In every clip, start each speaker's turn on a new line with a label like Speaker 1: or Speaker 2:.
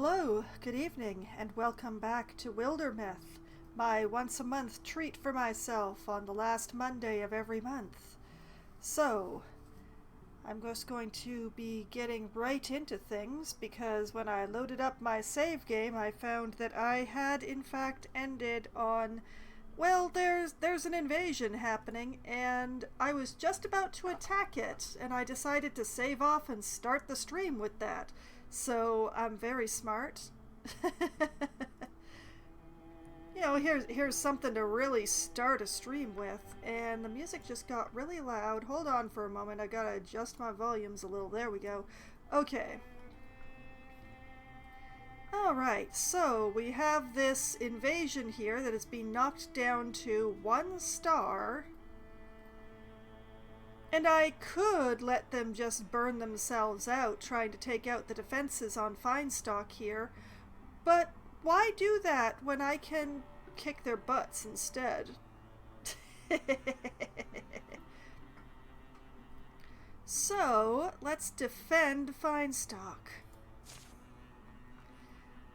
Speaker 1: Hello, good evening, and welcome back to Wildermyth, my once-a-month treat for myself on the last Monday of every month. So, I'm just going to be getting right into things because when I loaded up my save game, I found that I had in fact ended on, well, there's an invasion happening, and I was just about to attack it, and I decided to save off and start the stream with that. So I'm very smart. Here's something to really start a stream with, and the music just got really loud. Hold on for a moment, I gotta adjust my volumes a little. There we go. Okay. Alright, so we have this invasion here that has been knocked down to 1 star. And I could let them just burn themselves out trying to take out the defenses on Feinstock here, but why do that when I can kick their butts instead? So, let's defend Feinstock.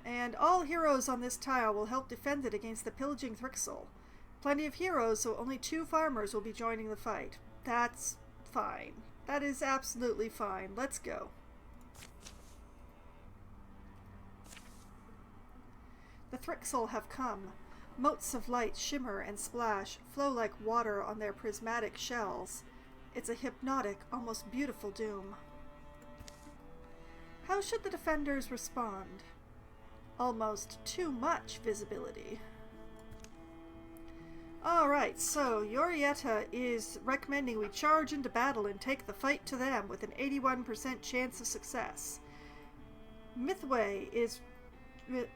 Speaker 1: And all heroes on this tile will help defend it against the pillaging Thrixel. Plenty of heroes, so only 2 farmers will be joining the fight. That's fine. That is absolutely fine. Let's go. The Thrixel have come. Motes of light shimmer and splash, flow like water on their prismatic shells. It's a hypnotic, almost beautiful doom. How should the defenders respond? Almost too much visibility. Alright, so Yorietta is recommending we charge into battle and take the fight to them with an 81% chance of success. Mythway is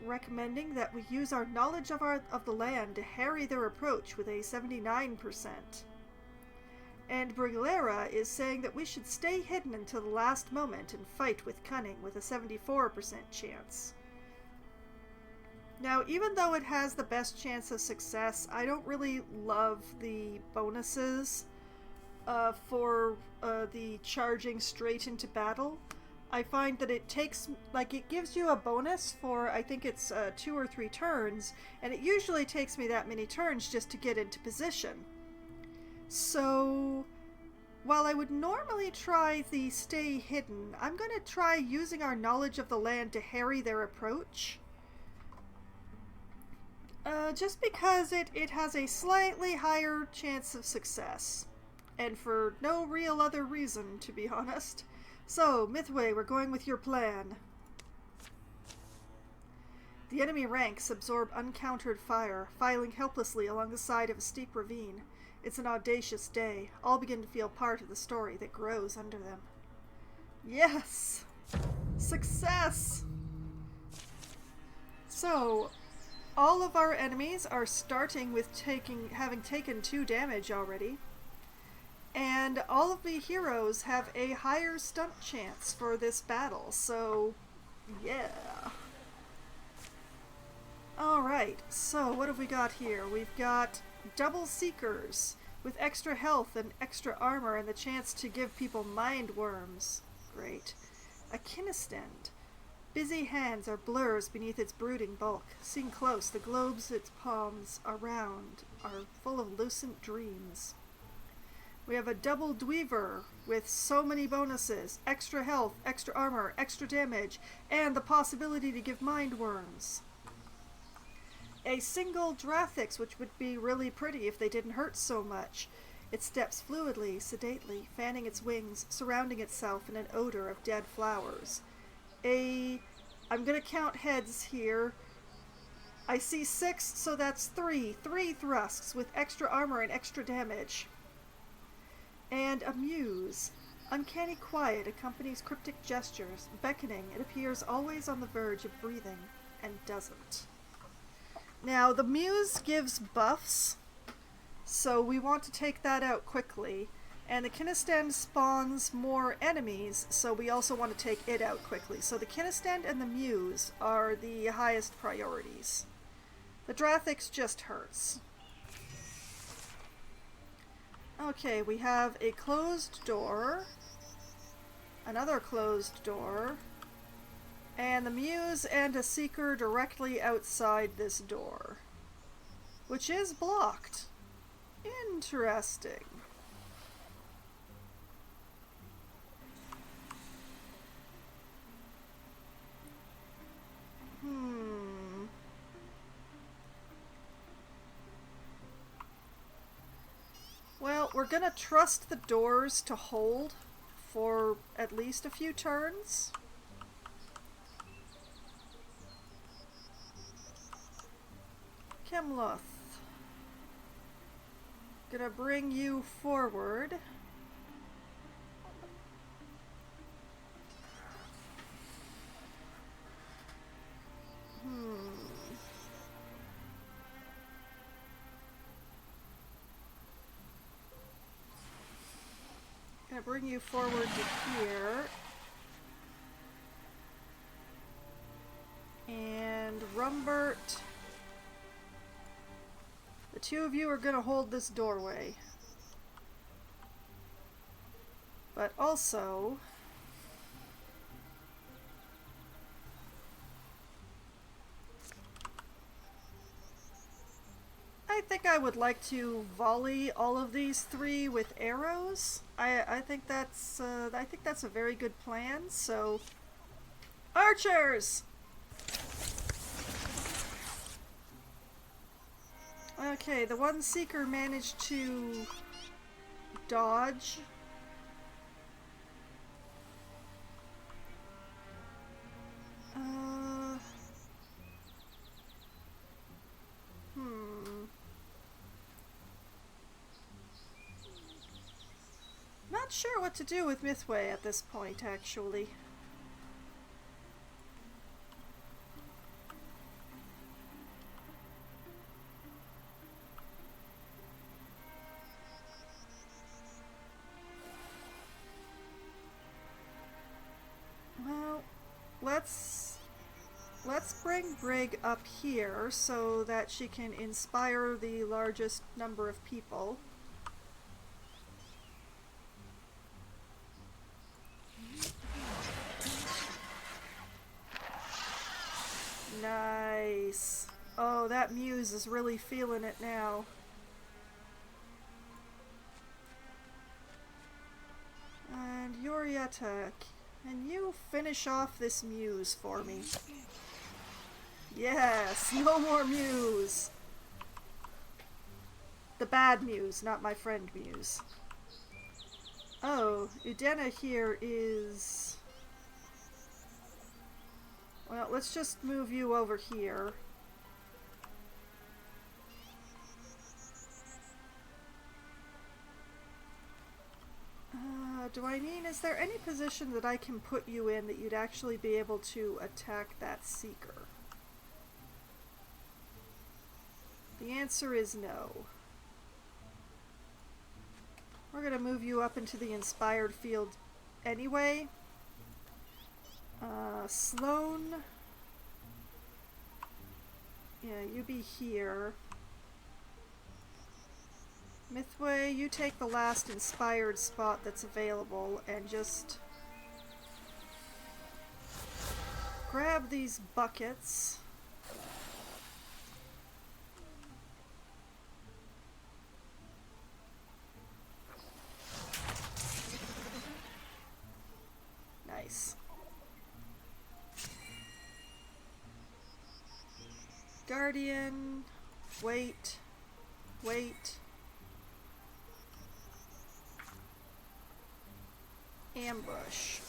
Speaker 1: recommending that we use our knowledge of the land to harry their approach with a 79%. And Briglera is saying that we should stay hidden until the last moment and fight with cunning with a 74% chance. Now, even though it has the best chance of success, I don't really love the bonuses for the charging straight into battle. I find that it gives you a bonus for, I think it's 2 or 3 turns, and it usually takes me that many turns just to get into position. So, while I would normally try the stay hidden, I'm going to try using our knowledge of the land to harry their approach. Just because it has a slightly higher chance of success. And for no real other reason, to be honest. So, Mythway, we're going with your plan. The enemy ranks absorb uncountered fire, filing helplessly along the side of a steep ravine. It's an audacious day. All begin to feel part of the story that grows under them. Yes! Success! So, all of our enemies are starting with having taken 2 damage already, and all of the heroes have a higher stunt chance for this battle, so yeah. Alright, so what have we got here? We've got double Seekers with extra health and extra armor and the chance to give people mind worms. Great. A Kinestand. Busy hands are blurs beneath its brooding bulk. Seen close, the globes its palms around are full of lucent dreams. We have a double Dweaver with so many bonuses. Extra health, extra armor, extra damage, and the possibility to give mind worms. A single Drathix, which would be really pretty if they didn't hurt so much. It steps fluidly, sedately, fanning its wings, surrounding itself in an odor of dead flowers. I'm gonna count heads here. I see 6, so that's 3. 3 thrusts with extra armor and extra damage. And a Muse. Uncanny quiet accompanies cryptic gestures. Beckoning, it appears always on the verge of breathing, and doesn't. Now, the Muse gives buffs, so we want to take that out quickly. And the Kinestand spawns more enemies, so we also want to take it out quickly. So the Kinestand and the Muse are the highest priorities. The Drathix just hurts. Okay, we have a closed door, another closed door, And the Muse and a Seeker directly outside this door, which is blocked. Interesting. Well, we're gonna trust the doors to hold for at least a few turns. Kemloth. Gonna bring you forward. Gonna bring you forward to here. And Rumbert. The two of you are gonna hold this doorway. But also, I think I would like to volley all of these three with arrows. I think that's a very good plan. So, archers. Okay, the one Seeker managed to dodge. Not sure what to do with Mythway at this point, actually. Well, let's bring Brig up here so that she can inspire the largest number of people. Nice. Oh, that Muse is really feeling it now. And Yorietta, can you finish off this Muse for me? Yes, no more Muse. The bad Muse, not my friend Muse. Oh, Udena here is... Well, let's just move you over here. Is there any position that I can put you in that you'd actually be able to attack that Seeker? The answer is no. We're gonna move you up into the inspired field anyway. Sloane. Yeah, you be here. Mythway, you take the last inspired spot that's available and just grab these buckets. Nice. Guardian, wait, wait. Ambush.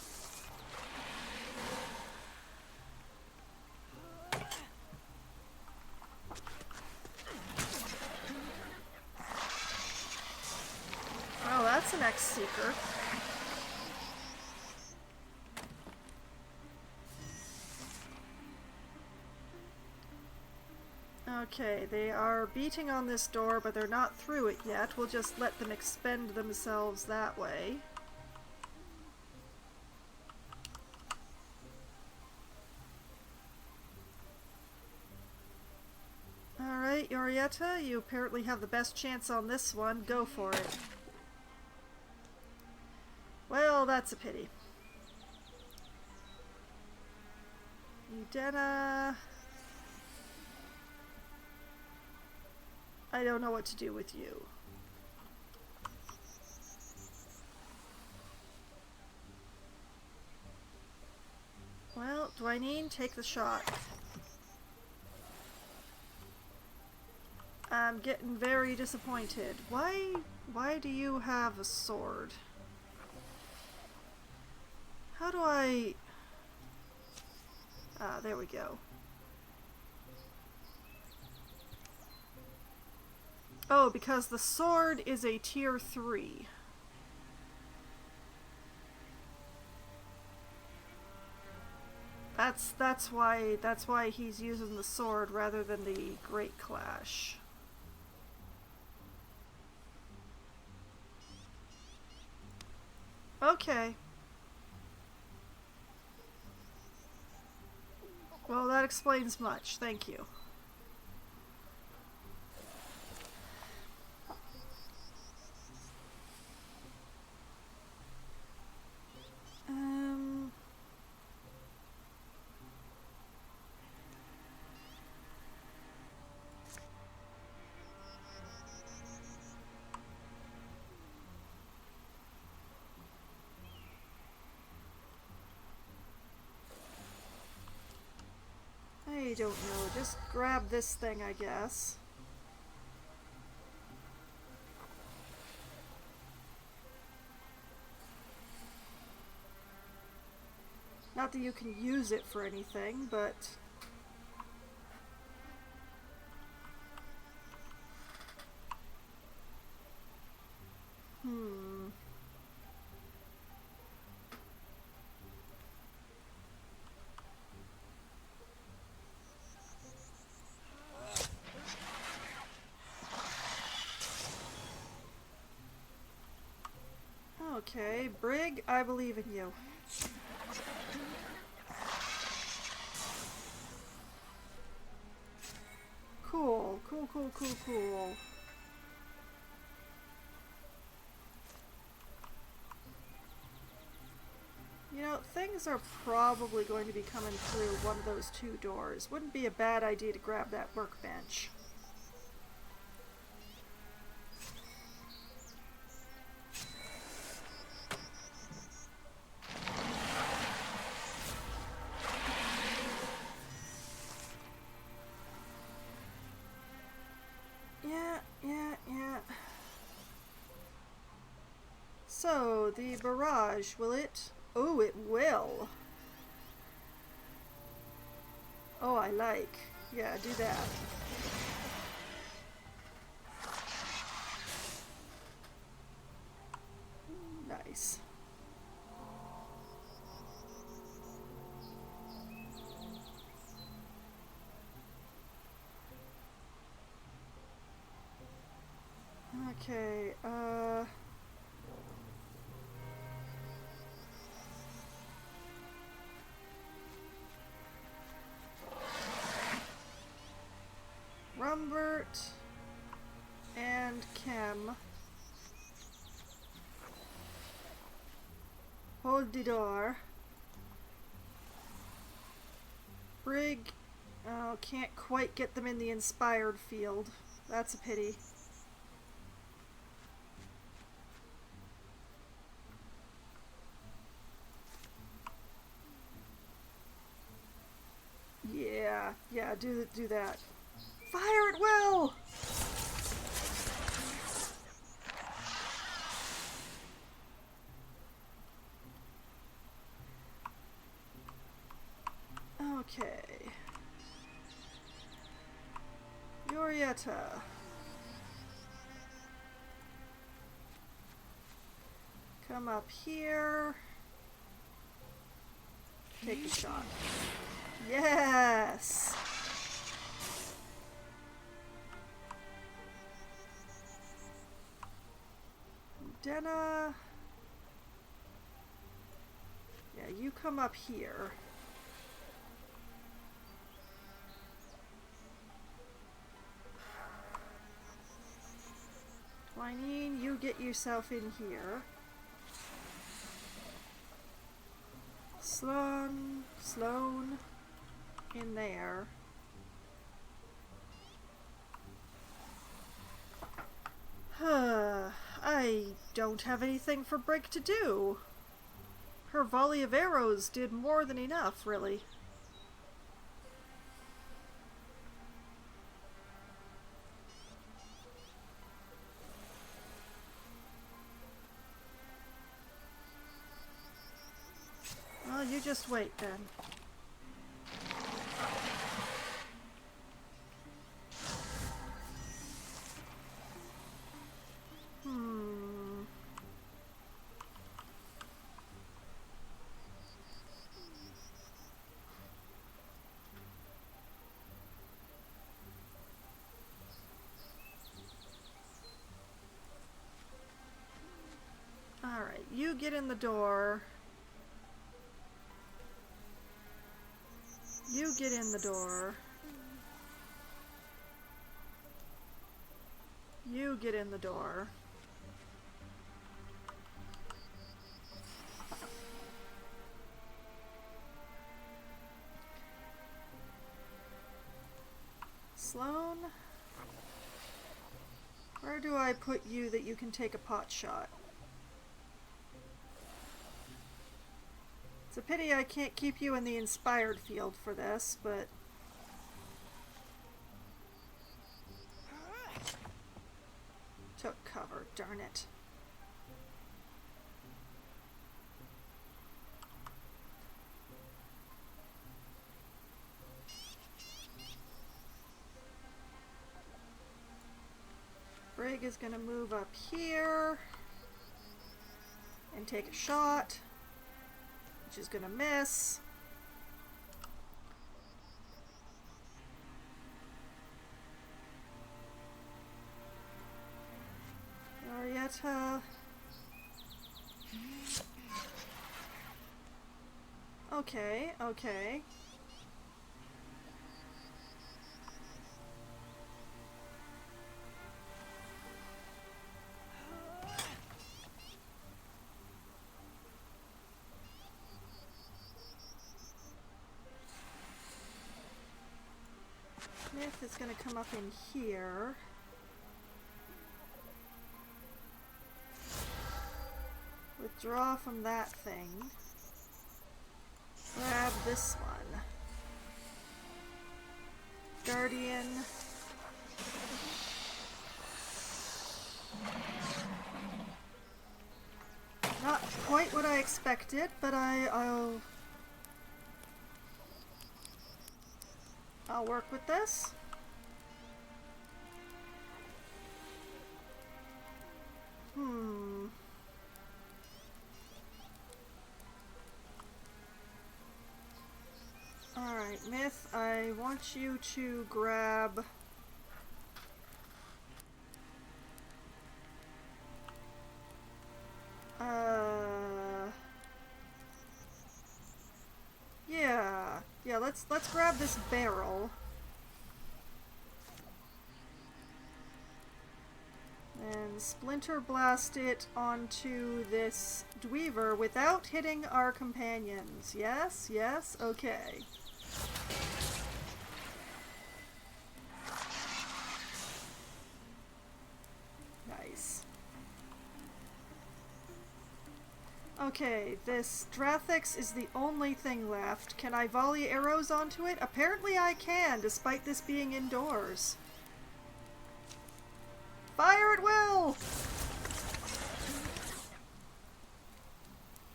Speaker 1: Oh, that's an ex-seeker. Okay, they are beating on this door, but they're not through it yet. We'll just let them expend themselves that way. Alright, Yorietta, you apparently have the best chance on this one. Go for it. Well, that's a pity. Udena. I don't know what to do with you. Well, Dwayne, take the shot. I'm getting very disappointed. Why do you have a sword? How do I... Ah, there we go. Oh, because the sword is a tier 3. That's why he's using the sword rather than the Great Clash. Okay. Well, that explains much. Thank you. I don't know. Just grab this thing, I guess. Not that you can use it for anything, but... Okay, Brig, I believe in you. Cool. You know, things are probably going to be coming through one of those 2 doors. Wouldn't be a bad idea to grab that workbench. Yeah. So, the barrage, will it? Oh, it will. Oh, I like. Yeah, do that. Nice. Okay, Rumbert and Chem. Hold the door. Brig, oh, can't quite get them in the inspired field. That's a pity. Yeah, do that. Fire at will! Okay. Yorietta. Come up here. Take the shot. Yes! Denna. Yeah, you come up here. Twineen, you get yourself in here. Sloan. in there. I don't have anything for Brig to do. Her volley of arrows did more than enough, really. Well, you just wait then. Alright, you get in the door. You get in the door. You get in the door. Sloane? Where do I put you that you can take a pot shot? It's a pity I can't keep you in the inspired field for this, but... Took cover, darn it. Brig is gonna move up here and take a shot, which is gonna miss. Arietta. Okay, okay. Myth is going to come up in here. Withdraw from that thing. Grab this one. Guardian. Not quite what I expected, but I'll work with this. Alright, Myth, I want you to grab... Yeah, let's grab this barrel. And splinter blast it onto this Dweaver without hitting our companions. Yes, yes, okay. Nice. Okay, this Drathix is the only thing left. Can I volley arrows onto it? Apparently I can, despite this being indoors. Fire at will!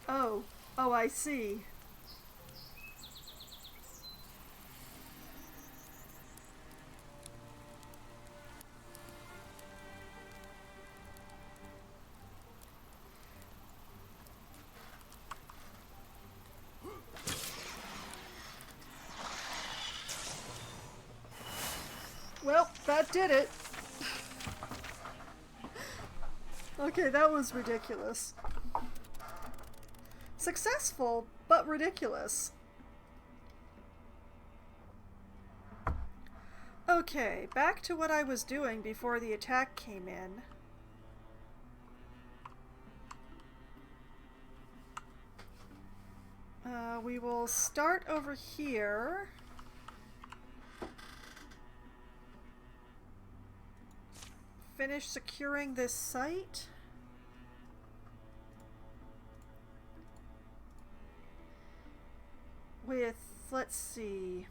Speaker 1: Oh. Oh, I see. Well, that did it. Okay, that was ridiculous. Successful, but ridiculous. Okay, back to what I was doing before the attack came in. We will start over here. finish securing this site. With, let's see.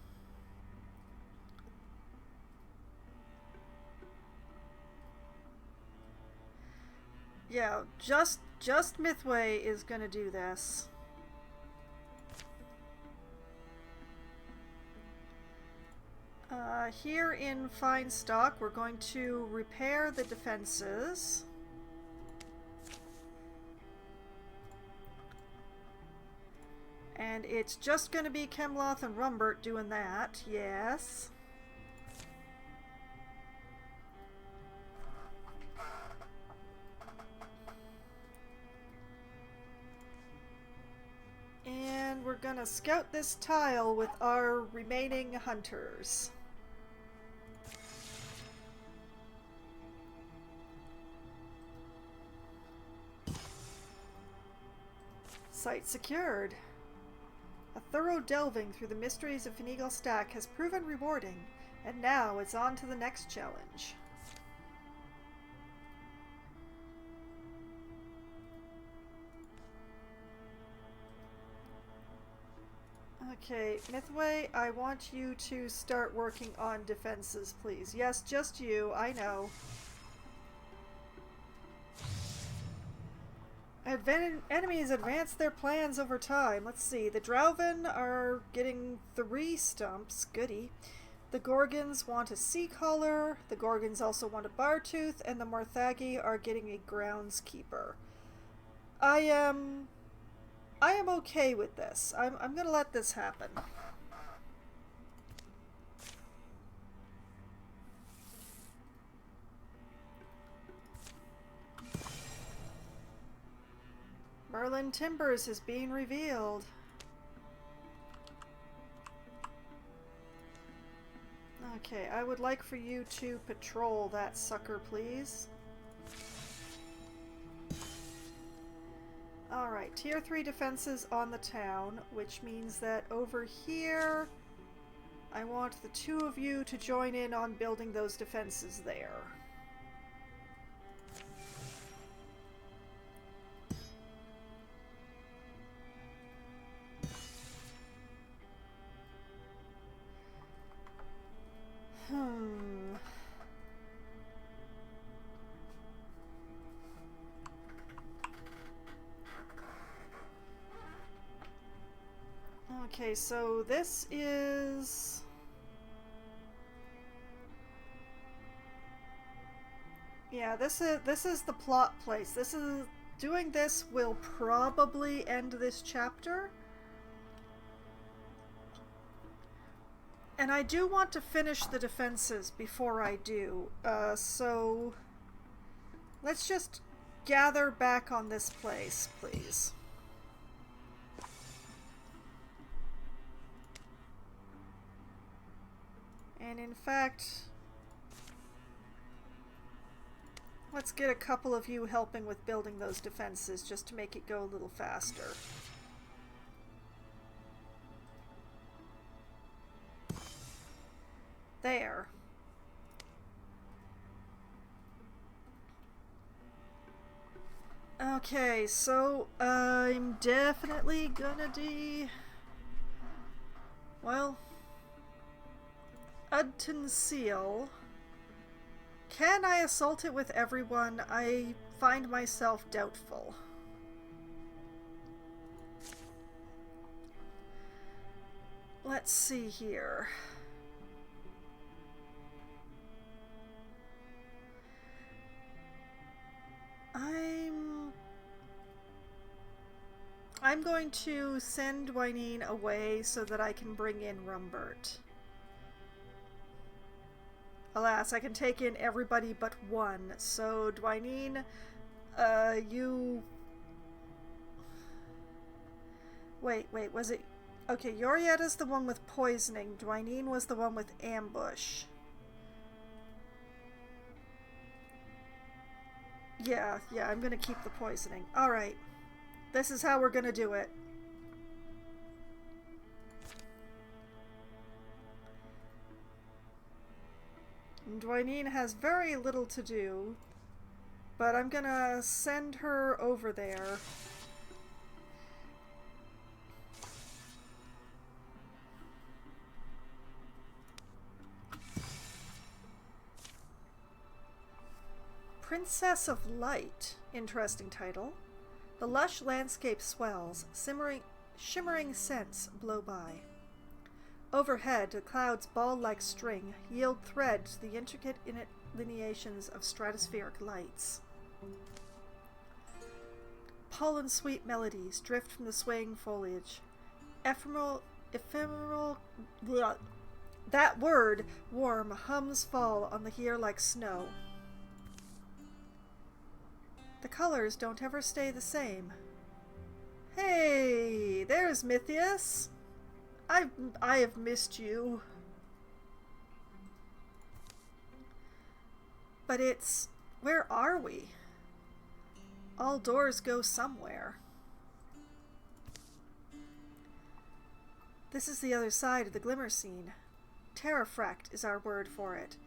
Speaker 1: Yeah, just Mythway is gonna do this. Here in Feinstock, we're going to repair the defenses. And it's just going to be Chemloth and Rumbert doing that, yes. And we're going to scout this tile with our remaining hunters. Site secured. A thorough delving through the mysteries of Finagle Stack has proven rewarding, and now it's on to the next challenge. Okay, Mythway, I want you to start working on defenses, please. Yes, just you, I know. Enemies advance their plans over time. Let's see. The Drauven are getting 3 stumps. Goody. The Gorgons want a Sea Collar. The Gorgons also want a Bartooth. And the Morthagi are getting a Groundskeeper. I am okay with this. I'm gonna let this happen. Merlin Timbers is being revealed. Okay, I would like for you to patrol that sucker, please. Alright, tier 3 defenses on the town, which means that over here, I want the 2 of you to join in on building those defenses there. Okay, so this is... Yeah, this is the plot place. Doing this will probably end this chapter. And I do want to finish the defenses before I do, so let's just gather back on this place, please. And in fact, let's get a couple of you helping with building those defenses just to make it go a little faster. There. Okay, so I'm definitely gonna well, Udton Seal. Can I assault it with everyone? I find myself doubtful. Let's see here. I'm going to send Dwyneen away so that I can bring in Rumbert. Alas, I can take in everybody but one. So, Dwyneen, you... Wait, was it... Okay, Yorietta's the one with poisoning. Dwyneen was the one with ambush. Yeah, I'm gonna keep the poisoning. Alright. This is how we're gonna do it. Dwynine has very little to do, but I'm gonna send her over there. Princess of Light. Interesting title. The lush landscape swells, shimmering scents blow by. Overhead, the clouds ball-like string yield thread to the intricate lineations of stratospheric lights. Pollen-sweet melodies drift from the swaying foliage. Ephemeral, blah. That word, warm, hums fall on the ear like snow. The colors don't ever stay the same. Hey, there's Mythius. I have missed you. But where are we? All doors go somewhere. This is the other side of the glimmer scene. Terrafract is our word for it.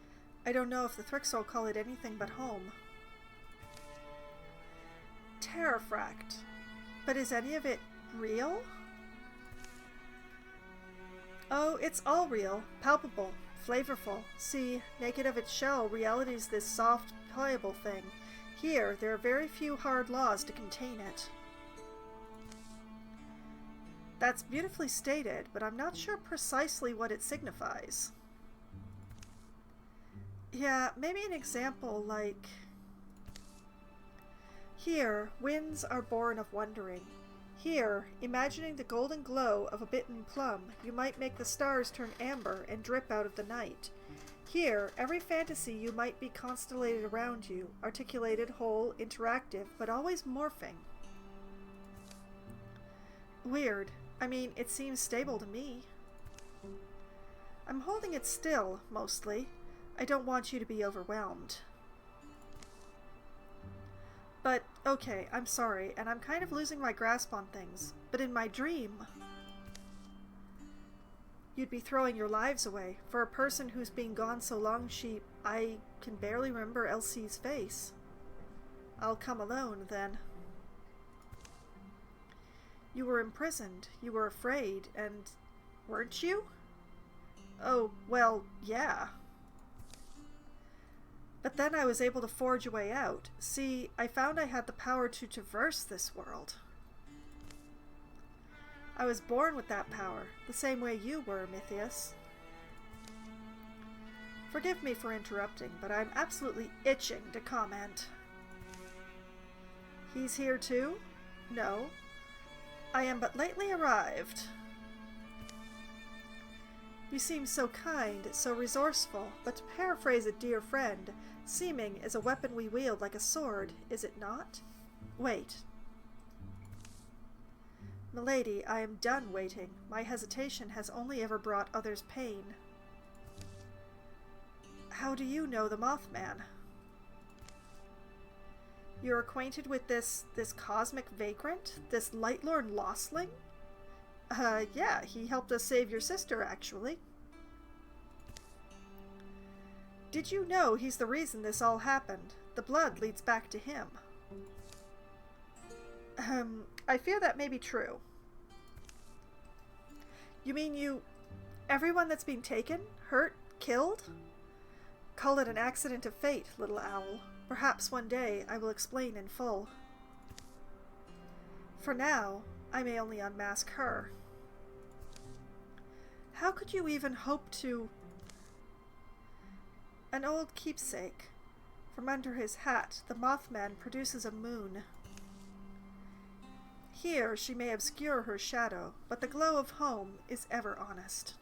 Speaker 1: I don't know if the Thrixol call it anything but home. Terrafract. But is any of it real? Oh, it's all real, palpable, flavorful. See, naked of its shell, reality's this soft, pliable thing. Here, there are very few hard laws to contain it. That's beautifully stated, but I'm not sure precisely what it signifies. Yeah, maybe an example like... Here, winds are born of wondering. Here, imagining the golden glow of a bitten plum, you might make the stars turn amber and drip out of the night. Here, every fantasy you might be constellated around you, articulated, whole, interactive, but always morphing. Weird. I mean, it seems stable to me. I'm holding it still, mostly. I don't want you to be overwhelmed. But, okay, I'm sorry, and I'm kind of losing my grasp on things. But in my dream, you'd be throwing your lives away. For a person who's been gone so long, I can barely remember Elsie's face. I'll come alone, then. You were imprisoned. You were afraid, and weren't you? Oh, well, yeah. But then I was able to forge a way out. See, I found I had the power to traverse this world. I was born with that power, the same way you were, Mythius. Forgive me for interrupting, but I'm absolutely itching to comment. He's here too? No. I am but lately arrived. You seem so kind, so resourceful, but to paraphrase a dear friend, seeming is a weapon we wield like a sword, is it not? Wait. Milady, I am done waiting. My hesitation has only ever brought others pain. How do you know the Mothman? You're acquainted with this cosmic vagrant? This Lightlord Lostling? Yeah, he helped us save your sister, actually. Did you know he's the reason this all happened? The blood leads back to him. I fear that may be true. You mean everyone that's been taken, hurt, killed? Call it an accident of fate, little owl. Perhaps one day I will explain in full. For now, I may only unmask her. How could you even hope to... An old keepsake. From under his hat, the Mothman produces a moon. Here she may obscure her shadow, but the glow of home is ever honest.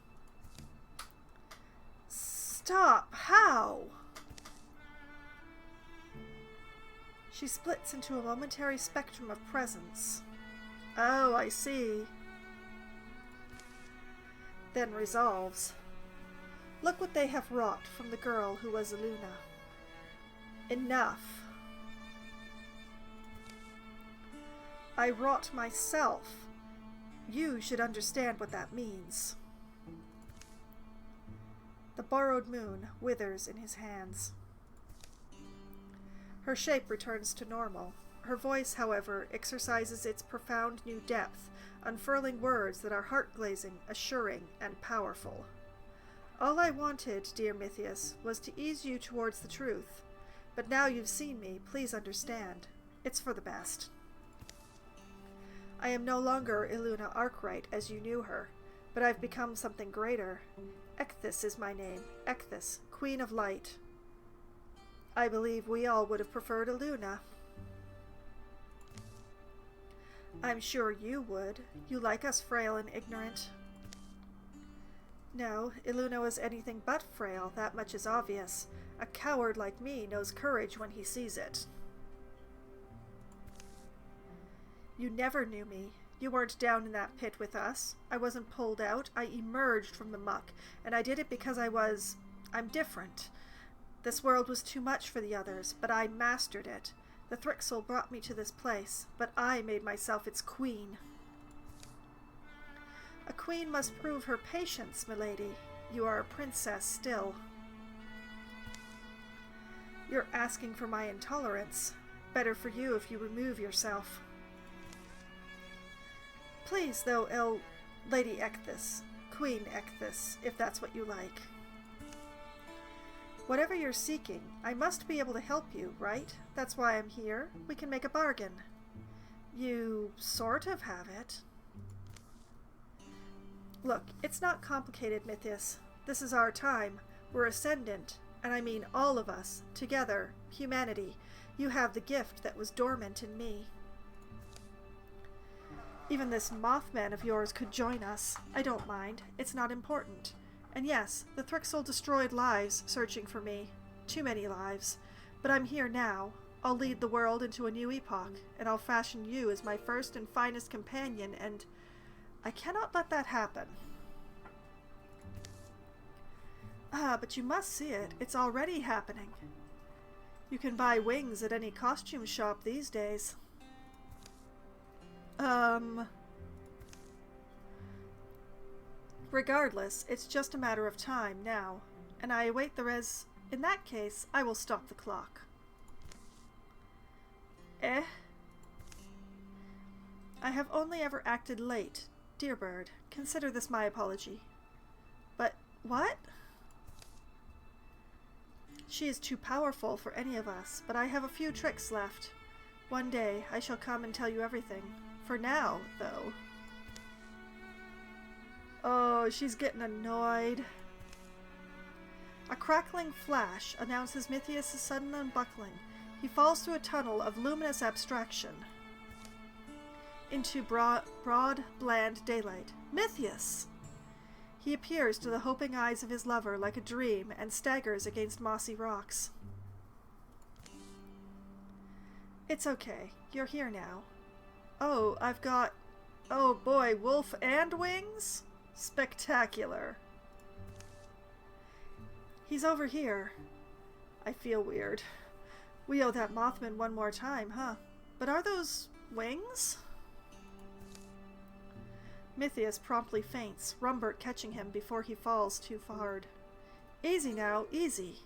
Speaker 1: Stop! How? She splits into a momentary spectrum of presence. Oh, I see. Then resolves. Look what they have wrought from the girl who was Luna. Enough. I wrought myself. You should understand what that means. The borrowed moon withers in his hands. Her shape returns to normal. Her voice, however, exercises its profound new depth, unfurling words that are heart-glazing, assuring, and powerful. All I wanted, dear Mythius, was to ease you towards the truth. But now you've seen me, please understand. It's for the best. I am no longer Iluna Arkwright as you knew her, but I've become something greater. Ecthis is my name, Ecthis, Queen of Light. I believe we all would have preferred Iluna. I'm sure you would. You like us frail and ignorant. No, Iluna was anything but frail, that much is obvious. A coward like me knows courage when he sees it. You never knew me. You weren't down in that pit with us. I wasn't pulled out. I emerged from the muck, and I did it because I'm different. This world was too much for the others, but I mastered it. The Thrixel brought me to this place, but I made myself its queen. A queen must prove her patience, milady. You are a princess still. You're asking for my intolerance. Better for you if you remove yourself. Please, though, Lady Ecthis, Queen Ecthis, if that's what you like. Whatever you're seeking, I must be able to help you, right? That's why I'm here. We can make a bargain. You sort of have it. Look, it's not complicated, Mythius. This is our time. We're ascendant, and I mean all of us, together, humanity. You have the gift that was dormant in me. Even this Mothman of yours could join us. I don't mind. It's not important. And yes, the Thrixel destroyed lives searching for me. Too many lives. But I'm here now. I'll lead the world into a new epoch, and I'll fashion you as my first and finest companion, and I cannot let that happen. Ah, but you must see it. It's already happening. You can buy wings at any costume shop these days. Regardless, it's just a matter of time now, and I await the In that case, I will stop the clock. I have only ever acted late. Dear bird, consider this my apology. But what? She is too powerful for any of us, but I have a few tricks left. One day I shall come and tell you everything. For now, though. Oh, she's getting annoyed. A crackling flash announces Mythius' sudden unbuckling. He falls through a tunnel of luminous abstraction into broad, bland daylight. Mythius! He appears to the hoping eyes of his lover like a dream and staggers against mossy rocks. It's okay. You're here now. Oh, I've got... Oh boy, wolf and wings? Spectacular. He's over here. I feel weird. We owe that Mothman one more time, huh? But are those wings? Mythius promptly faints, Rumbert catching him before he falls too hard. Easy now, easy.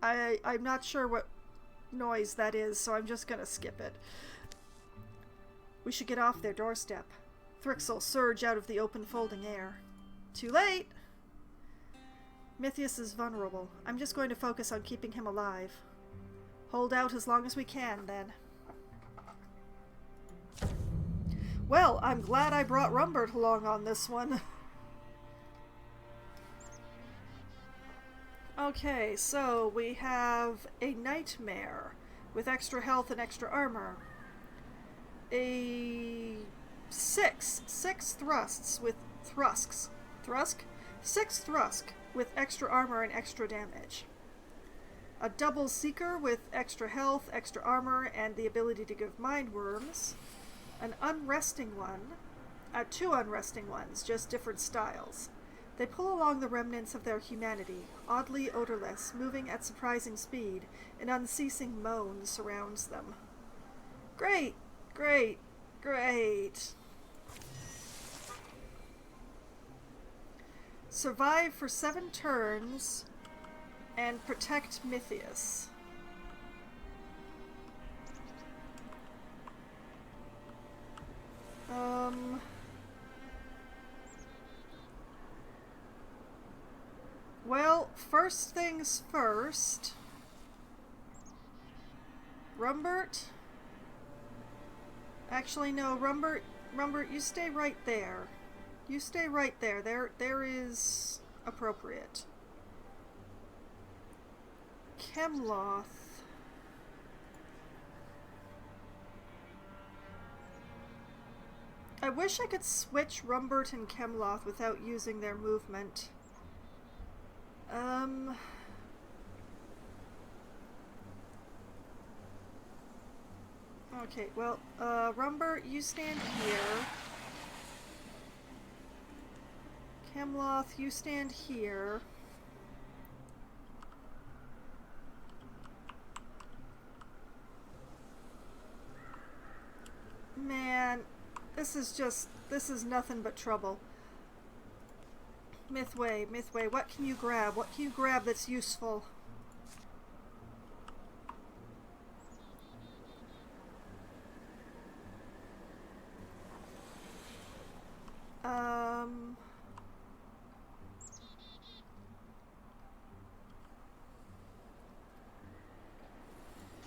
Speaker 1: I'm not sure what noise that is, so I'm just gonna skip it. We should get off their doorstep. Thrixel surge out of the open folding air. Too late! Mythius is vulnerable. I'm just going to focus on keeping him alive. Hold out as long as we can, then. Well, I'm glad I brought Rumbert along on this one. Okay, so we have a nightmare with extra health and extra armor. A six thrusts with six thrusk with extra armor and extra damage. A double seeker with extra health, extra armor, and the ability to give mind worms. An unresting one, two unresting ones, just different styles. They pull along the remnants of their humanity, oddly odorless, moving at surprising speed. An unceasing moan surrounds them. Great! Great! Great! Survive for 7 turns and protect Mythius. Well, first things first. Rumbert? Actually, no, Rumbert, you stay right there. You stay right there. There is appropriate. Chemloth. I wish I could switch Rumbert and Chemloth without using their movement. Okay, well, Rumbert, you stand here. Chemloth, you stand here. Man, this is nothing but trouble. Mythway, what can you grab? What can you grab that's useful?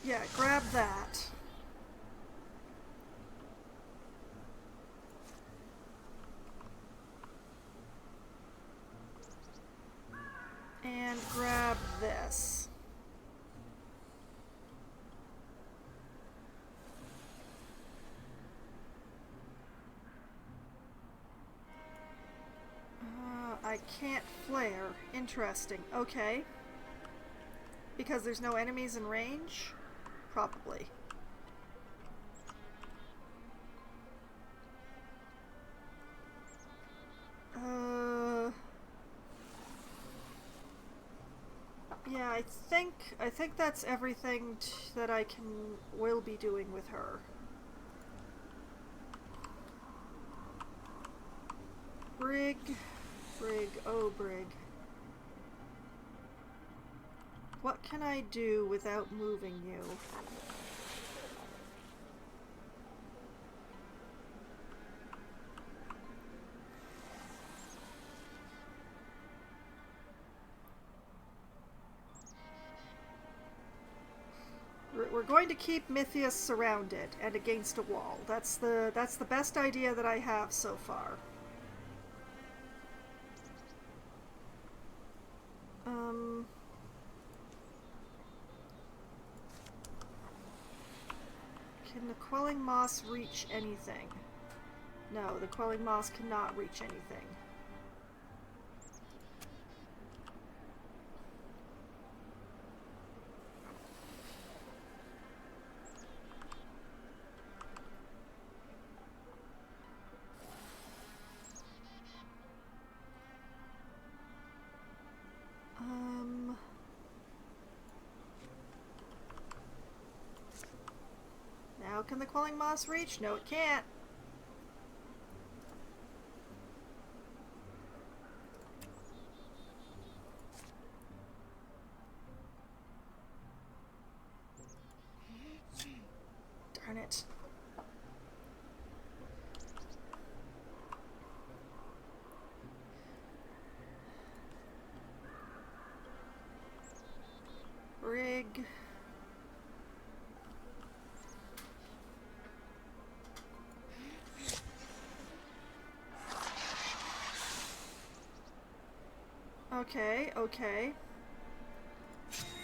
Speaker 1: Yeah, grab that. And grab this. I can't flare. Interesting. Okay. Because there's no enemies in range? Probably. Yeah, I think that's everything that I will be doing with her. Brig, oh Brig. What can I do without moving you? We're going to keep Mythius surrounded and against a wall. That's the best idea that I have so far. Can the Quelling Moss reach anything? No, the Quelling Moss cannot reach anything. Now can the Quelling Moss reach? No, it can't. Darn it. Brig. Okay, okay.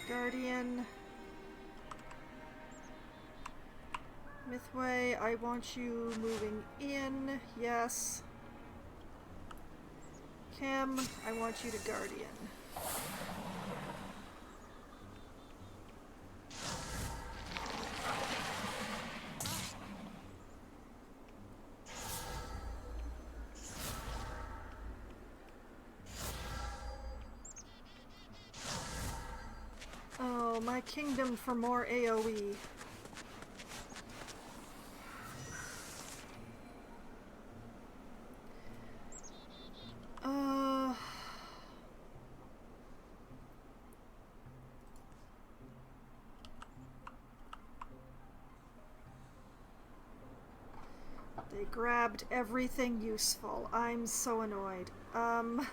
Speaker 1: Guardian. Mythway, I want you moving in. Yes. Chem, I want you to Guardian. Oh, my kingdom for more AoE. grabbed everything useful. I'm so annoyed. Alright,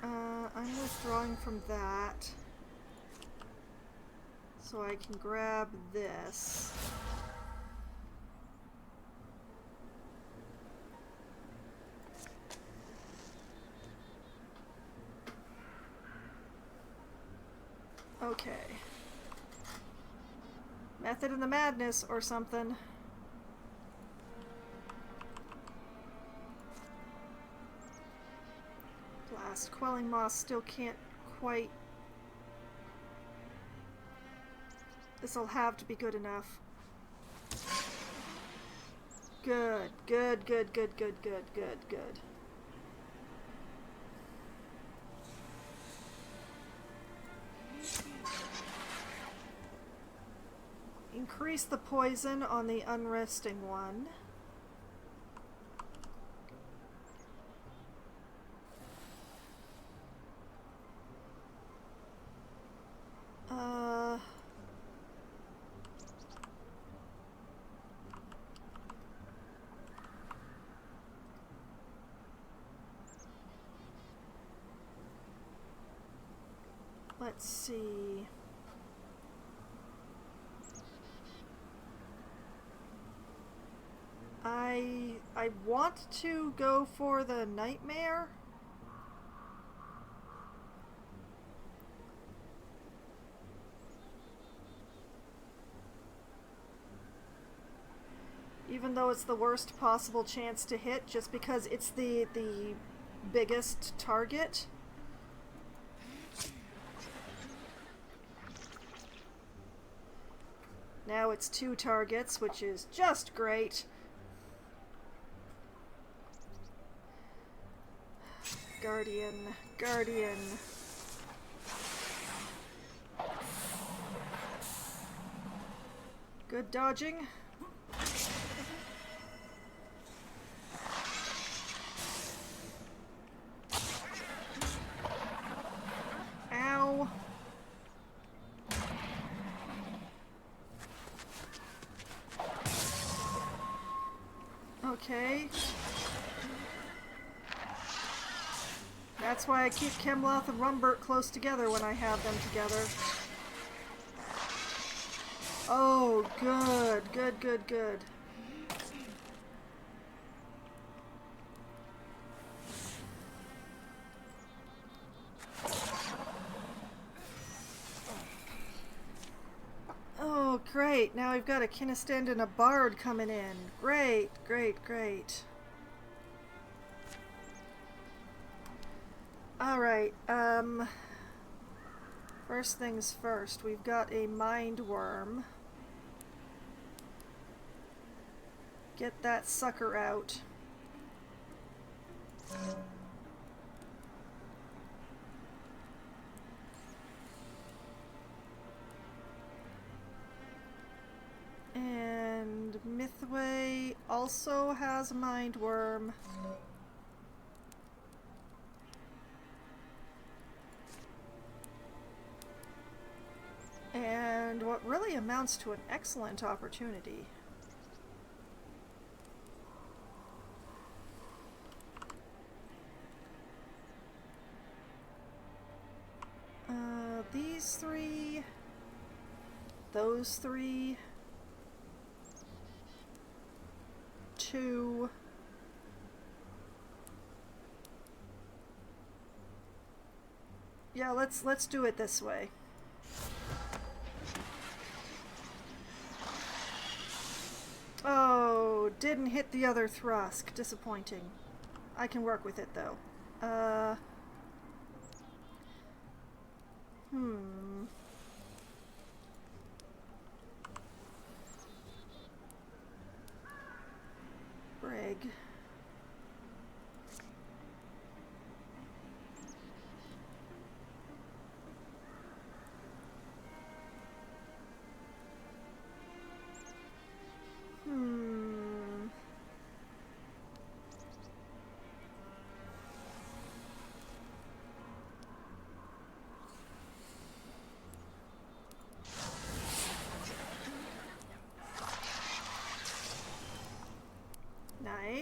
Speaker 1: I'm withdrawing from that. So I can grab this. Okay. Method in the madness or something. Blast. Quelling moss still can't quite... This'll have to be good enough. Good. Good, good, good, good, good, good, good. Increase the poison on the unresting one. Let's see. I want to go for the nightmare. Even though it's the worst possible chance to hit, just because it's the biggest target. Now it's 2 targets, which is just great. Guardian, Guardian. Good dodging. Ow. Okay. That's why I keep Chemloth and Rumbert close together when I have them together. Oh, good. Good, good, good. Oh, great. Now we've got a Kinestend and a Bard coming in. Great, great, great. Alright, first things first, we've got a Mind Worm. Get that sucker out. And Mythway also has a Mind Worm. And what really amounts to an excellent opportunity. These 3, those 3, 2, yeah, let's do it this way. Oh, didn't hit the other Thrusk. Disappointing. I can work with it, though. Brig.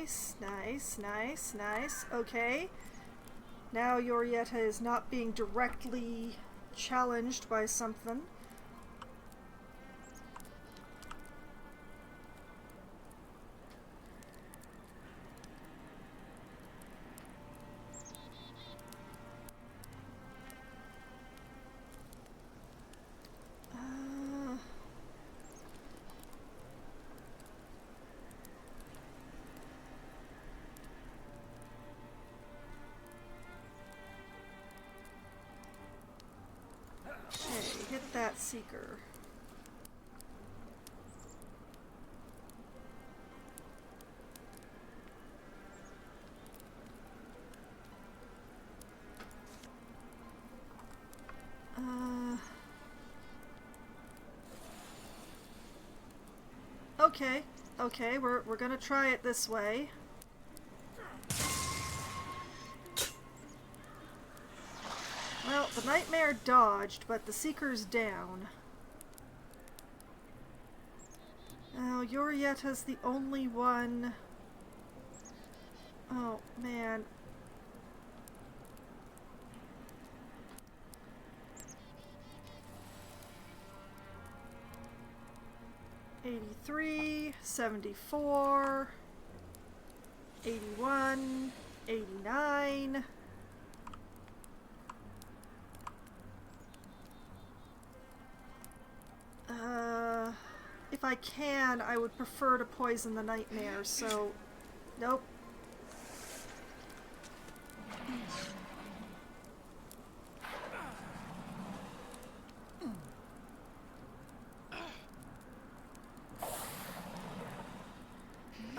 Speaker 1: Nice, nice, nice, nice. Okay. Now Yorietta is not being directly challenged by something. Okay, hit that seeker. Okay, okay, we're gonna try it this way. Well, the nightmare dodged, but the seeker's down. Oh, Yorietta's the only one. Oh, man. $83, $74, $81, $89. If I can, I would prefer to poison the nightmare, so nope.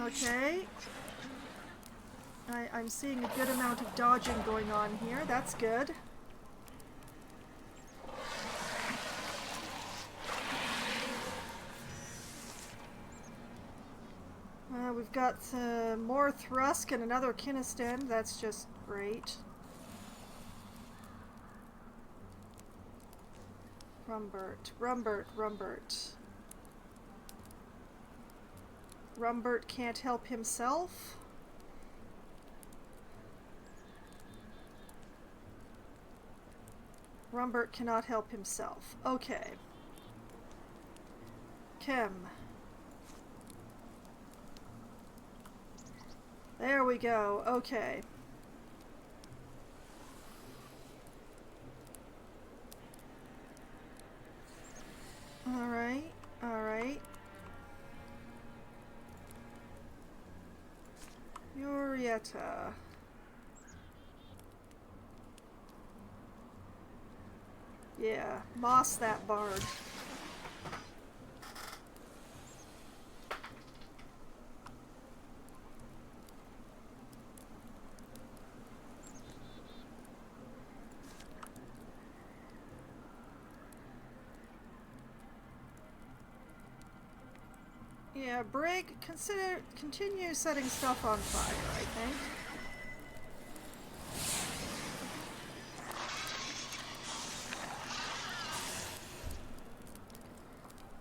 Speaker 1: Okay. I'm seeing a good amount of dodging going on here. That's good. We've got more Thrusk and another Kiniston. That's just great. Rumbert, Rumbert, Rumbert. Rumbert can't help himself. Rumbert cannot help himself. Okay. Kim. There we go. Okay. Alright. Alright. Yorietta. Yeah, moss that bard. Yeah, continue setting stuff on fire, I think.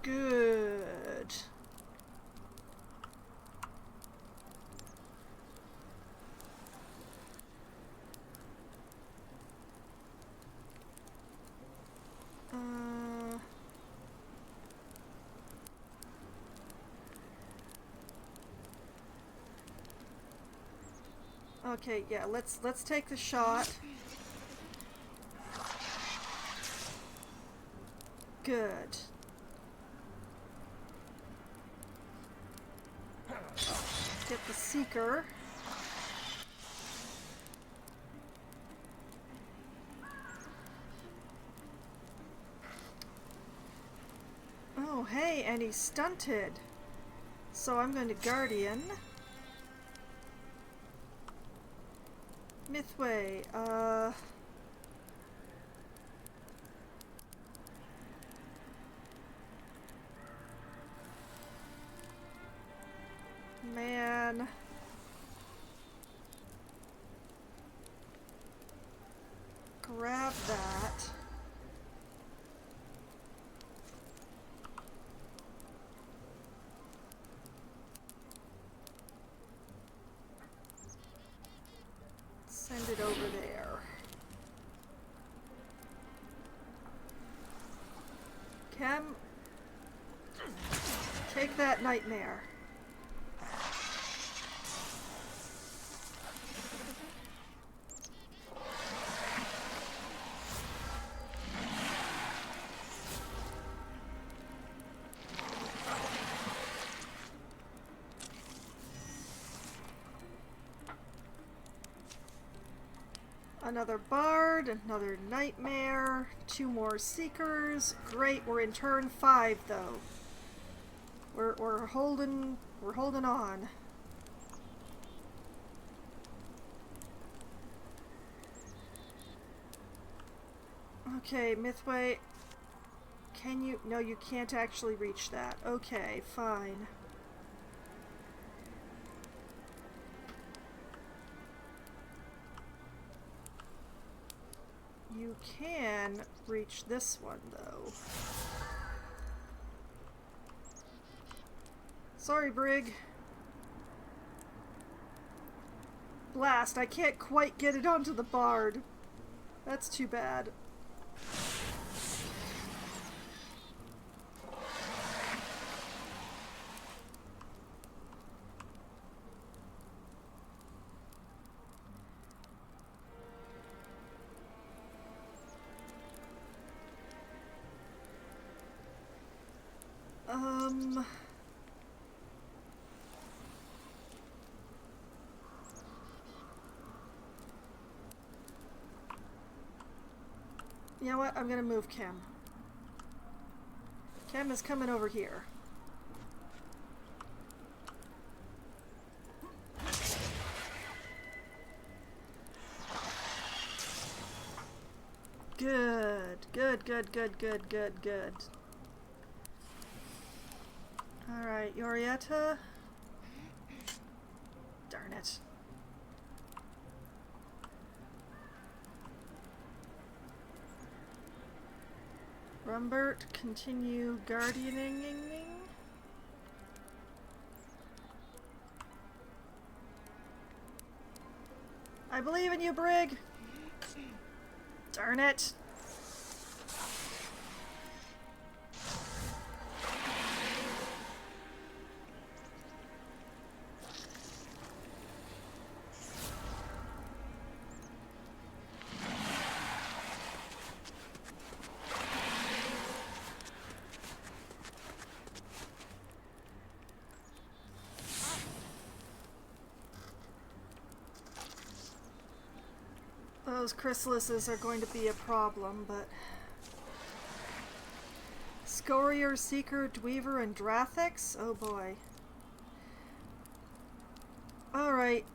Speaker 1: Good. Okay, yeah, let's take the shot. Good. Get the seeker. Oh, hey, and he's stunted. So I'm going to Guardian. Mythway, man. Grab that. that nightmare. Another bard, another nightmare, 2 more seekers. Great, we're in turn 5 though. We're holding on. Okay, Mythway. Can you? No, you can't actually reach that. Okay, fine. You can reach this one, though. Sorry, Brig. Blast, I can't quite get it onto the bard. That's too bad. You know what? I'm gonna move Chem. Chem is coming over here. Good. Good, good, good, good, good, good. Alright, Yorietta. Darn it. Rumbert, continue guardianing. I believe in you, Brig! Darn it! Those chrysalises are going to be a problem, but... Scorier, Seeker, Dweaver, and Drathix? Oh boy. Alright,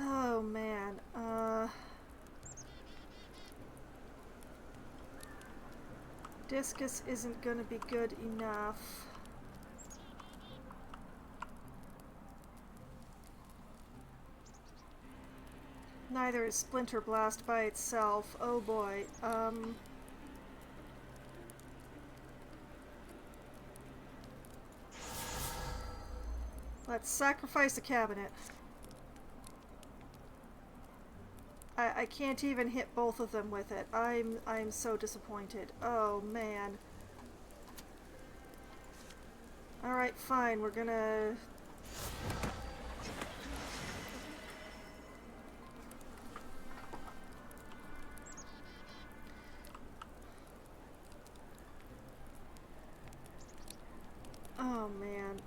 Speaker 1: Oh man, Discus isn't gonna be good enough. Neither is Splinter Blast by itself. Oh boy, let's sacrifice a cabinet. I can't even hit both of them with it. I'm so disappointed. Oh man. Alright, fine, we're gonna... Oh man.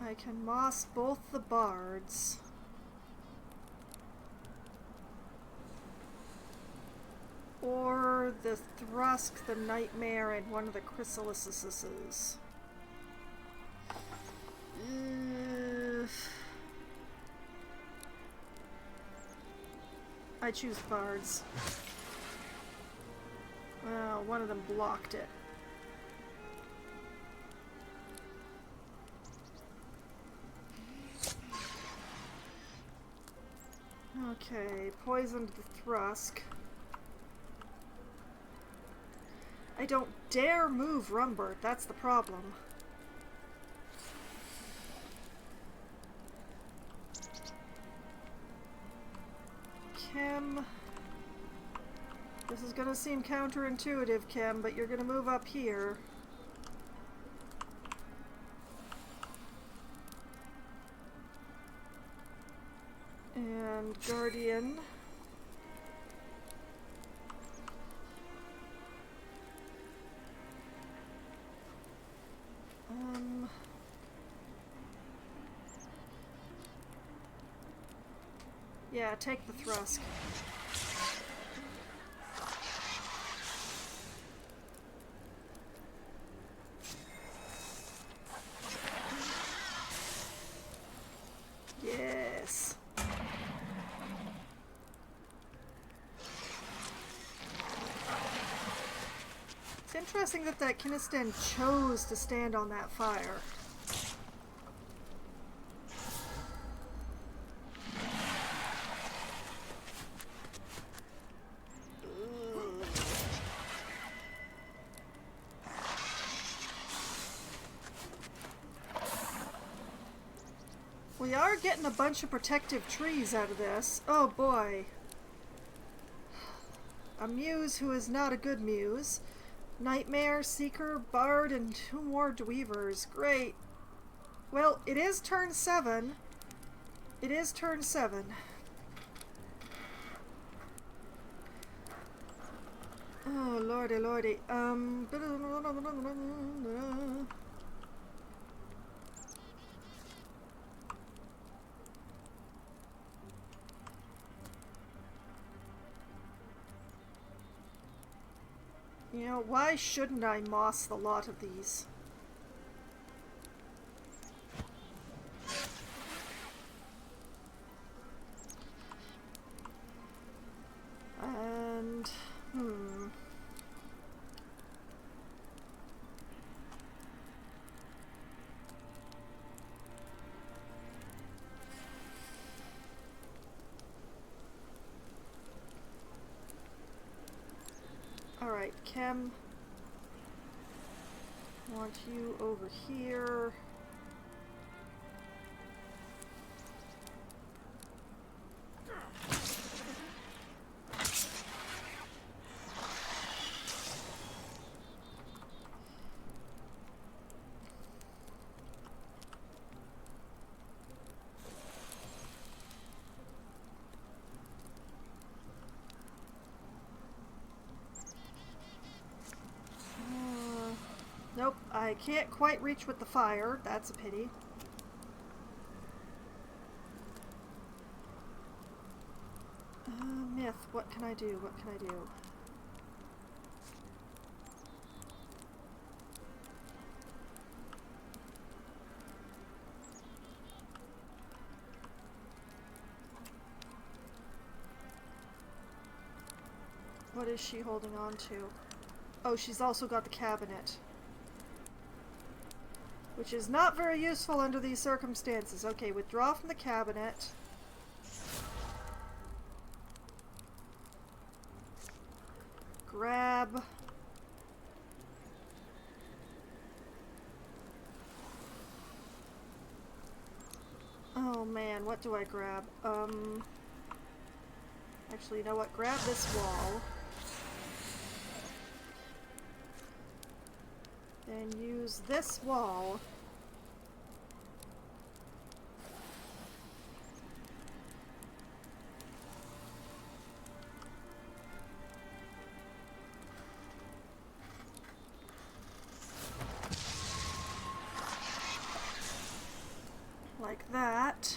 Speaker 1: I can moss both the bards. Or the Thrusk, the Nightmare, and one of the Chrysalises. I choose bards. Well, one of them blocked it. Okay, poisoned the Thrusk. I don't dare move Rumbert, that's the problem. Kim. This is gonna seem counterintuitive, Kim, but you're gonna move up here. And Guardian. Yeah, take the Thrusk. Yes. It's interesting that Kinistan chose to stand on that fire. We are getting a bunch of protective trees out of this. Oh boy. A muse who is not a good muse. Nightmare, Seeker, Bard, and 2 more Dweavers. Great. Well, it is turn 7. It is turn 7. Oh, lordy, lordy. You know, why shouldn't I moss the lot of these? And, Alright, Chem. Want you over here. Nope, I can't quite reach with the fire. That's a pity. Myth, what can I do? What can I do? What is she holding on to? Oh, she's also got the cabinet. Which is not very useful under these circumstances. Okay, withdraw from the cabinet. Grab. Oh man, what do I grab? Actually, you know what? Grab this wall. Then use this wall. Like that.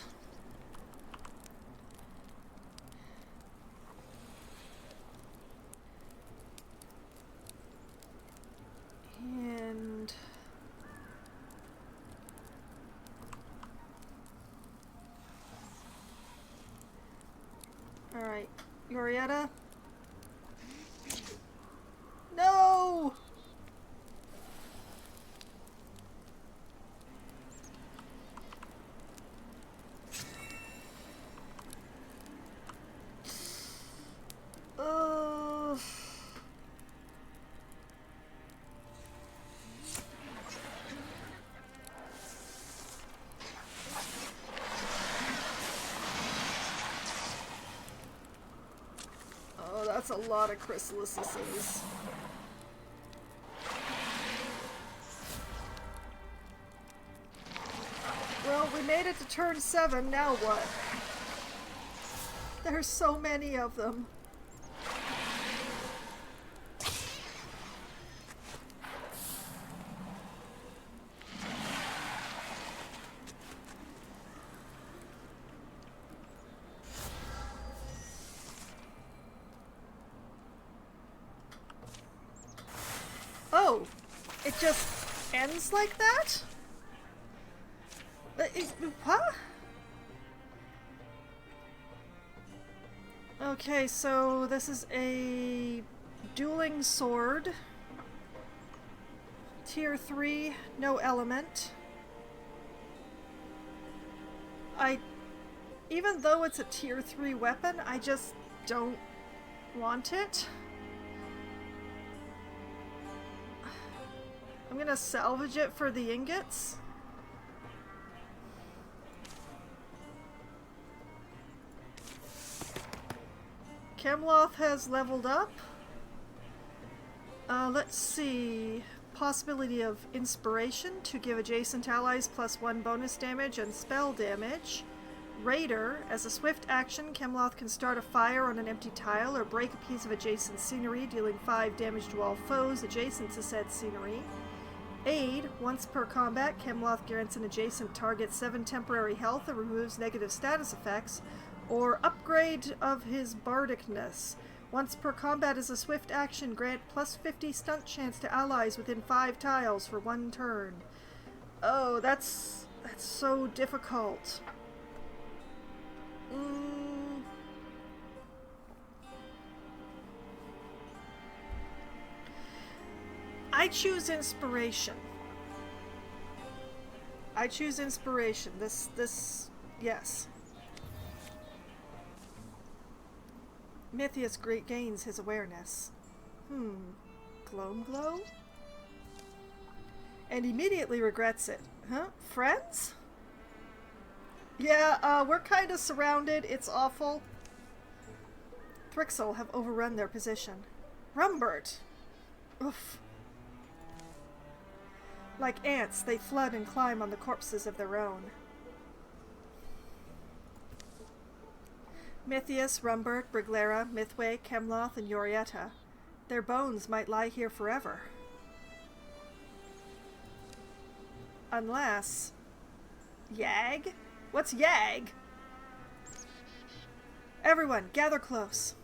Speaker 1: And all right, Glorietta? No! Ugh. Oh, that's a lot of chrysalises. Well, we made it to turn 7, now what? There's so many of them. Oh, it just ends like that? Huh? Okay, so this is a dueling sword. Tier 3, no element. Even though it's a tier 3 weapon, I just don't want it. I'm gonna salvage it for the ingots. Chemloth has leveled up. Let's see. Possibility of inspiration to give adjacent allies +1 bonus damage and spell damage. Raider, as a swift action, Chemloth can start a fire on an empty tile or break a piece of adjacent scenery, dealing 5 damage to all foes adjacent to said scenery. Aid, once per combat, Chemloth grants an adjacent target 7 temporary health and removes negative status effects, or upgrade of his bardicness. Once per combat as a swift action, grant +50 stunt chance to allies within 5 tiles for 1 turn. Oh, that's so difficult. I choose inspiration. I choose inspiration. This, yes. Mythius gains his awareness. Glow? And immediately regrets it. Huh? Friends? Yeah, we're kind of surrounded. It's awful. Thrixel have overrun their position. Rumbert! Oof. Like ants, they flood and climb on the corpses of their own. Mythius, Rumbert, Briglera, Mythway, Chemloth, and Yorietta. Their bones might lie here forever. Unless... Yag? What's Yag? Everyone, gather close.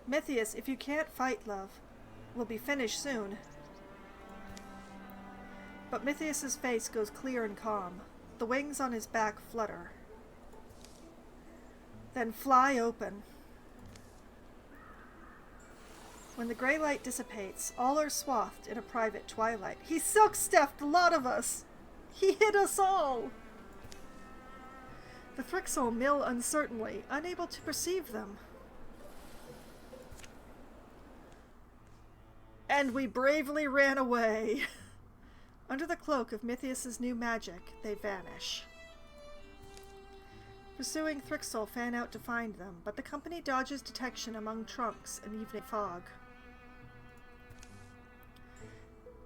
Speaker 1: Mythius, if you can't fight, love, we'll be finished soon. But Mythius's face goes clear and calm. The wings on his back flutter. Then fly open. When the gray light dissipates, all are swathed in a private twilight. He silk-stuffed a lot of us! He hid us all! The Thrixel mill uncertainly, unable to perceive them. And we bravely ran away. Under the cloak of Mythius's new magic, they vanish. Pursuing Thrixel fan out to find them, but the company dodges detection among trunks and evening fog.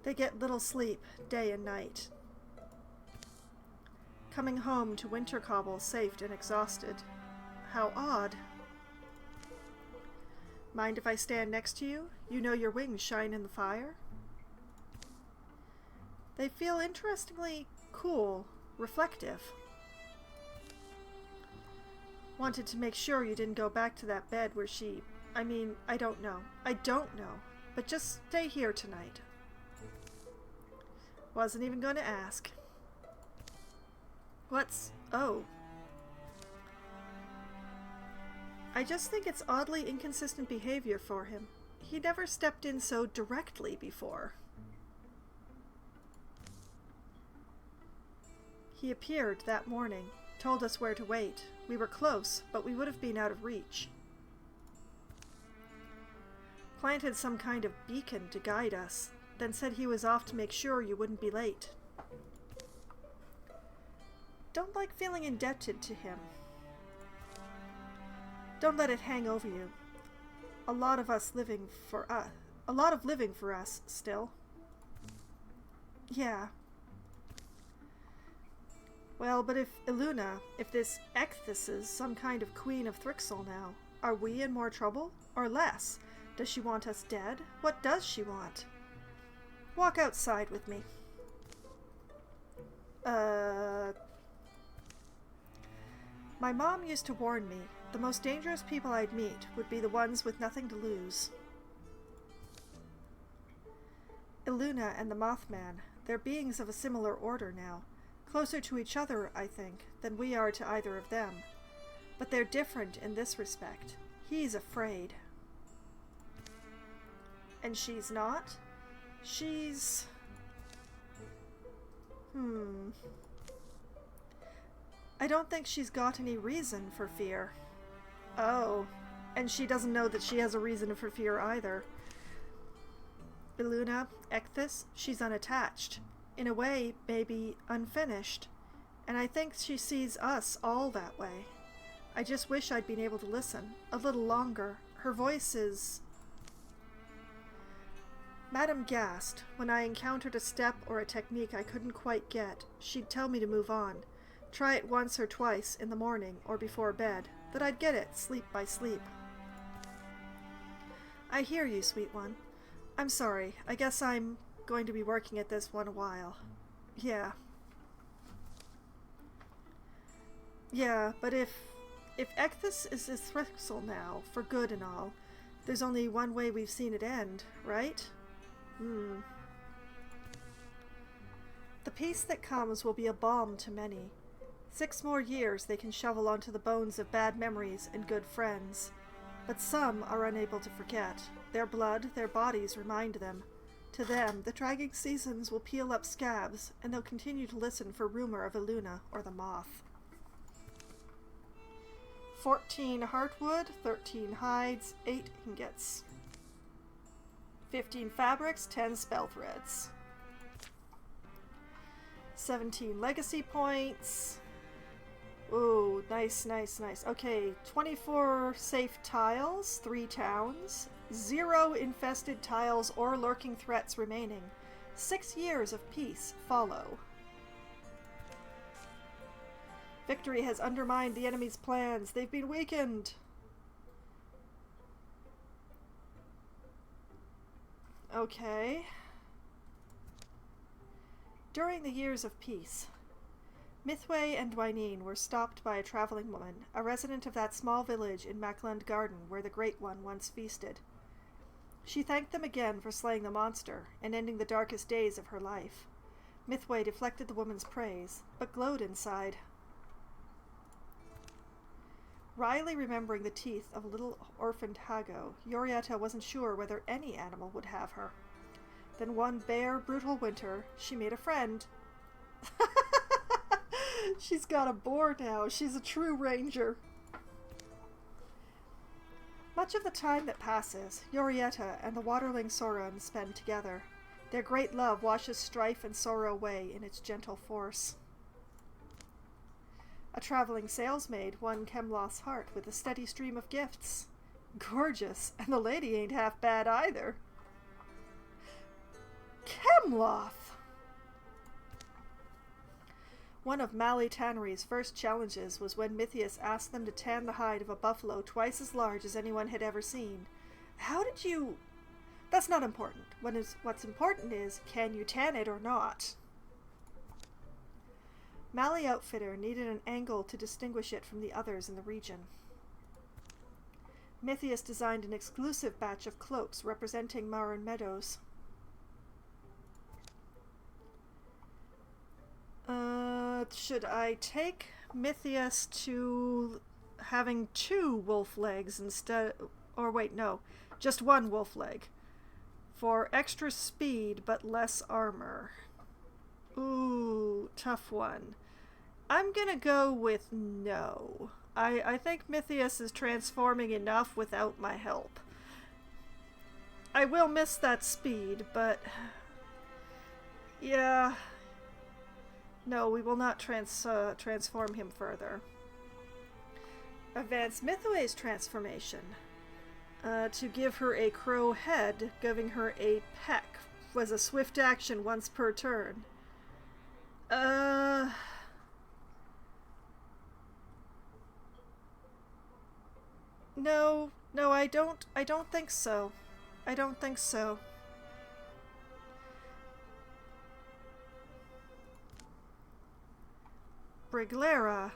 Speaker 1: They get little sleep, day and night. Coming home to Winter Cobble safe and exhausted. How odd. Mind if I stand next to you? You know your wings shine in the fire? They feel interestingly cool, reflective. Wanted to make sure you didn't go back to that bed where she... I mean, I don't know. I don't know. But just stay here tonight. Wasn't even going to ask. What's... oh. I just think it's oddly inconsistent behavior for him. He never stepped in so directly before. He appeared that morning, told us where to wait. We were close, but we would have been out of reach. Planted some kind of beacon to guide us, then said he was off to make sure you wouldn't be late. Don't like feeling indebted to him. Don't let it hang over you. A lot of living for us still. Yeah. Well, but if this Ecthys is some kind of queen of Thrixel now, are we in more trouble? Or less? Does she want us dead? What does she want? Walk outside with me. My mom used to warn me, the most dangerous people I'd meet would be the ones with nothing to lose. Iluna and the Mothman, they're beings of a similar order now. Closer to each other, I think, than we are to either of them. But they're different in this respect. He's afraid. And she's not? She's... I don't think she's got any reason for fear. Oh, and she doesn't know that she has a reason for fear either. Iluna, Ecthys, she's unattached. In a way, maybe unfinished. And I think she sees us all that way. I just wish I'd been able to listen a little longer. Her voice is... Madame gasped. When I encountered a step or a technique I couldn't quite get, she'd tell me to move on. Try it once or twice in the morning or before bed, that I'd get it sleep by sleep. I hear you, sweet one. I'm sorry. I guess I'm going to be working at this one a while. Yeah. Yeah, but if Ecthys is Thrixel now, for good and all, there's only one way we've seen it end, right? The peace that comes will be a balm to many. 6 more years they can shovel onto the bones of bad memories and good friends. But some are unable to forget. Their blood, their bodies remind them. To them, the dragging seasons will peel up scabs, and they'll continue to listen for rumor of Iluna or the Moth. 14 heartwood, 13 hides, 8 ingots. 15 fabrics, 10 spell threads. 17 legacy points. Ooh, nice, nice, nice. Okay, 24 safe tiles, 3 towns, 0 infested tiles or lurking threats remaining. 6 years of peace follow. Victory has undermined the enemy's plans. They've been weakened. Okay. During the years of peace, Mythway and Dwyneen were stopped by a traveling woman, a resident of that small village in Mackland Garden where the Great One once feasted. She thanked them again for slaying the monster and ending the darkest days of her life. Mythway deflected the woman's praise, but glowed inside. Wryly remembering the teeth of a little orphaned Hago, Yorietta wasn't sure whether any animal would have her. Then one bare, brutal winter, she made a friend. She's got a boar now. She's a true ranger. Much of the time that passes, Yorietta and the waterling Sauron spend together. Their great love washes strife and sorrow away in its gentle force. A traveling salesmaid won Kemloth's heart with a steady stream of gifts. Gorgeous, and the lady ain't half bad either. Kemloth! One of Mally Tannery's first challenges was when Mythius asked them to tan the hide of a buffalo twice as large as anyone had ever seen. How did you... That's not important. What's important is, can you tan it or not? Mally Outfitter needed an angle to distinguish it from the others in the region. Mythius designed an exclusive batch of cloaks representing Marin Meadows. Should I take Mythius to having 2 wolf legs instead, or wait, no, just 1 wolf leg. For extra speed but less armor. Ooh, tough one. I'm gonna go with no. I think Mythius is transforming enough without my help. I will miss that speed, but... yeah... no, we will not transform him further. Advance Mythoe's transformation. To give her a crow head, giving her a peck. Was a swift action once per turn. No, I don't think so. I don't think so. Briglera.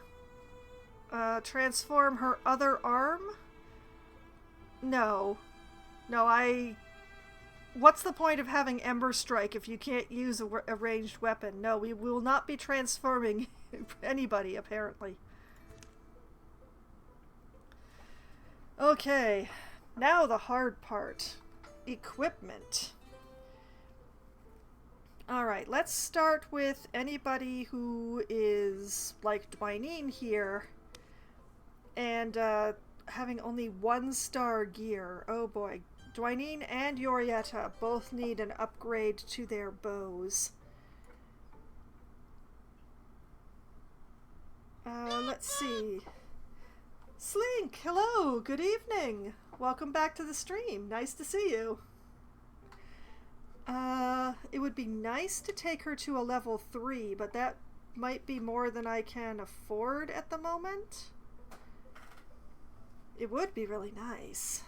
Speaker 1: Transform her other arm? No. What's the point of having Ember Strike if you can't use a ranged weapon? No, we will not be transforming anybody, apparently. Okay, now the hard part. Equipment. Alright, let's start with anybody who is like Dwyneen here and having only 1-star gear. Oh boy. Dwyneen and Yorietta both need an upgrade to their bows. Let's see. Slink, hello, good evening. Welcome back to the stream. Nice to see you. It would be nice to take her to a level 3, but that might be more than I can afford at the moment. It would be really nice.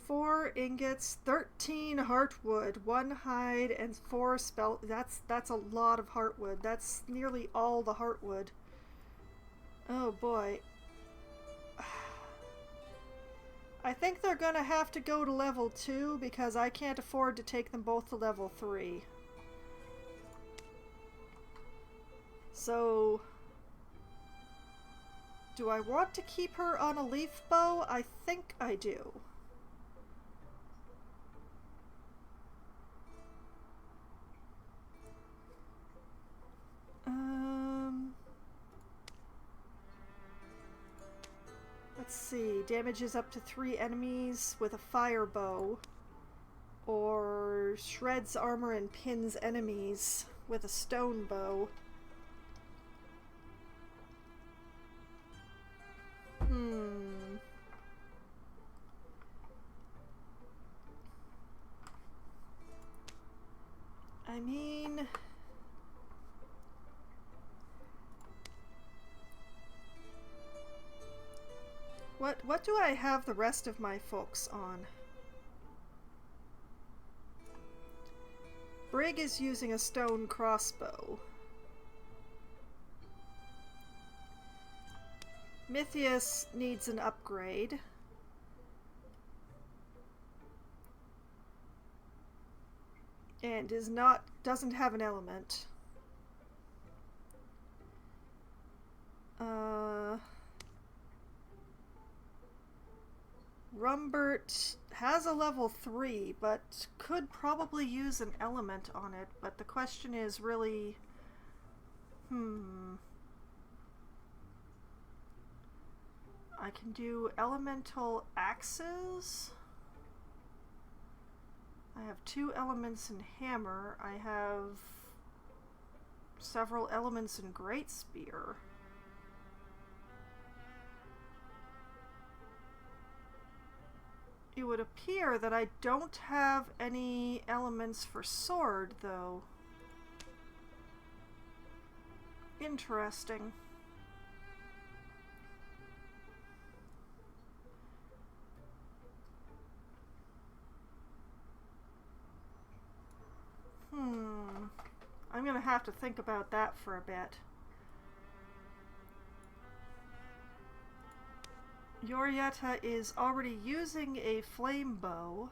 Speaker 1: 4 ingots, 13 heartwood, 1 hide, and 4 spell. That's a lot of heartwood. That's nearly all the heartwood. Oh boy. I think they're gonna have to go to level 2 because I can't afford to take them both to level 3. So... do I want to keep her on a leaf bow? I think I do. Let's see. Damages up to 3 enemies with a fire bow. Or shreds armor and pins enemies with a stone bow. I mean... What do I have the rest of my folks on? Brig is using a stone crossbow. Mythius needs an upgrade. And doesn't have an element. Rumbert has a level 3, but could probably use an element on it. But the question is really... I can do elemental axes. I have 2 elements in hammer. I have several elements in great spear. It would appear that I don't have any elements for sword, though. Interesting. I'm gonna have to think about that for a bit. Yorietta is already using a flame bow.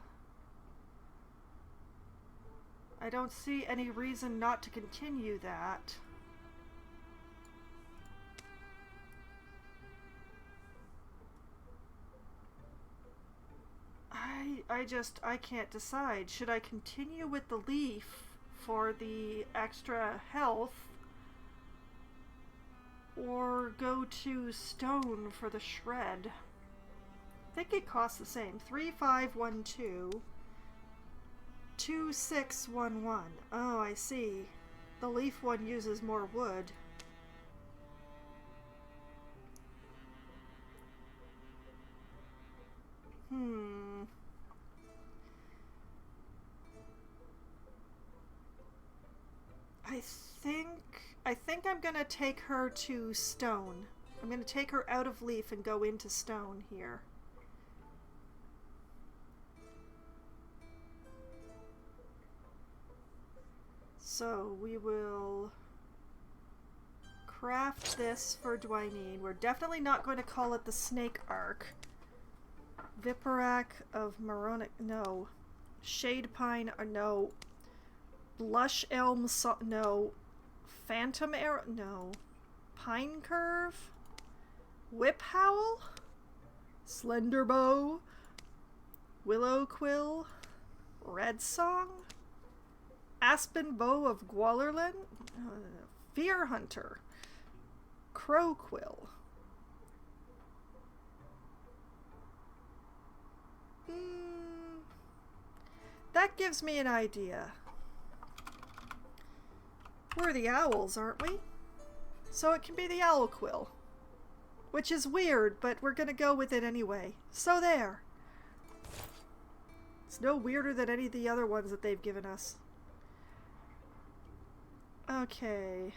Speaker 1: I don't see any reason not to continue that. I can't decide. Should I continue with the leaf for the extra health, or go to stone for the shred? I think it costs the same. 3512 2611. Oh, I see. The leaf one uses more wood. I think I'm gonna take her to stone. I'm gonna take her out of leaf and go into stone here. So we will craft this for Dwyneen. We're definitely not going to call it the Snake Arc. Viparak of Moronic, no. Shade Pine, no. Blush Elm, no. Phantom Arrow, no. Pine Curve? Whip Howl? Slender Bow? Willow Quill? Red Song? Aspen Bow of Gwallerlin? Fear Hunter? Crow Quill? That gives me an idea. We're the owls, aren't we? So it can be the Owl Quill. Which is weird, but we're gonna go with it anyway. So there. It's no weirder than any of the other ones that they've given us. Okay.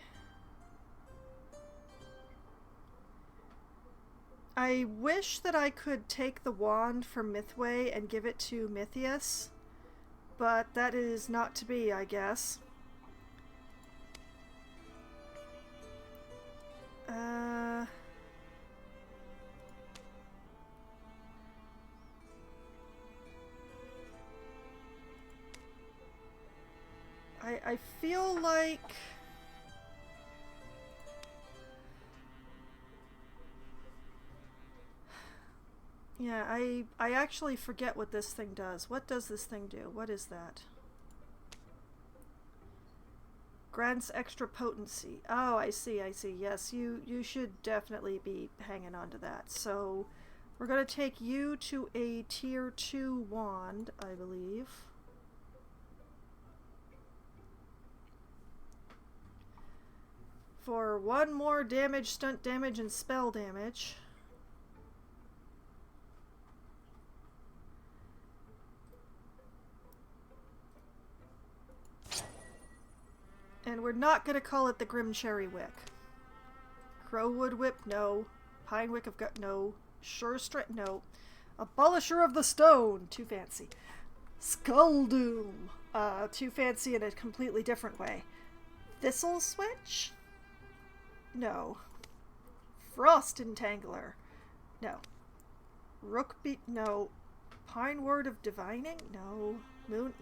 Speaker 1: I wish that I could take the wand from Mythway and give it to Mythius, but that is not to be, I guess. I feel like... Yeah, I actually forget what this thing does. What does this thing do? What is that? Grants extra potency. Oh, I see, I see. Yes, you should definitely be hanging on to that. So, we're going to take you to a tier 2 wand, I believe. For 1 more damage, stunt damage, and spell damage. And we're not going to call it the Grim Cherry Wick. Crowwood Whip, no. Pine Wick of Gut, no. Sure Strength, no. Abolisher of the Stone, too fancy. Skull Doom, too fancy in a completely different way. Thistle Switch? No. Frost Entangler? No. Rookbeat? No. Pine Word of Divining? No. Moon...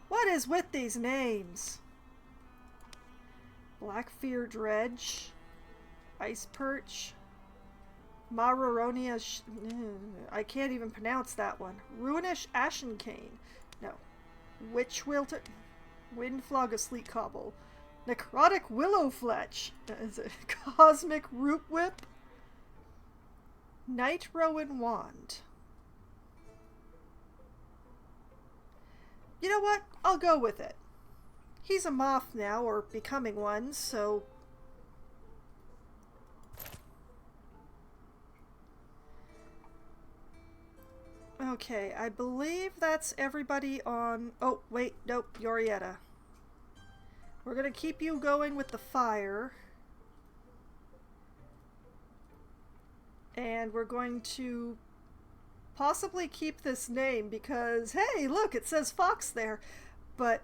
Speaker 1: What is with these names? Blackfear Dredge? Ice Perch? Mararonia... I can't even pronounce that one. Ruinish Ashencane? No. Witch Wilter... Windflog of Sleet Cobble? Necrotic Willow Fletch? Is it Cosmic Root Whip? Night Rowan Wand? You know what? I'll go with it. He's a moth now, or becoming one, so... Okay, I believe that's everybody on... Oh, wait, nope, Yorietta. We're gonna keep you going with the fire. And we're going to possibly keep this name because, hey, look, it says Fox there. But,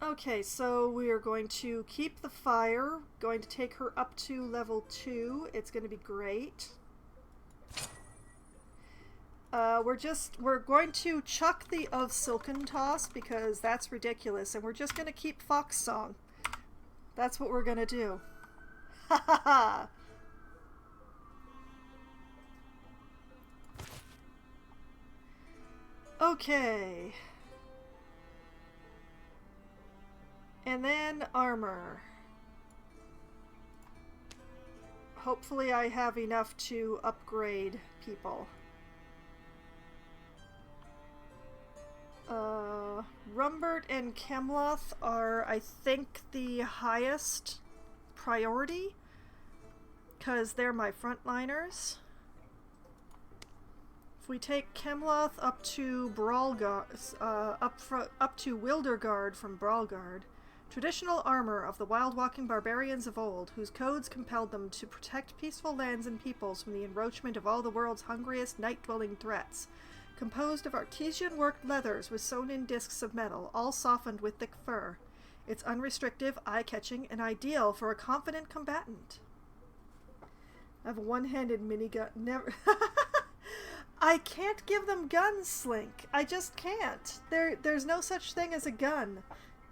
Speaker 1: okay, so we are going to keep the fire, going to take her up to level 2. It's going to be great. We're going to chuck the of Silken Toss because that's ridiculous, and we're just going to keep Fox Song. That's what we're going to do. Ha ha ha! Okay. And then armor. Hopefully I have enough to upgrade people. Rumbert and Kemloth are, I think, the highest priority, because they're my frontliners. If we take Kemloth up to up to Wildergard from Brawlgard, traditional armor of the wild-walking barbarians of old, whose codes compelled them to protect peaceful lands and peoples from the encroachment of all the world's hungriest night-dwelling threats. Composed of artesian-worked leathers with sewn-in discs of metal, all softened with thick fur. It's unrestrictive, eye-catching, and ideal for a confident combatant. I have a one-handed minigun. Never. I can't give them guns, Slink. I just can't. There's no such thing as a gun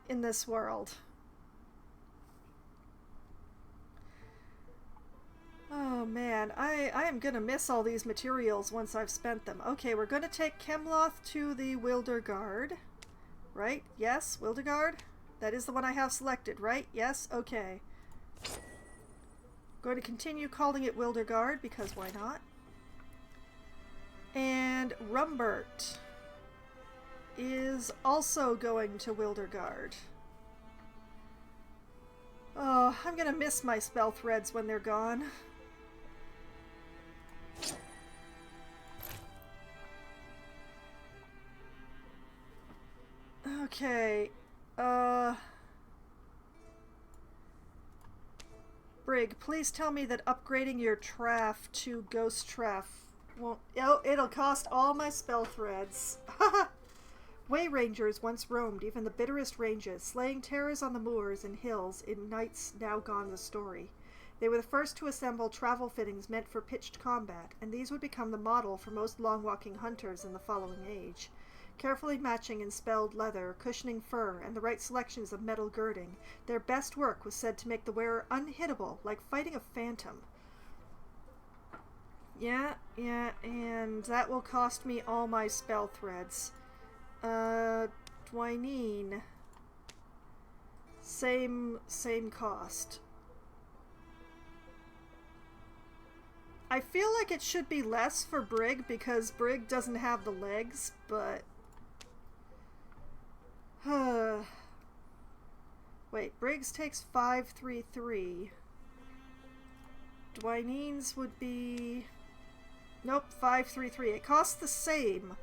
Speaker 1: in this world. Oh man, I am gonna miss all these materials once I've spent them. Okay, we're gonna take Kemloth to the Wildergard. Right? Yes, Wildergard? That is the one I have selected, right? Yes? Okay. Going to continue calling it Wildergard, because why not? And Rumbert is also going to Wildergard. Oh, I'm gonna miss my spell threads when they're gone. Okay, Brig, please tell me that upgrading your Traff to Ghost Traff won't... Oh, it'll cost all my spell threads. Way Rangers once roamed even the bitterest ranges, slaying terrors on the moors and hills in nights now gone the story. They were the first to assemble travel fittings meant for pitched combat, and these would become the model for most long-walking hunters in the following age. Carefully matching in spelled leather, cushioning fur, and the right selections of metal girding, their best work was said to make the wearer unhittable, like fighting a phantom. Yeah, and that will cost me all my spell threads. Dwyneen. Same cost. I feel like it should be less for Brig because Brig doesn't have the legs, but... Wait, Briggs takes 533. Dwyneen's would be... Nope, 533. It costs the same.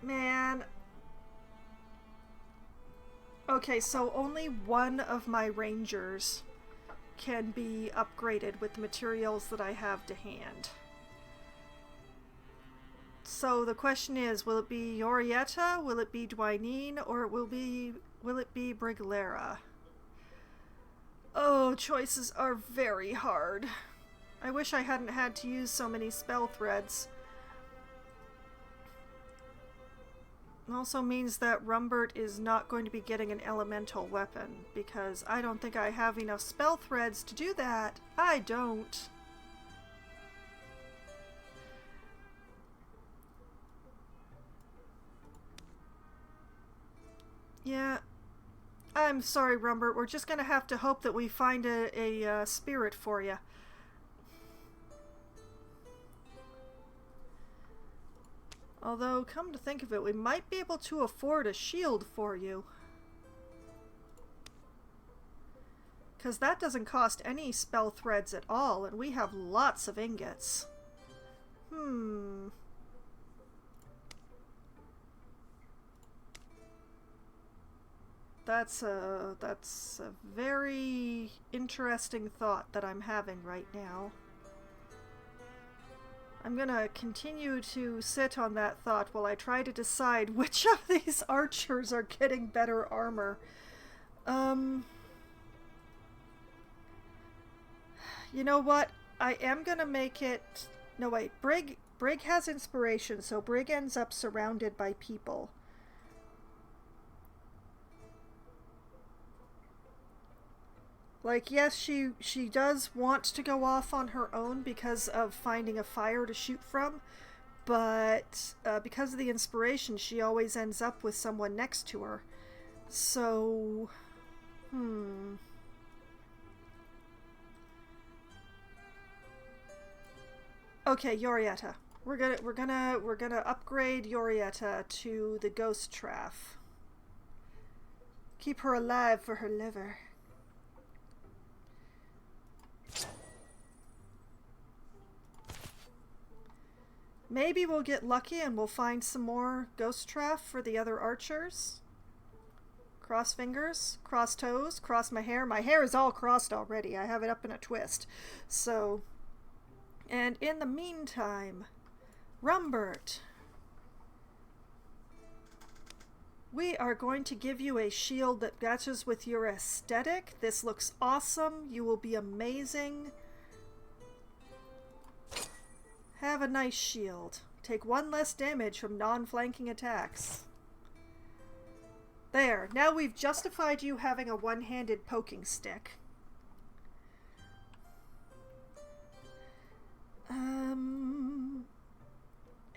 Speaker 1: Man. Okay, so only one of my rangers can be upgraded with the materials that I have to hand. So the question is, will it be Yorietta, will it be Dwyneen, or will it be Briglera? Oh, choices are very hard. I wish I hadn't had to use so many spell threads. It also means that Rumbert is not going to be getting an elemental weapon, because I don't think I have enough spell threads to do that. I don't. Yeah. I'm sorry, Rumbert. We're just gonna have to hope that we find a spirit for you. Although, come to think of it, we might be able to afford a shield for you. Because that doesn't cost any spell threads at all, and we have lots of ingots. That's a very interesting thought that I'm having right now. I'm gonna continue to sit on that thought while I try to decide which of these archers are getting better armor. You know what? I am gonna make it... No, wait. Brig has inspiration, so Brig ends up surrounded by people. Like, yes, she does want to go off on her own because of finding a fire to shoot from, but because of the inspiration, she always ends up with someone next to her. So, Okay, Yorietta. We're gonna upgrade Yorietta to the Ghost Traff. Keep her alive for her liver. Maybe we'll get lucky and we'll find some more Ghost Traff for the other archers. Cross fingers, cross toes, cross my hair. My hair is all crossed already. I have it up in a twist. So, and in the meantime, Rumbert, we are going to give you a shield that matches with your aesthetic. This looks awesome. You will be amazing. Have a nice shield. Take 1 less damage from non-flanking attacks. There. Now we've justified you having a one-handed poking stick.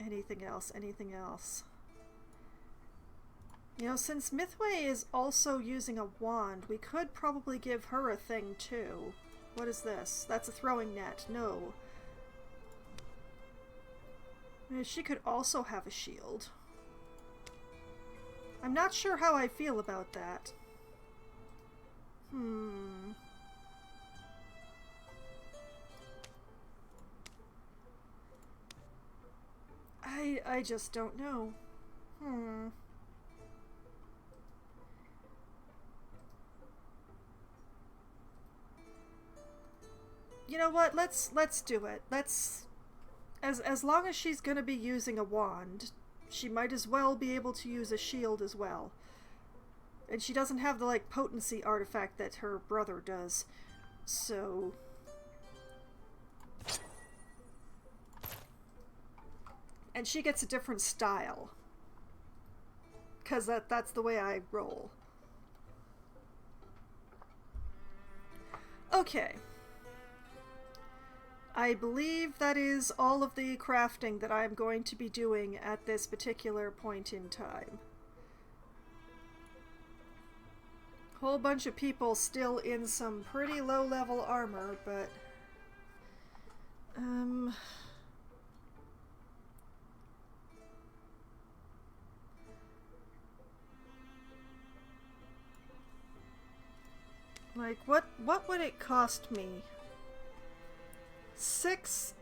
Speaker 1: Anything else? Anything else? You know, since Mythway is also using a wand, we could probably give her a thing too. What is this? That's a throwing net. No. She could also have a shield. I'm not sure how I feel about that. I just don't know. You know what? Let's do it. As long as she's gonna be using a wand, she might as well be able to use a shield as well. And she doesn't have the, like, potency artifact that her brother does. So... And she gets a different style. Because that's the way I roll. Okay. I believe that is all of the crafting that I'm going to be doing at this particular point in time. Whole bunch of people still in some pretty low-level armor, but... Like, what would it cost me? 6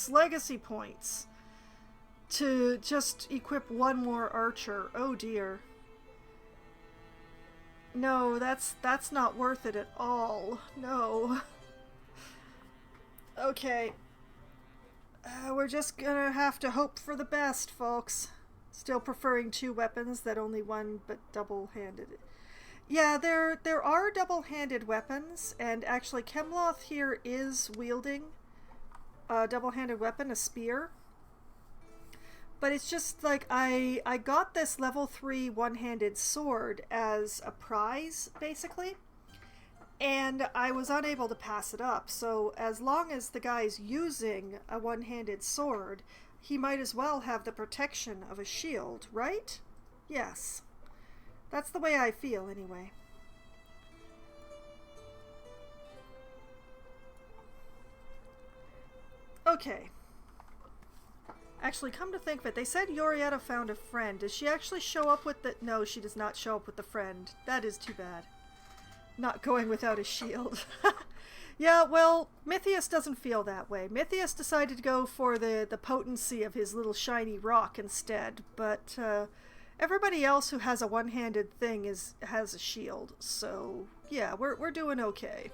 Speaker 1: legacy points to just equip one more archer. Oh dear. No, that's not worth it at all. No. Okay. We're just gonna have to hope for the best, folks. Still preferring 2 weapons that only one but double-handed. Yeah, there are double-handed weapons, and actually Chemloth here is wielding a double-handed weapon, a spear. But it's just like I got this level 3 one-handed sword as a prize, basically, and I was unable to pass it up. So as long as the guy's using a one-handed sword, he might as well have the protection of a shield, right? Yes. That's the way I feel, anyway. Okay. Actually, come to think of it, they said Yorietta found a friend. Does she actually show up with the... No, she does not show up with the friend. That is too bad. Not going without a shield. Yeah, well, Mythius doesn't feel that way. Mythius decided to go for the potency of his little shiny rock instead, but... everybody else who has a one-handed thing has a shield, so yeah, we're doing okay.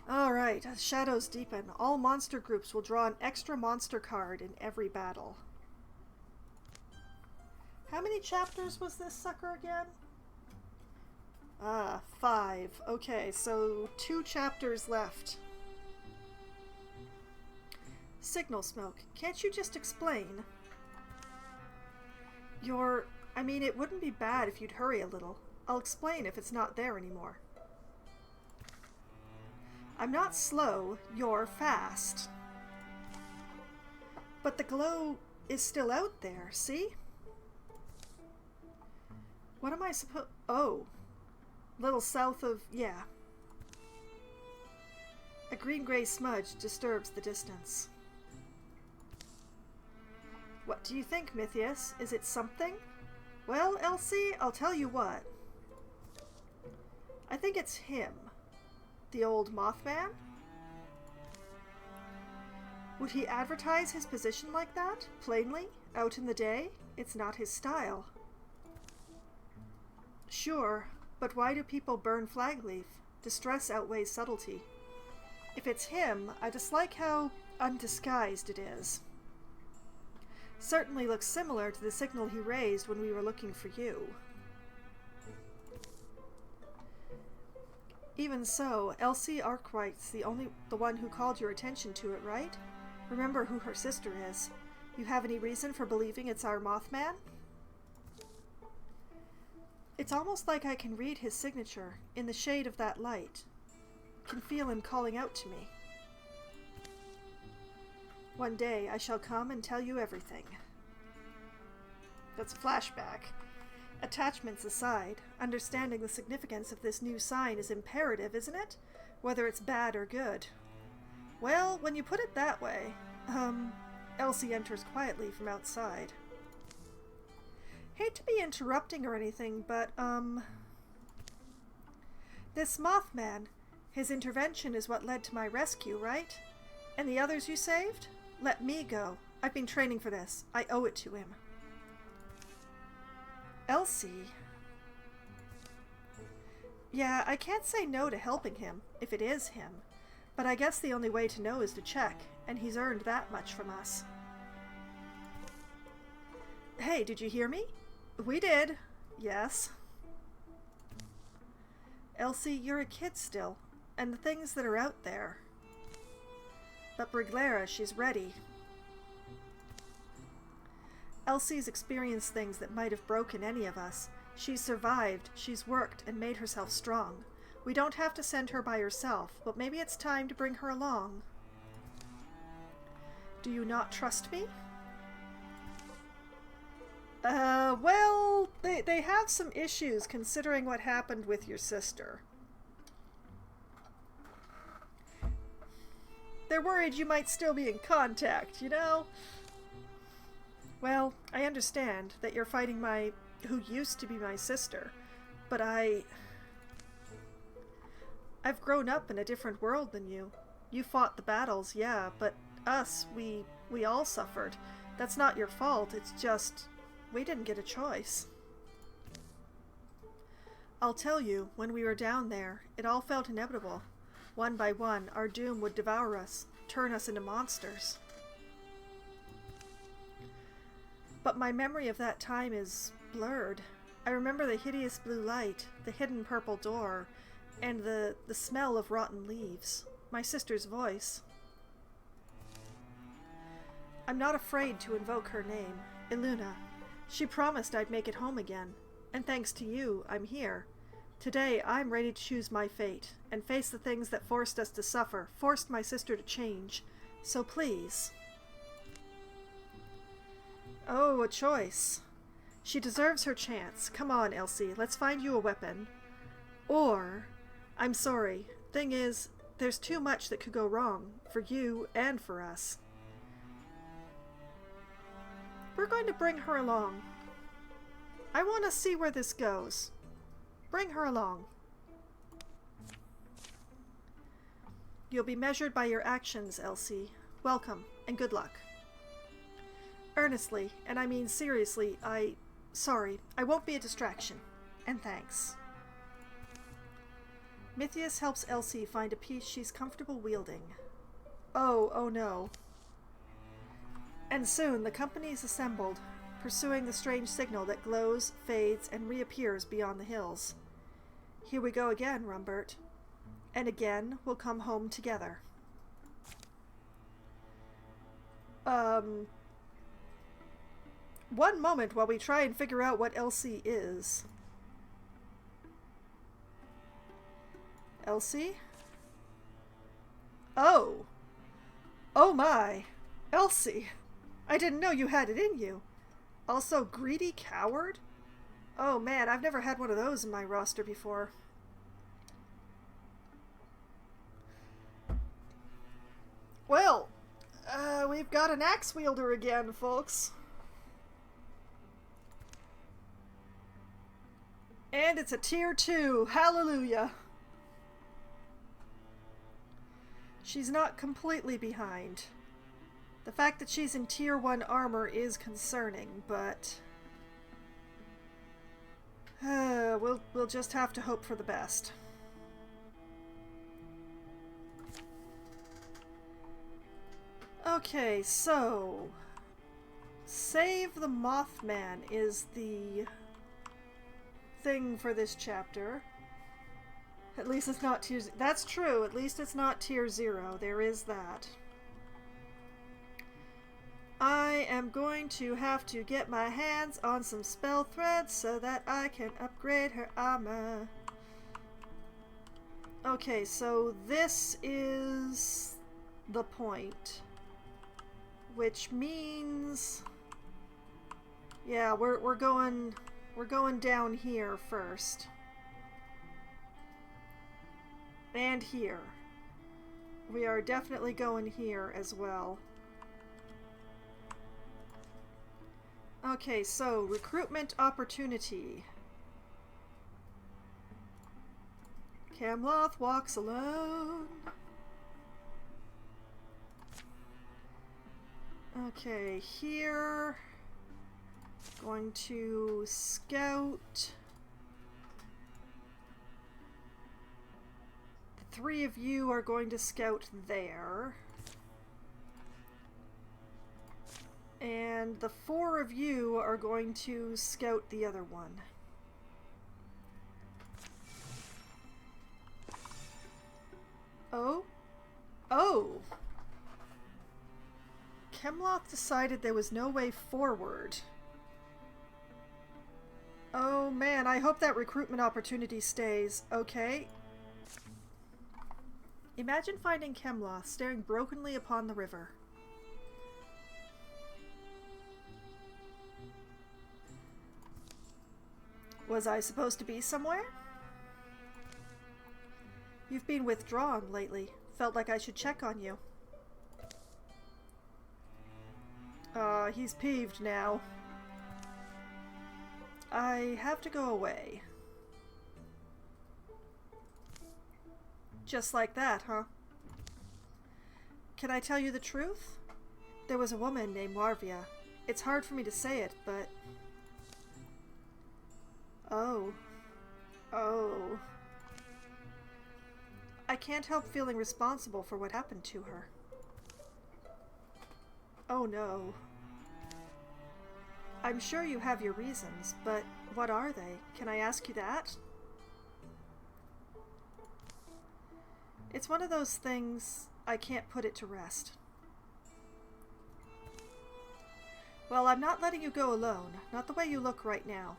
Speaker 1: Alright, as shadows deepen, all monster groups will draw an extra monster card in every battle. How many chapters was this sucker again? 5. Okay, so 2 chapters left. Signal smoke. Can't you just explain? I mean, it wouldn't be bad if you'd hurry a little. I'll explain if it's not there anymore. I'm not slow, you're fast. But the glow is still out there, see? What am I supposed... Oh. Little south of... yeah. A green-gray smudge disturbs the distance. What do you think, Mythius? Is it something? Well, Elsie, I'll tell you what. I think it's him. The old Mothman? Would he advertise his position like that, plainly, out in the day? It's not his style. Sure, but why do people burn flagleaf? Distress outweighs subtlety. If it's him, I dislike how undisguised it is. Certainly looks similar to the signal he raised when we were looking for you. Even so, Elsie Arkwright's the one who called your attention to it, right? Remember who her sister is. You have any reason for believing it's our Mothman? It's almost like I can read his signature in the shade of that light. Can feel him calling out to me. One day I shall come and tell you everything. That's a flashback. Attachments aside, understanding the significance of this new sign is imperative, isn't it? Whether it's bad or good. Well, when you put it that way, Elsie enters quietly from outside. Hate to be interrupting or anything, but, this Mothman, his intervention is what led to my rescue, right? And the others you saved? Let me go. I've been training for this. I owe it to him. Elsie? Yeah, I can't say no to helping him, if it is him. But I guess the only way to know is to check, and he's earned that much from us. Hey, did you hear me? We did. Yes. Elsie, you're a kid still, and the things that are out there. But Briglera, she's ready. Elsie's experienced things that might have broken any of us. She's survived, she's worked, and made herself strong. We don't have to send her by herself, but maybe it's time to bring her along. Do you not trust me? Well, they have some issues considering what happened with your sister. They're worried you might still be in contact, you know? Well, I understand that you're fighting who used to be my sister, but I've grown up in a different world than you. You fought the battles, yeah, but us, we all suffered. That's not your fault, it's just, we didn't get a choice. I'll tell you, when we were down there, it all felt inevitable. One by one, our doom would devour us, turn us into monsters. But my memory of that time is blurred. I remember the hideous blue light, the hidden purple door, and the smell of rotten leaves. My sister's voice. I'm not afraid to invoke her name, Iluna. She promised I'd make it home again, and thanks to you, I'm here. Today, I'm ready to choose my fate, and face the things that forced us to suffer, forced my sister to change. So please... Oh, a choice. She deserves her chance. Come on, Elsie, let's find you a weapon. Or, I'm sorry, thing is, there's too much that could go wrong, for you and for us. We're going to bring her along. I want to see where this goes. Bring her along. You'll be measured by your actions, Elsie. Welcome, and good luck. Earnestly, and I mean seriously, sorry, I won't be a distraction. And thanks. Mythius helps Elsie find a piece she's comfortable wielding. Oh no. And soon the company is assembled, pursuing the strange signal that glows, fades, and reappears beyond the hills. Here we go again, Rumbert. And again, we'll come home together. One moment while we try and figure out what Elsie is. Elsie? Oh. Oh my. Elsie. I didn't know you had it in you. Also, greedy coward? Oh man, I've never had one of those in my roster before. Well, we've got an axe wielder again, folks. And it's a tier 2. Hallelujah. She's not completely behind. The fact that she's in tier 1 armor is concerning, but we'll just have to hope for the best. Okay, so Save the Mothman is the thing for this chapter. At least it's not tier... That's true, at least it's not tier 0. There is that. I am going to have to get my hands on some spell threads so that I can upgrade her armor. Okay, so this is the point. Which means... Yeah, we're going down here first. And here. We are definitely going here as well. Okay, so recruitment opportunity. Camloth walks alone. Okay, here. Going to scout. The 3 of you are going to scout there. And the 4 of you are going to scout the other one. Oh? Oh! Camloth decided there was no way forward. Oh man, I hope that recruitment opportunity stays. Okay. Imagine finding Camloth staring brokenly upon the river. Was I supposed to be somewhere? You've been withdrawn lately. Felt like I should check on you. He's peeved now. I have to go away. Just like that, huh? Can I tell you the truth? There was a woman named Warvia. It's hard for me to say it, but... Oh. Oh. I can't help feeling responsible for what happened to her. Oh no. I'm sure you have your reasons, but what are they? Can I ask you that? It's one of those things I can't put it to rest. Well, I'm not letting you go alone. Not the way you look right now.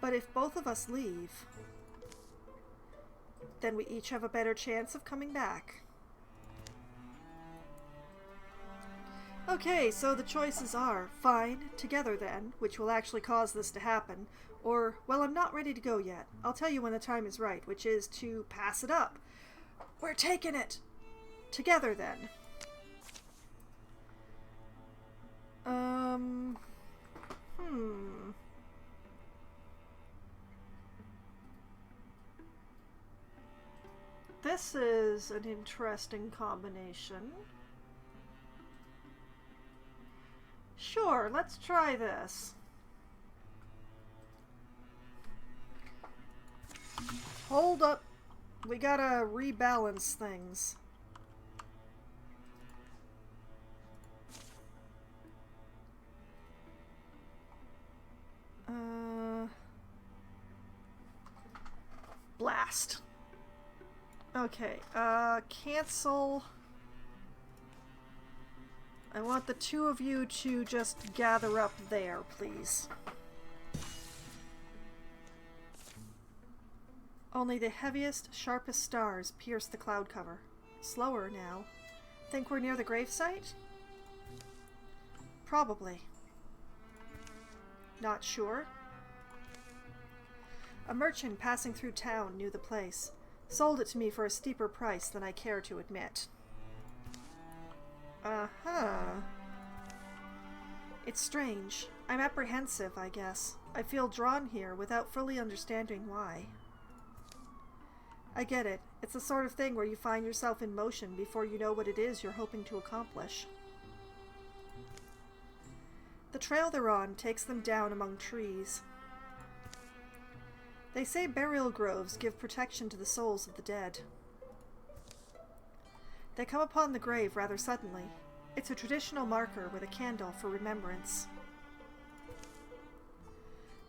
Speaker 1: But if both of us leave, then we each have a better chance of coming back. Okay, so the choices are, fine, together then, which will actually cause this to happen, or, well, I'm not ready to go yet. I'll tell you when the time is right, which is to pass it up. We're taking it! Together then. This is an interesting combination. Sure, let's try this. Hold up. We gotta rebalance things. Blast. Okay, cancel. I want the 2 of you to just gather up there, please. Only the heaviest, sharpest stars pierce the cloud cover. Slower now. Think we're near the gravesite? Probably. Not sure? A merchant passing through town knew the place. Sold it to me for a steeper price than I care to admit. Uh-huh. It's strange. I'm apprehensive, I guess. I feel drawn here without fully understanding why. I get it. It's the sort of thing where you find yourself in motion before you know what it is you're hoping to accomplish. The trail they're on takes them down among trees. They say burial groves give protection to the souls of the dead. They come upon the grave rather suddenly. It's a traditional marker with a candle for remembrance.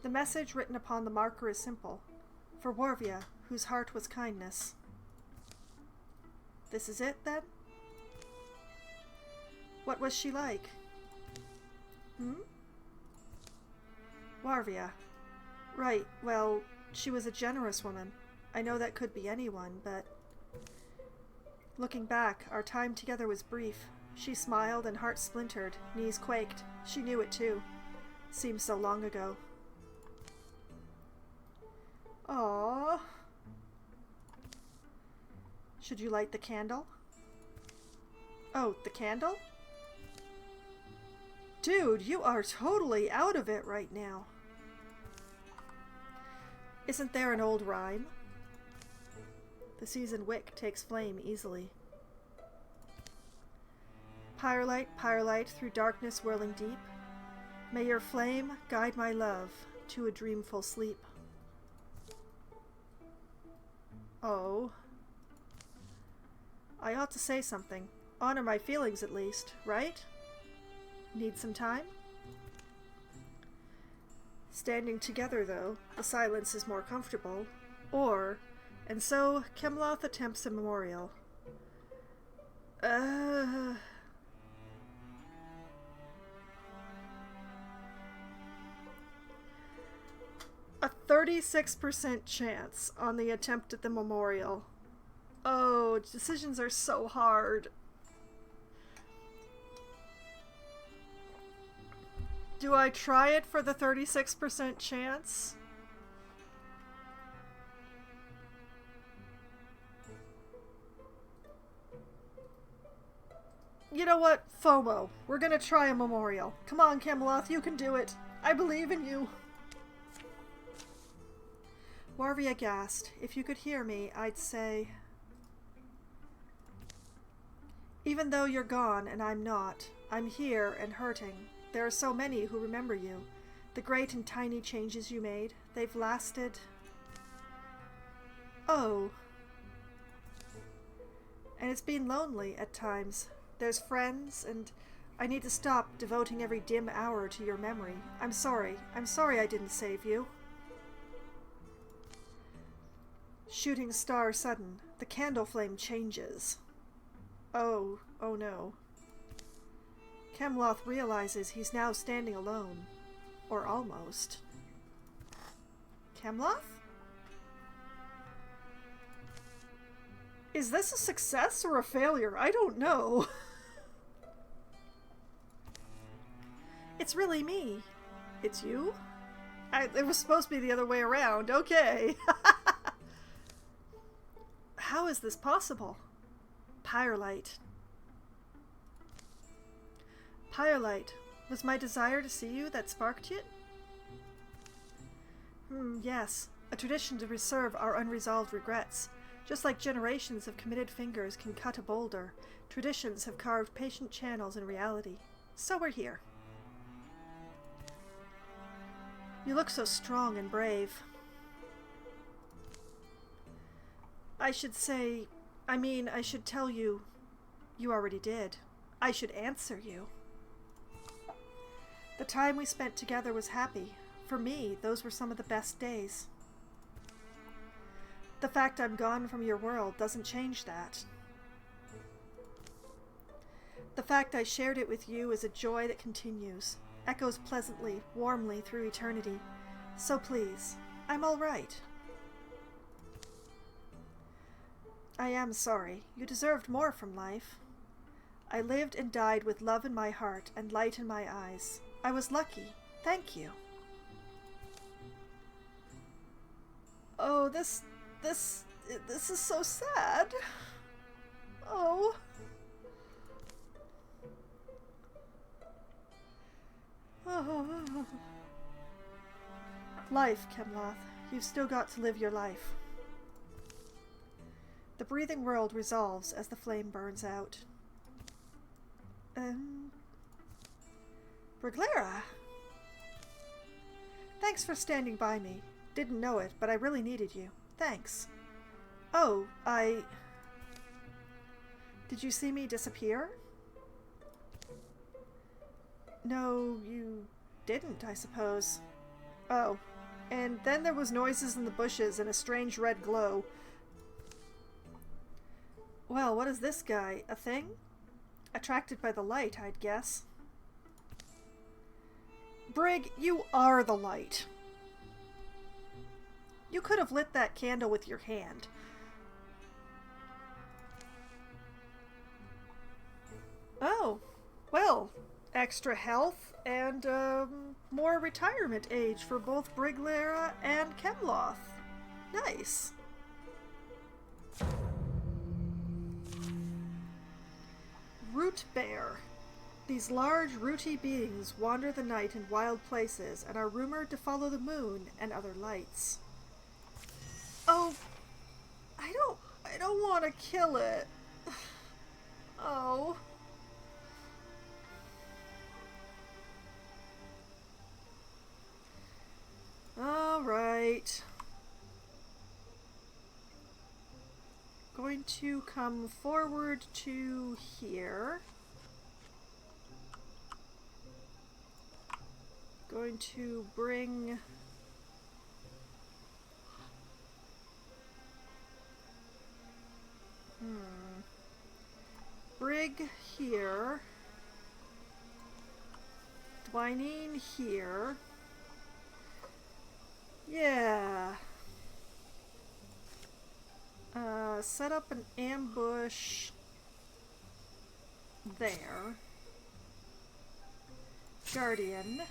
Speaker 1: The message written upon the marker is simple. For Warvia, whose heart was kindness. This is it, then? What was she like? Warvia. Right, well, she was a generous woman. I know that could be anyone, but... Looking back, our time together was brief. She smiled and heart splintered, knees quaked. She knew it too. Seems so long ago. Aww. Should you light the candle? Oh, the candle? Dude, you are totally out of it right now. Isn't there an old rhyme? The seasoned wick takes flame easily. Firelight, firelight, through darkness whirling deep, may your flame guide my love to a dreamful sleep. Oh. I ought to say something. Honor my feelings at least, right? Need some time? Standing together, though, the silence is more comfortable. Or, and so Kemloth attempts a memorial. A 36% chance on the attempt at the memorial. Oh, decisions are so hard. Do I try it for the 36% chance? You know what? FOMO. We're gonna try a memorial. Come on, Camelot, you can do it. I believe in you. Warvia gasped. If you could hear me, I'd say... Even though you're gone and I'm not, I'm here and hurting. There are so many who remember you. The great and tiny changes you made, they've lasted... Oh. And it's been lonely at times. There's friends, and I need to stop devoting every dim hour to your memory. I'm sorry. I'm sorry I didn't save you. Shooting star sudden. The candle flame changes. Oh no. Kemloth realizes he's now standing alone. Or almost. Kemloth? Is this a success or a failure? I don't know. It's really me. It's you? It was supposed to be the other way around. Okay. How is this possible? Firelight. Firelight. Was my desire to see you that sparked it? Yes. A tradition to preserve our unresolved regrets. Just like generations of committed fingers can cut a boulder, traditions have carved patient channels in reality. So we're here. You look so strong and brave. I should tell you. You already did. I should answer you. The time we spent together was happy. For me, those were some of the best days. The fact I'm gone from your world doesn't change that. The fact I shared it with you is a joy that continues, echoes pleasantly, warmly through eternity. So please, I'm all right. I am sorry. You deserved more from life. I lived and died with love in my heart and light in my eyes. I was lucky. Thank you. Oh, this is so sad. Oh. Oh. Life, Chemloth. You've still got to live your life. The breathing world resolves as the flame burns out. Briglera! Thanks for standing by me. Didn't know it, but I really needed you. Thanks. Oh, Did you see me disappear? No, you didn't, I suppose. Oh, and then there was noises in the bushes and a strange red glow. Well, what is this guy? A thing? Attracted by the light, I'd guess. Brig, you are the light. You could have lit that candle with your hand. Oh, well, extra health and more retirement age for both Briglera and Chemloth. Nice. Root Bear. These large, rooty beings wander the night in wild places and are rumored to follow the moon and other lights. Oh, I don't want to kill it. Oh. All right. Going to come forward to here. Going to bring Brig here. Dwyneen here. Yeah. Set up an ambush there. Guardian.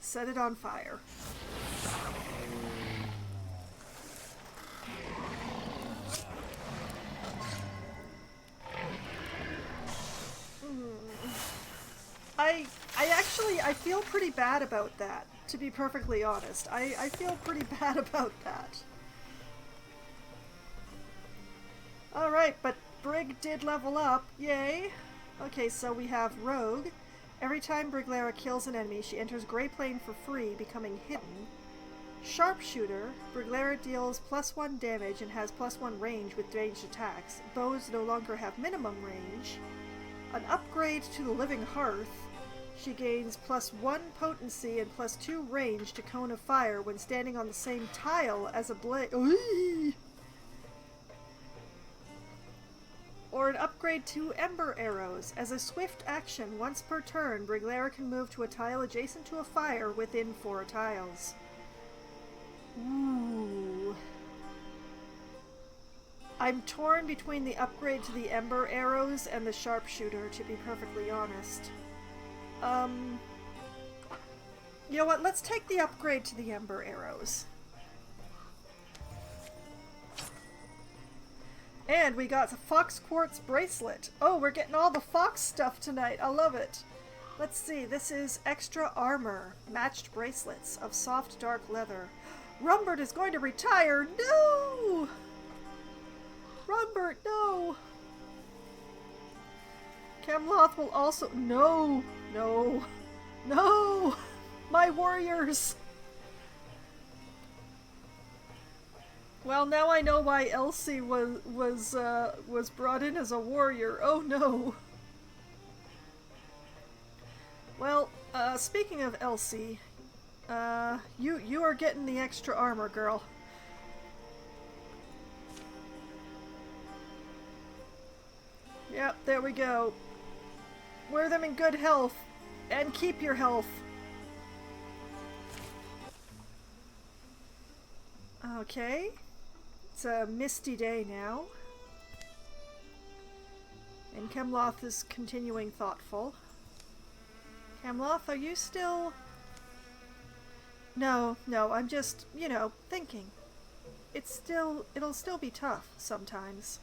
Speaker 1: Set it on fire. I feel pretty bad about that, to be perfectly honest. I feel pretty bad about that. Alright, but Brig did level up. Yay! Okay, so we have Rogue. Every time Briglera kills an enemy, she enters Grey Plane for free, becoming hidden. Sharpshooter. Briglera deals +1 damage and has +1 range with ranged attacks. Bows no longer have minimum range. An upgrade to the Living Hearth. She gains +1 potency and +2 range to Cone of Fire when standing on the same tile as a blade. Or an upgrade to Ember Arrows. As a swift action, once per turn, Briglera can move to a tile adjacent to a fire within 4 tiles. Ooh. I'm torn between the upgrade to the Ember Arrows and the Sharpshooter, to be perfectly honest. You know what? Let's take the upgrade to the Ember Arrows. And we got a Fox Quartz bracelet. Oh, we're getting all the Fox stuff tonight. I love it. Let's see. This is extra armor. Matched bracelets of soft dark leather. Rumbert is going to retire. No! Rumbert, no! Chemloth will also... No! No! No! My warriors! Well, now I know why Elsie was brought in as a warrior. Oh no! Well, speaking of Elsie, you are getting the extra armor, girl. Yep, there we go. Wear them in good health, and keep your health. Okay. It's a misty day now. And Chemloth is continuing thoughtful. Chemloth, are you still... No, I'm just, thinking. It'll still be tough sometimes.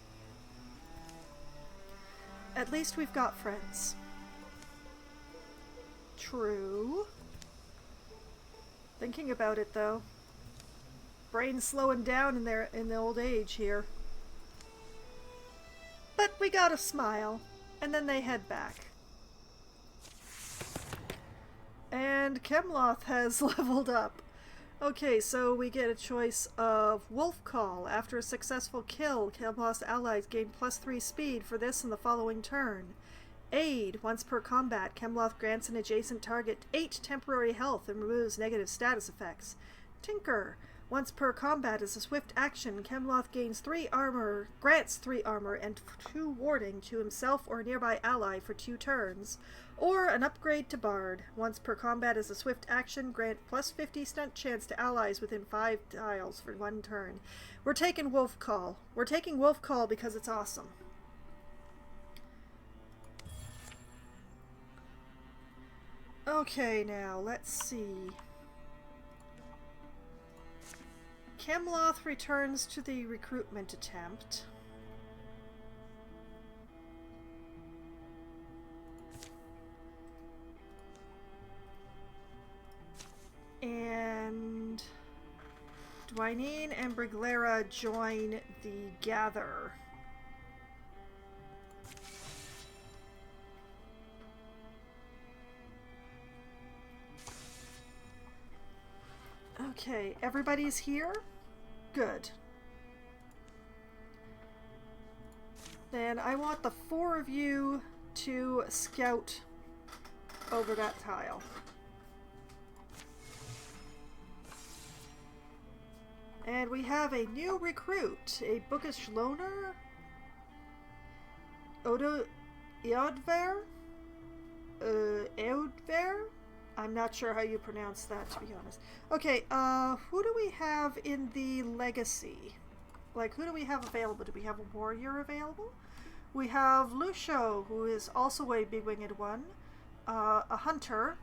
Speaker 1: At least we've got friends. True. Thinking about it, though. Brain's slowing down in the old age here. But we gotta smile. And then they head back. And Chemloth has leveled up. Okay, so we get a choice of Wolf Call. After a successful kill, Chemloth's allies gain +3 speed for this and the following turn. Aid. Once per combat, Chemloth grants an adjacent target 8 temporary health and removes negative status effects. Tinker. Once per combat as a swift action, Chemloth grants 3 armor and 2 warding to himself or a nearby ally for 2 turns. Or an upgrade to Bard. Once per combat as a swift action, grant +50 stunt chance to allies within 5 tiles for 1 turn. We're taking Wolf Call. We're taking Wolf Call because it's awesome. Okay, now, let's see. Chemloth returns to the recruitment attempt. And Dwyneen and Briglera join the Gather. Okay, everybody's here? Good. Then I want the 4 of you to scout over that tile. And we have a new recruit, a bookish loner, Eodver? Eodver? I'm not sure how you pronounce that, to be honest. Okay, who do we have in the legacy? Like, who do we have available? Do we have a warrior available? We have Lucio, who is also a big-winged one. A hunter.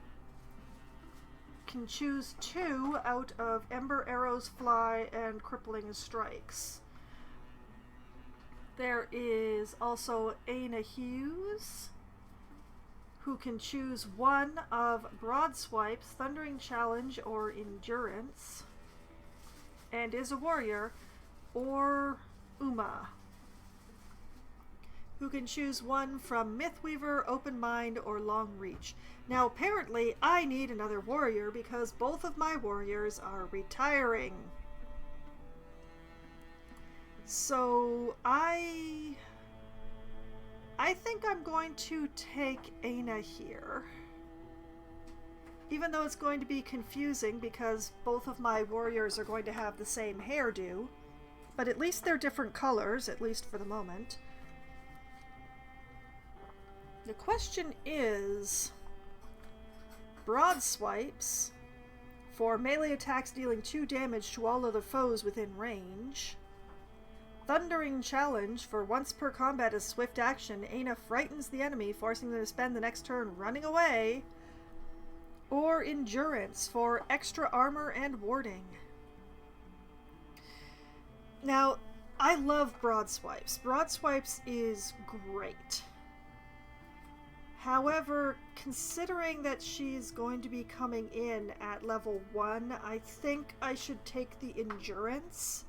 Speaker 1: Can choose 2 out of Ember Arrows Fly and Crippling Strikes. There is also Aina Hughes, who can choose 1 of Broad Swipes, Thundering Challenge, or Endurance, and is a warrior, or Uma, who can choose 1 from Mythweaver, Open Mind, or Long Reach. Now, apparently, I need another warrior because both of my warriors are retiring. So, I think I'm going to take Aina here. Even though it's going to be confusing because both of my warriors are going to have the same hairdo. But at least they're different colors, at least for the moment. The question is... Broad Swipes for melee attacks dealing 2 damage to all other foes within range. Thundering Challenge for once per combat as swift action. Aina frightens the enemy, forcing them to spend the next turn running away. Or Endurance for extra armor and warding. Now, I love Broad Swipes. Broad Swipes is great. However, considering that she's going to be coming in at level 1, I think I should take the Endurance.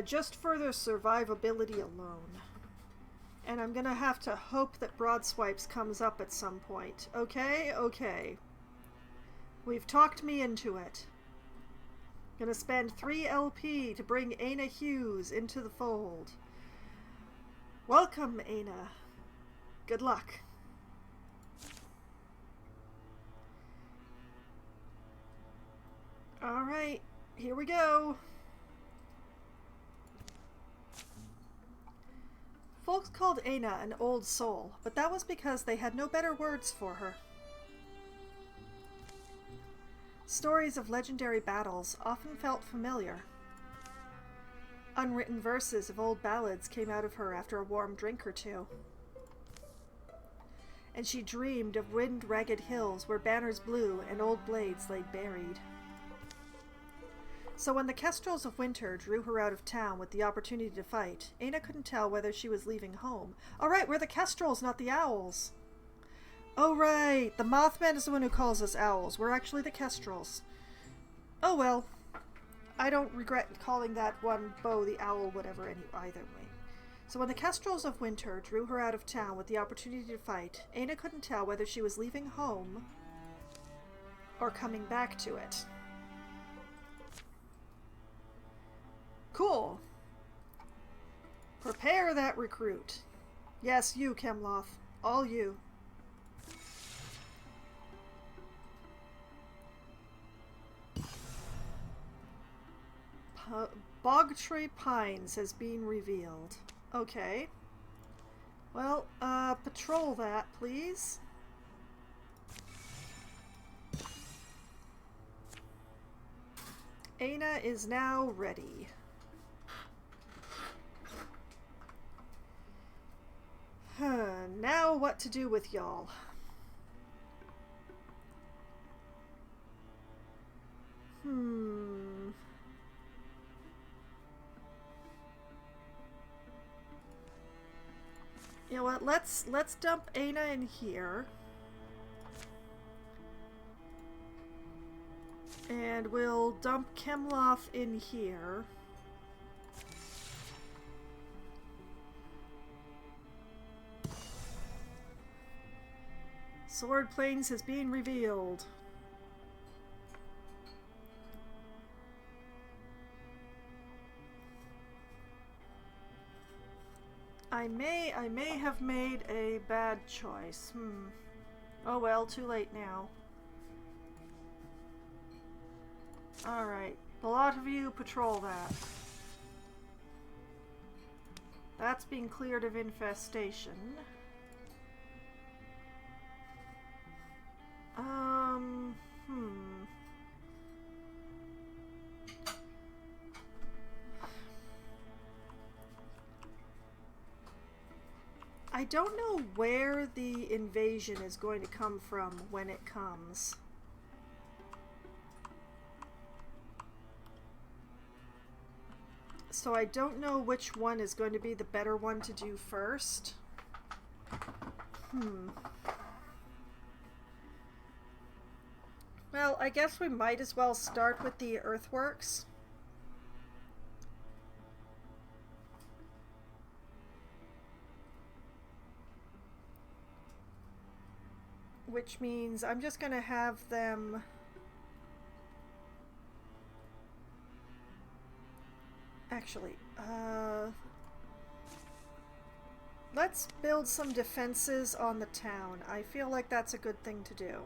Speaker 1: Just for their survivability alone. And I'm gonna have to hope that Broad Swipes comes up at some point. Okay? Okay. We've talked me into it. Gonna spend 3 LP to bring Aina Hughes into the fold. Welcome, Aina. Good luck. Alright, here we go. Folks called Aina an old soul, but that was because they had no better words for her. Stories of legendary battles often felt familiar. Unwritten verses of old ballads came out of her after a warm drink or two. And she dreamed of wind-ragged hills where banners blew and old blades lay buried. So when the Kestrels of Winter drew her out of town with the opportunity to fight, Aina couldn't tell whether she was leaving home. Oh right, we're the Kestrels, not the Owls. Oh right, the Mothman is the one who calls us Owls. We're actually the Kestrels. Oh well. I don't regret calling that one Bo the Owl whatever either way. So when the Kestrels of Winter drew her out of town with the opportunity to fight, Aina couldn't tell whether she was leaving home or coming back to it. Cool. Prepare that recruit. Yes, you, Kemloth. All you. Bogtree Pines has been revealed. Okay. Well, patrol that, please. Aina is now ready. Now what to do with y'all? You know what? Let's dump Aina in here. And we'll dump Kemloth in here. Sword Plains has been revealed. I may have made a bad choice. Oh well, too late now. Alright, a lot of you patrol that. That's being cleared of infestation. I don't know where the invasion is going to come from when it comes. So I don't know which one is going to be the better one to do first. Well, I guess we might as well start with the earthworks. Which means I'm just going to have them... Actually, let's build some defenses on the town. I feel like that's a good thing to do.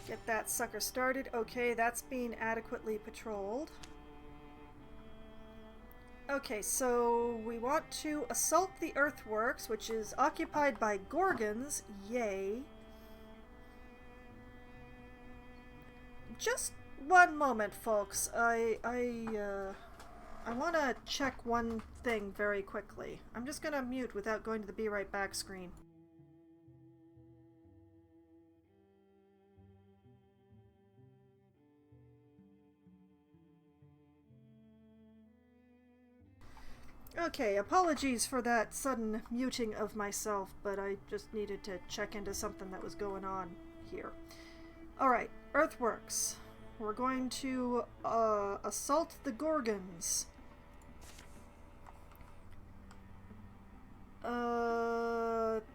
Speaker 1: Get that sucker started. Okay, that's being adequately patrolled. Okay, so we want to assault the earthworks, which is occupied by Gorgons. Yay. Just one moment, folks. I want to check one thing very quickly. I'm just going to mute without going to the Be Right Back screen. Okay, apologies for that sudden muting of myself, but I just needed to check into something that was going on here. Alright, earthworks. We're going to assault the Gorgons.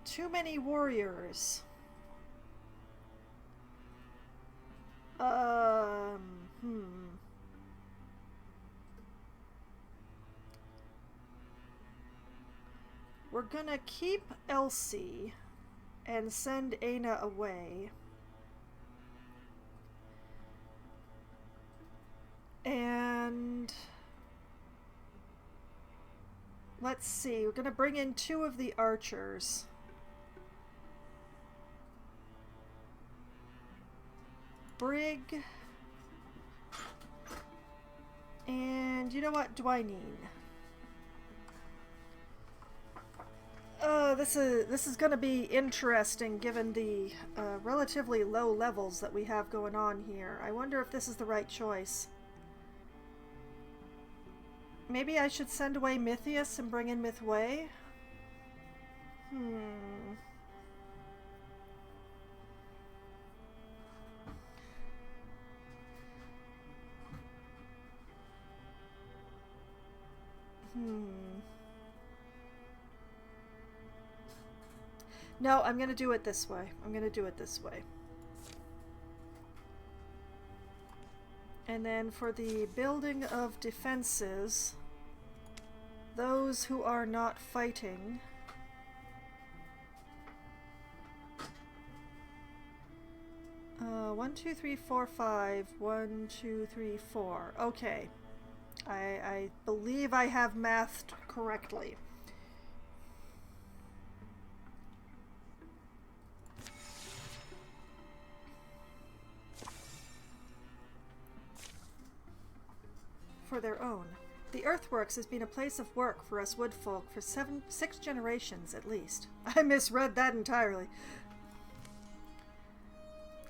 Speaker 1: Too many warriors. We're gonna keep Elsie and send Aina away. And Let's see. We're going to bring in 2 of the archers. Brig. And you know what? Dwayne. This is going to be interesting given the relatively low levels that we have going on here. I wonder if this is the right choice. Maybe I should send away Mythius and bring in Mythway? No, I'm going to do it this way. And then for the building of defenses, those who are not fighting, one, two, three, four, five. 1, 2, 3, 4. Okay. I believe I have mathed correctly. For their own. The earthworks has been a place of work for us woodfolk for 6 generations at least. I misread that entirely.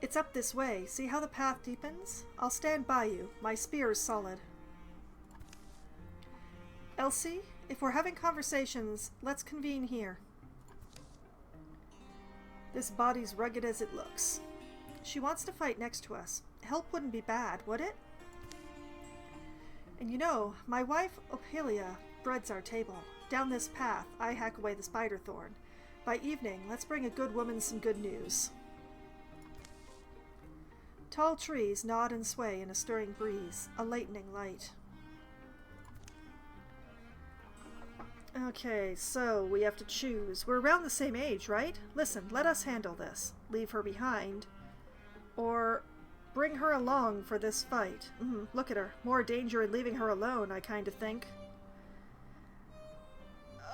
Speaker 1: It's up this way. See how the path deepens? I'll stand by you. My spear is solid. Elsie, if we're having conversations, let's convene here. This body's rugged as it looks. She wants to fight next to us. Help wouldn't be bad, would it? And you know, my wife, Ophelia, breads our table. Down this path, I hack away the spider thorn. By evening, let's bring a good woman some good news. Tall trees nod and sway in a stirring breeze, a lightening light. Okay, so we have to choose. We're around the same age, right? Listen, let us handle this. Leave her behind. Or bring her along for this fight. Look at her. More danger in leaving her alone, I kind of think.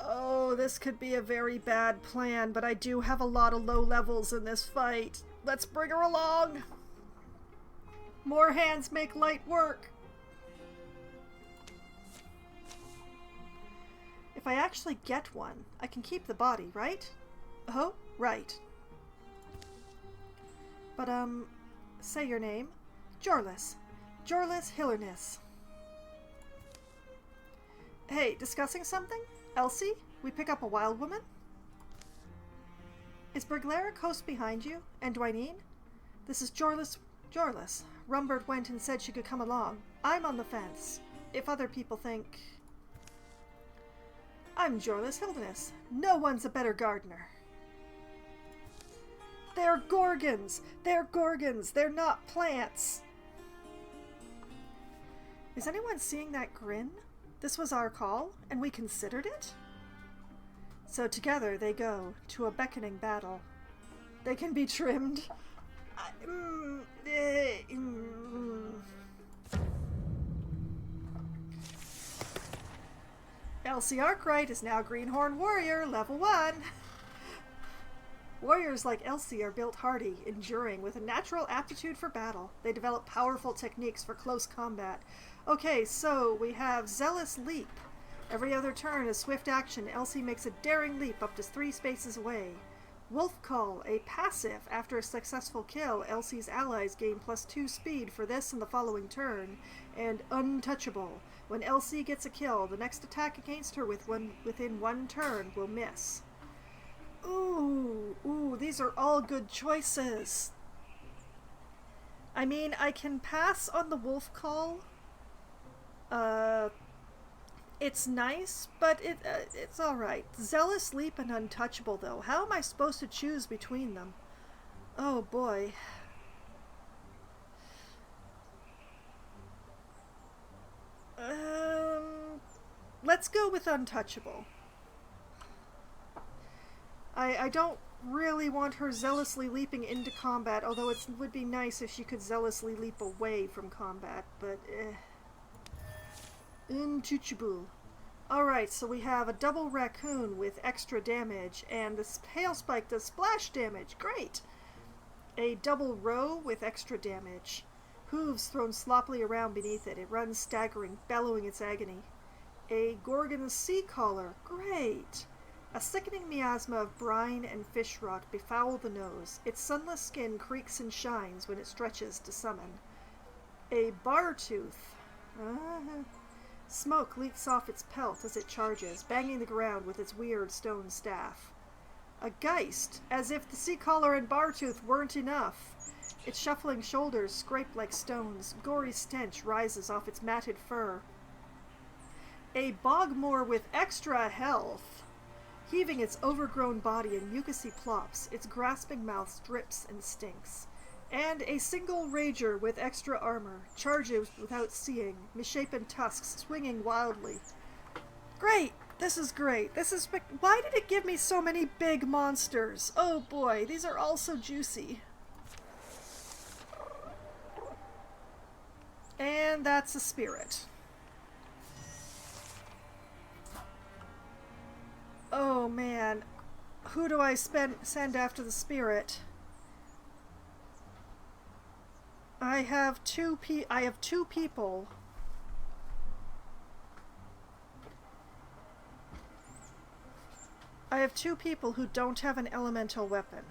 Speaker 1: Oh, this could be a very bad plan, but I do have a lot of low levels in this fight. Let's bring her along. More hands make light work. If I actually get one, I can keep the body, right? Oh, right. But, say your name. Jorlis. Jorlis Hillernis. Hey, discussing something? Elsie, we pick up a wild woman? Is Berglera close behind you? And Dwayne? This is Jorlis. Rumbert went and said she could come along. I'm on the fence. If other people think... I'm Jorlis Hildernis. No one's a better gardener. They're gorgons! They're gorgons! They're not plants! Is anyone seeing that grin? This was our call, and we considered it? So together they go to a beckoning battle. They can be trimmed. Elsie Arkwright is now Greenhorn Warrior, level 1. Warriors like Elsie are built hardy, enduring, with a natural aptitude for battle. They develop powerful techniques for close combat. Okay, so we have Zealous Leap. Every other turn, a swift action, Elsie makes a daring leap up to 3 spaces away. Wolf Call, a passive. After a successful kill, Elsie's allies gain +2 speed for this and the following turn. And Untouchable. When Elsie gets a kill, the next attack against her within 1 turn will miss. Ooh, these are all good choices. I mean, I can pass on the Wolf Call. It's nice, but it's alright. Zealous Leap and Untouchable, though. How am I supposed to choose between them? Oh, boy. Let's go with Untouchable. I don't really want her zealously leaping into combat, although it would be nice if she could zealously leap away from combat, but Untouchable. Alright, so we have a double raccoon with extra damage, and the hail spike does splash damage. Great! A double roe with extra damage. Hooves thrown sloppily around beneath it. It runs staggering, bellowing its agony. A gorgon sea caller. Great! A sickening miasma of brine and fish rot befoul the nose. Its sunless skin creaks and shines when it stretches to summon. A bar-tooth. Smoke leaks off its pelt as it charges, banging the ground with its weird stone staff. A geist, as if the sea caller and bar-tooth weren't enough. Its shuffling shoulders scrape like stones. Gory stench rises off its matted fur. A bogmore with extra health. Heaving its overgrown body in mucousy plops, its grasping mouth drips and stinks. And a single rager with extra armor, charges without seeing, misshapen tusks swinging wildly. Great! This is great. This is... Why did it give me so many big monsters? Oh boy, these are all so juicy. And that's a spirit. Oh man, who do I send after the spirit? I have two people. I have two people who don't have an elemental weapon.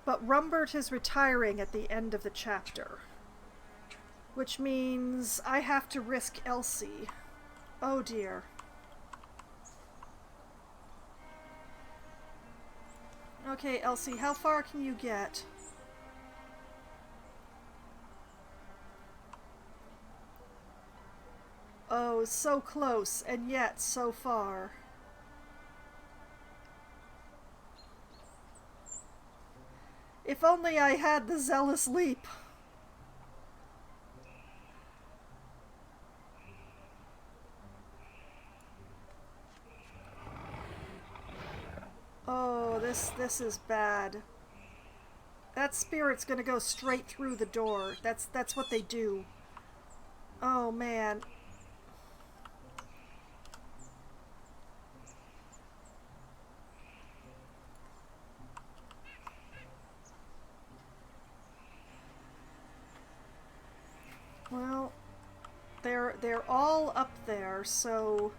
Speaker 1: But Rumbert is retiring at the end of the chapter. Which means I have to risk Elsie. Oh dear. Okay, Elsie, how far can you get? Oh, so close, and yet so far. If only I had the zealous leap. Oh, this is bad. That spirit's gonna go straight through the door. That's what they do. Oh man. Well, they're all up there, so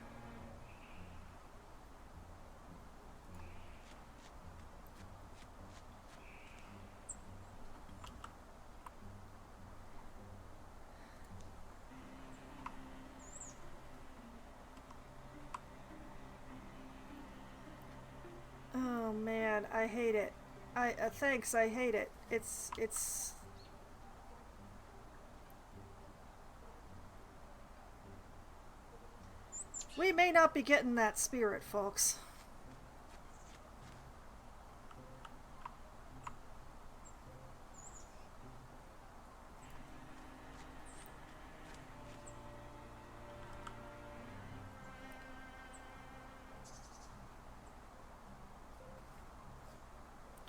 Speaker 1: oh man, I hate it. Thanks, I hate it. It's we may not be getting that spirit, folks.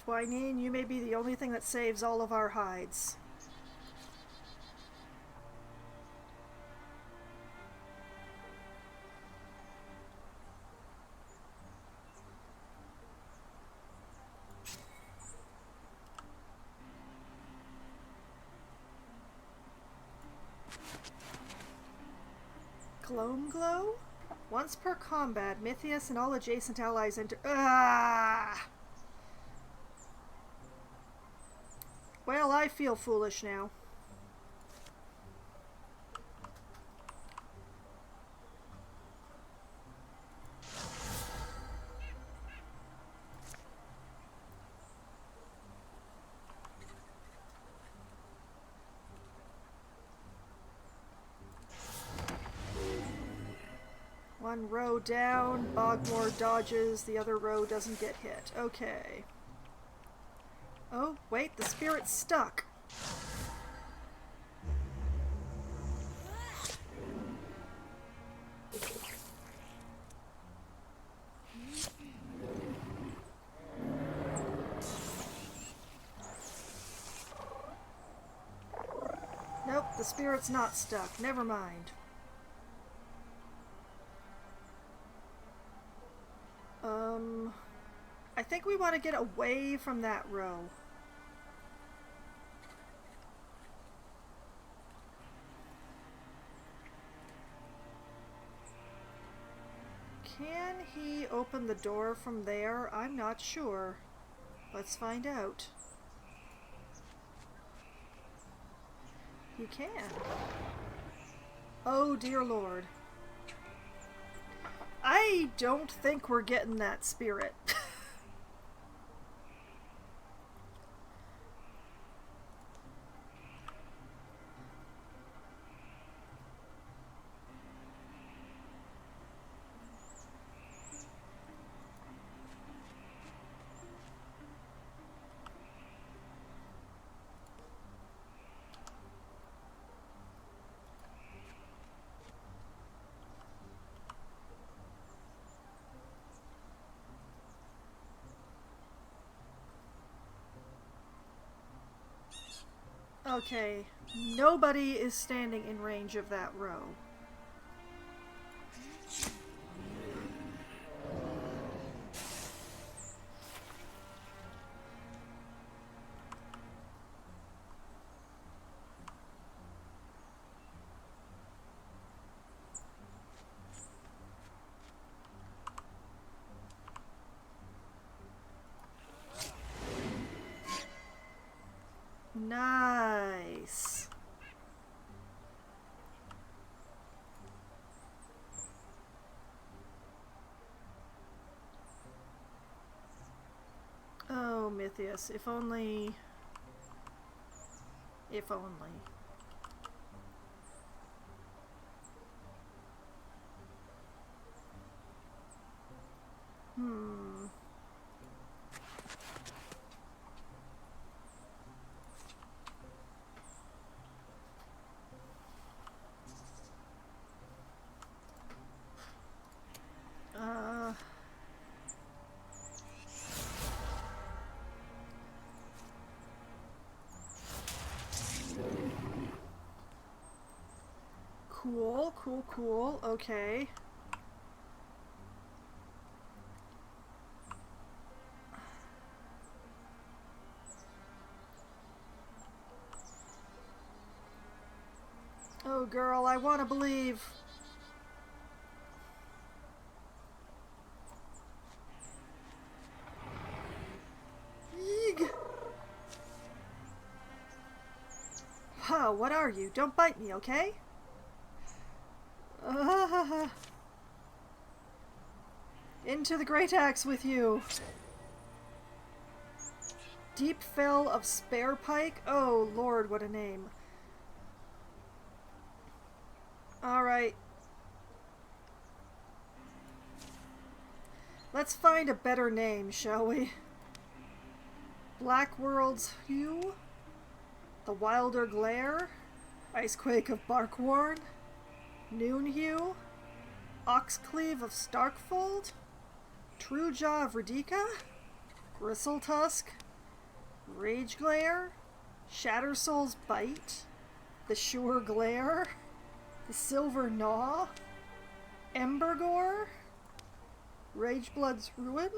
Speaker 1: Twinine, you may be the only thing that saves all of our hides. Gloam Glow? Once per combat, Mythius and all adjacent allies enter... Ah! Well, I feel foolish now. One row down, Bogmore dodges, the other row doesn't get hit. Okay. Oh, wait, the spirit's stuck. Nope, the spirit's not stuck. Never mind. we want to get away from that row. Can he open the door from there? I'm not sure. Let's find out. He can. Oh dear Lord. I don't think we're getting that spirit. Okay, nobody is standing in range of that row. Nice. Oh, Mythius, if only... If only. Cool, cool, cool. Okay. Oh, girl, I want to believe. Yeeg. Wow, what are you? Don't bite me, okay? Into the great axe with you. Deep Fell of Spare Pike? Oh, Lord, what a name. Alright. Let's find a better name, shall we? Blackworld's Hue? The Wilder Glare? Icequake of Barkworn? Noonhue? Oxcleave of Starkfold? Truejaw of Radika? Gristletusk? Rage Glare? Shattersoul's Bite? The Sure Glare? The Silver Gnaw? Embergore? Rageblood's Ruin?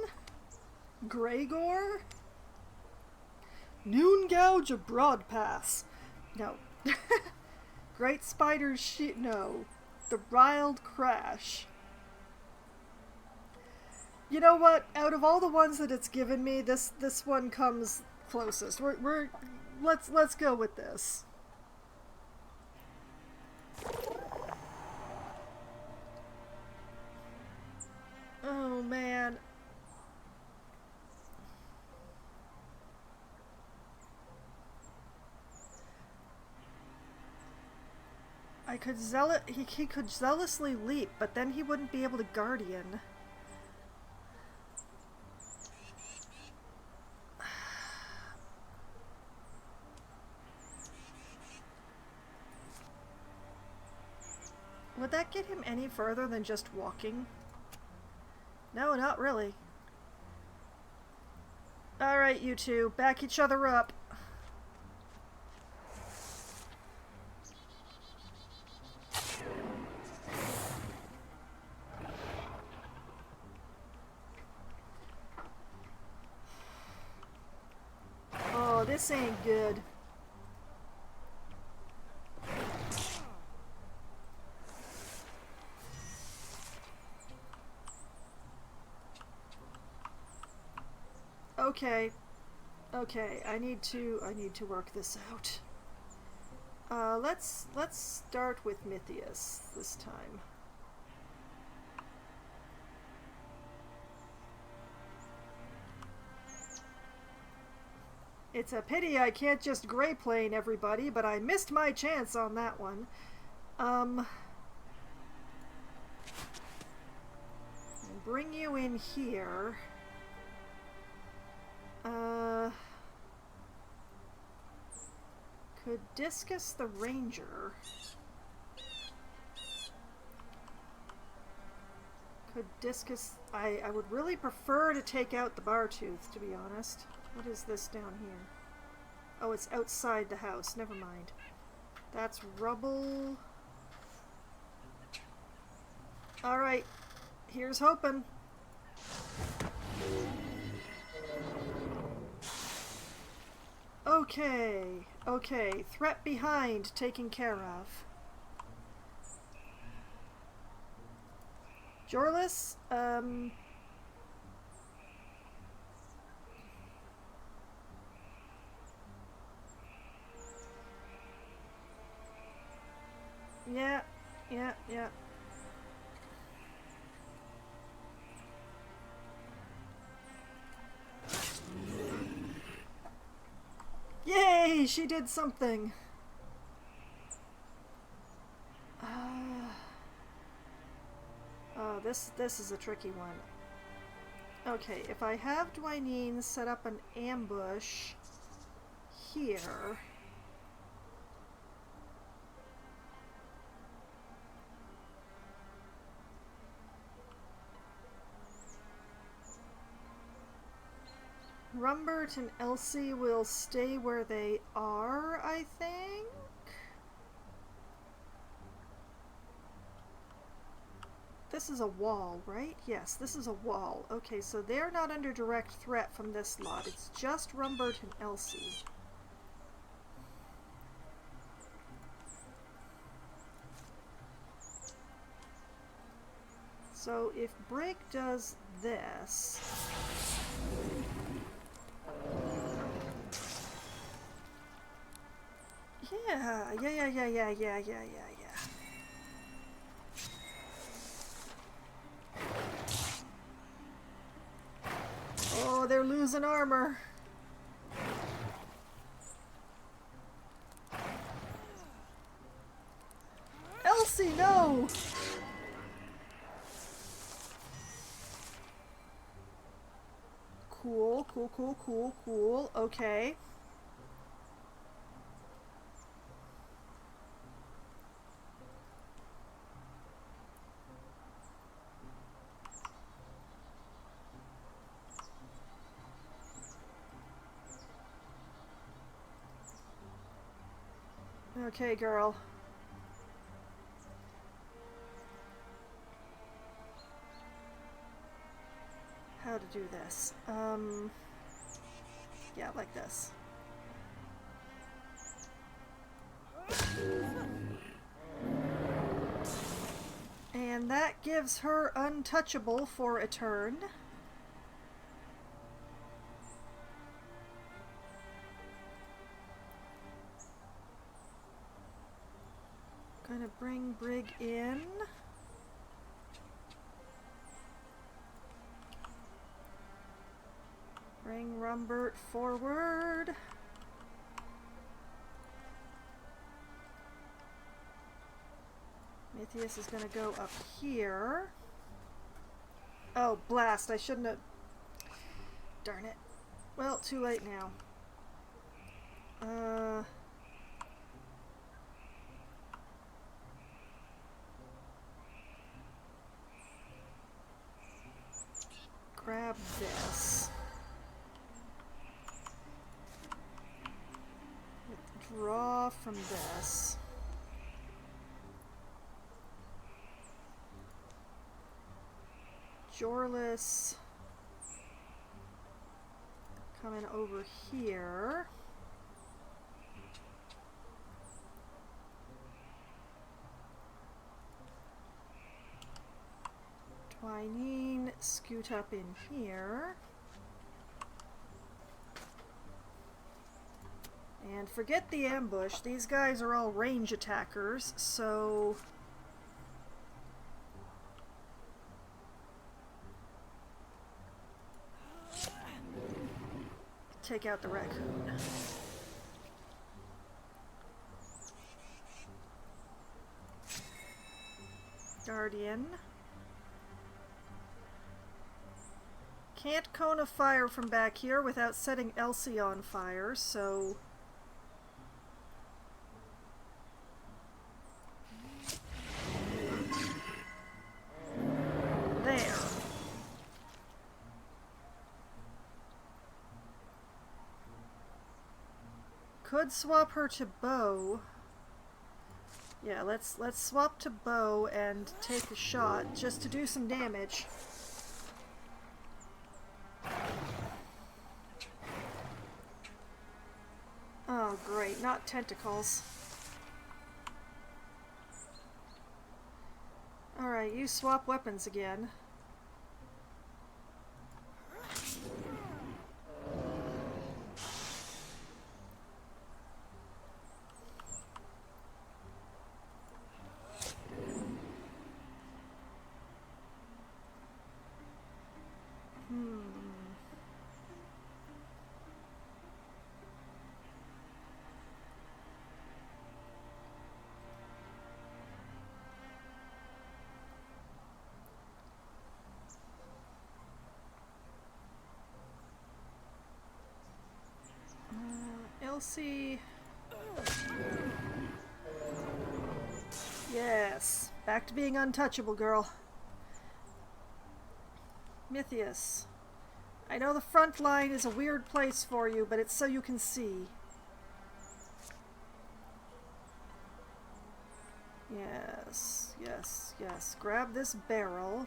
Speaker 1: Greygore? Noon Gouge of Broadpass? No. Great Spider's no. The Riled Crash. You know what? Out of all the ones that it's given me, this one comes closest. Let's go with this. Oh man. I could he could zealously leap, but then he wouldn't be able to guardian. Would that get him any further than just walking? No, not really. Alright, you two, back each other up. This ain't good. Okay. Okay, I need to work this out. Let's start with Mythius this time. It's a pity I can't just gray plane everybody, but I missed my chance on that one. Bring you in here. Could discus the ranger. Could discus... I would really prefer to take out the Bartooth, to be honest. What is this down here? Oh, it's outside the house. Never mind. That's rubble. Alright. Here's hoping. Okay. Okay. Threat behind taken care of. Jorlis, yeah. Yay! She did something! Oh, this is a tricky one. Okay, if I have Dwyneen set up an ambush here... Rumbert and Elsie will stay where they are, I think? This is a wall, right? Yes, this is a wall. Okay, so they're not under direct threat from this lot. It's just Rumbert and Elsie. So if Brig does this... Yeah. Oh, they're losing armor. Elsie, no! Cool. Okay. Okay, girl. How to do this? Yeah, like this. And that gives her untouchable for a turn. Gonna bring Brig in. Bring Rumbert forward. Mythius is gonna go up here. Oh, blast! I shouldn't have... Darn it. Well, too late now. Grab this. Withdraw from this. Jorlis coming over here. Twinine, scoot up in here. And forget the ambush. These guys are all range attackers, so... take out the raccoon. Guardian. Can't cone of fire from back here without setting Elsie on fire, so... there. Could swap her to bow. Yeah, let's swap to bow and take a shot just to do some damage. Oh great, not tentacles. Alright, you swap weapons again. Elsie. Yes, back to being untouchable, girl. Mythius. I know the front line is a weird place for you, but it's so you can see. Yes, yes, yes. Grab this barrel.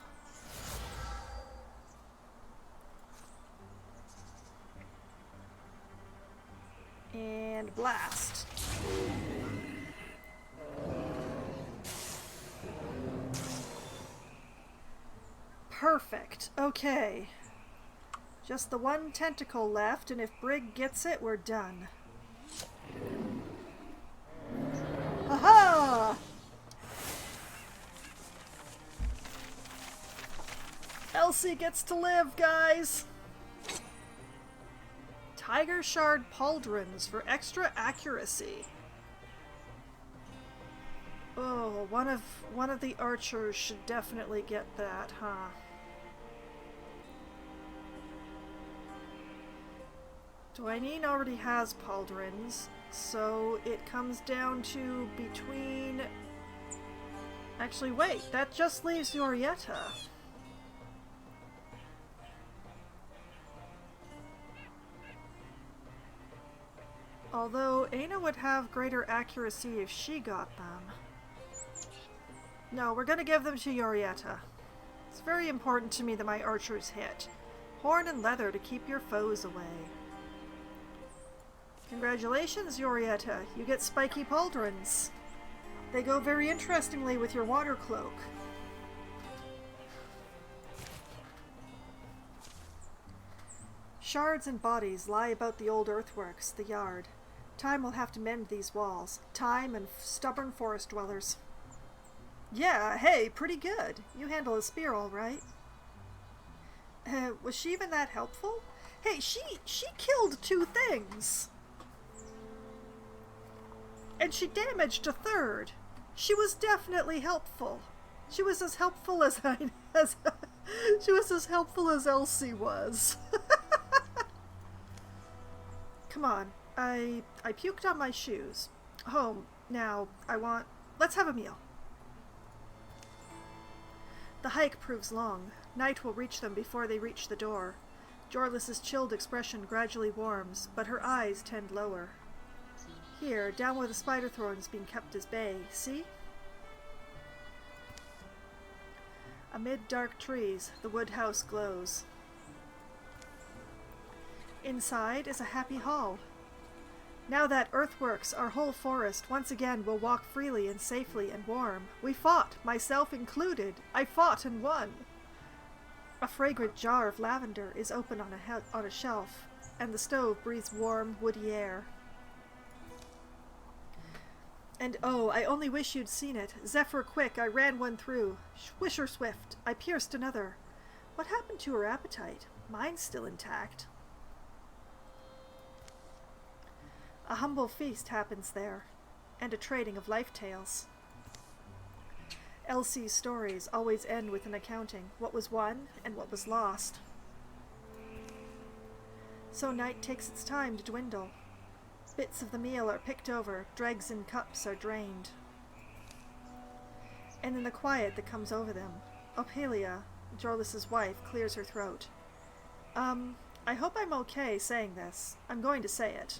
Speaker 1: And blast. Perfect. Okay. Just the one tentacle left, and if Brig gets it, we're done. Aha! Elsie gets to live, guys! Tiger Shard Pauldrons for extra accuracy. Oh, one of the archers should definitely get that, huh? Twinine already has pauldrons, so it comes down to between... Actually, wait, that just leaves Yorietta. Although, Aina would have greater accuracy if she got them. No, we're gonna give them to Yorietta. It's very important to me that my archers hit. Horn and leather to keep your foes away. Congratulations, Yorietta. You get spiky pauldrons. They go very interestingly with your water cloak. Shards and bodies lie about the old earthworks, the yard. Time will have to mend these walls. Time and stubborn forest dwellers. Yeah, hey, pretty good. You handle a spear all right. Was she even that helpful? Hey, she killed 2 things. And she damaged a 3rd. She was definitely helpful. She was as helpful as she was as helpful as Elsie was. Come on. I puked on my shoes. Home. Now, let's have a meal. The hike proves long. Night will reach them before they reach the door. Jorliss's chilled expression gradually warms, but her eyes tend lower. Here, down where the spider thorn's being kept as bay, see? Amid dark trees, the wood house glows. Inside is a happy hall. Now that earthworks, our whole forest, once again will walk freely and safely and warm. We fought, myself included. I fought and won. A fragrant jar of lavender is open on a shelf, and the stove breathes warm, woody air. And oh, I only wish you'd seen it. Zephyr quick, I ran one through. Swisher swift, I pierced another. What happened to her appetite? Mine's still intact. A humble feast happens there, and a trading of life tales. Elsie's stories always end with an accounting, what was won and what was lost. So night takes its time to dwindle. Bits of the meal are picked over, dregs and cups are drained. And in the quiet that comes over them, Ophelia, Jorlis's wife, clears her throat. I hope I'm okay saying this. I'm going to say it.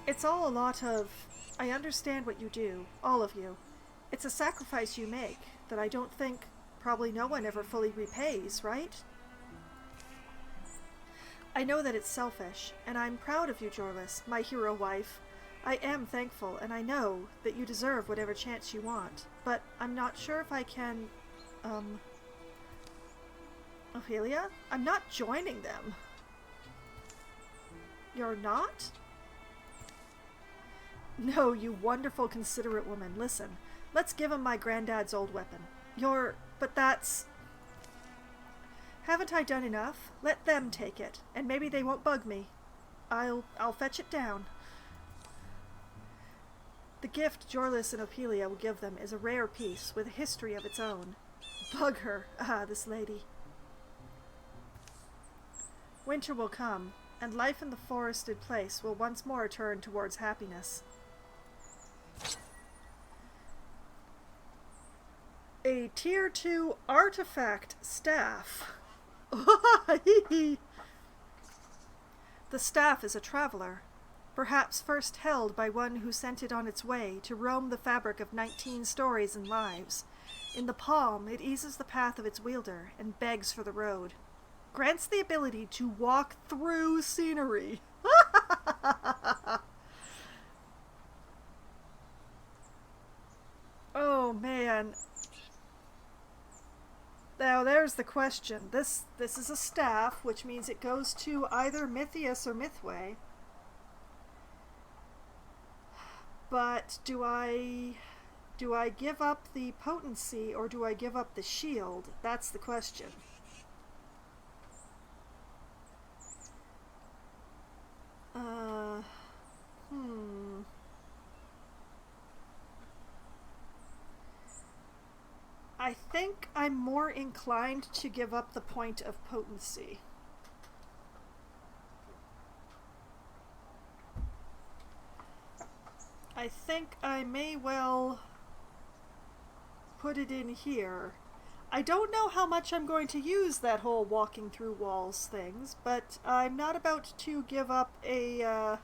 Speaker 1: It's all a lot of, I understand what you do, all of you. It's a sacrifice you make that I don't think probably no one ever fully repays, right? I know that it's selfish, and I'm proud of you, Jorlis, my hero wife. I am thankful, and I know that you deserve whatever chance you want, but I'm not sure if I can, Ophelia? I'm not joining them. You're not? No, you wonderful, considerate woman. Listen, let's give him my granddad's old weapon. But that's... Haven't I done enough? Let them take it, and maybe they won't bug me. I'll fetch it down. The gift Jorlis and Ophelia will give them is a rare piece with a history of its own. Bug her, this lady. Winter will come, and life in the forested place will once more turn towards happiness. A Tier 2 artifact staff. The staff is a traveler, perhaps first held by one who sent it on its way to roam the fabric of 19 stories and lives. In the palm, it eases the path of its wielder and begs for the road. Grants the ability to walk through scenery. Oh man. Now there's the question. This is a staff, which means it goes to either Mythius or Mythway. But do I give up the potency or do I give up the shield? That's the question. I think I'm more inclined to give up the point of potency. I think I may well put it in here. I don't know how much I'm going to use that whole walking through walls things, but I'm not about to give up a,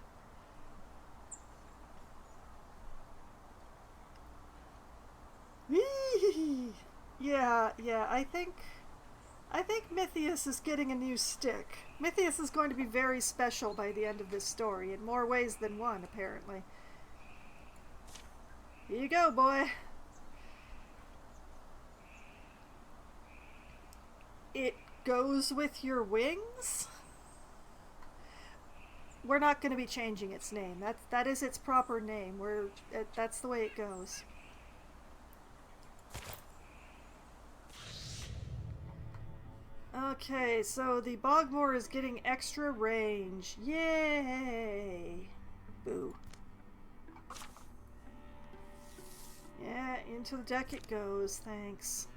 Speaker 1: Yeah, I think Mythius is getting a new stick. Mythius is going to be very special by the end of this story, in more ways than one, apparently. Here you go, boy. It goes with your wings? We're not going to be changing its name. That is its proper name. That's the way it goes. Okay, so the Bogmore is getting extra range. Yay! Boo. Yeah, into the deck it goes, thanks.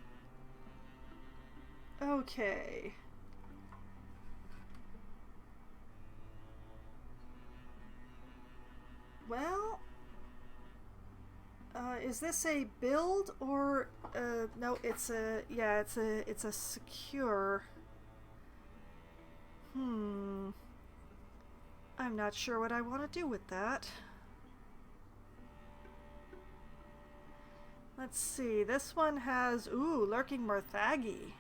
Speaker 1: Okay. Well, is this a build or no? It's a it's a secure. I'm not sure what I want to do with that. Let's see. This one has lurking Murthagi.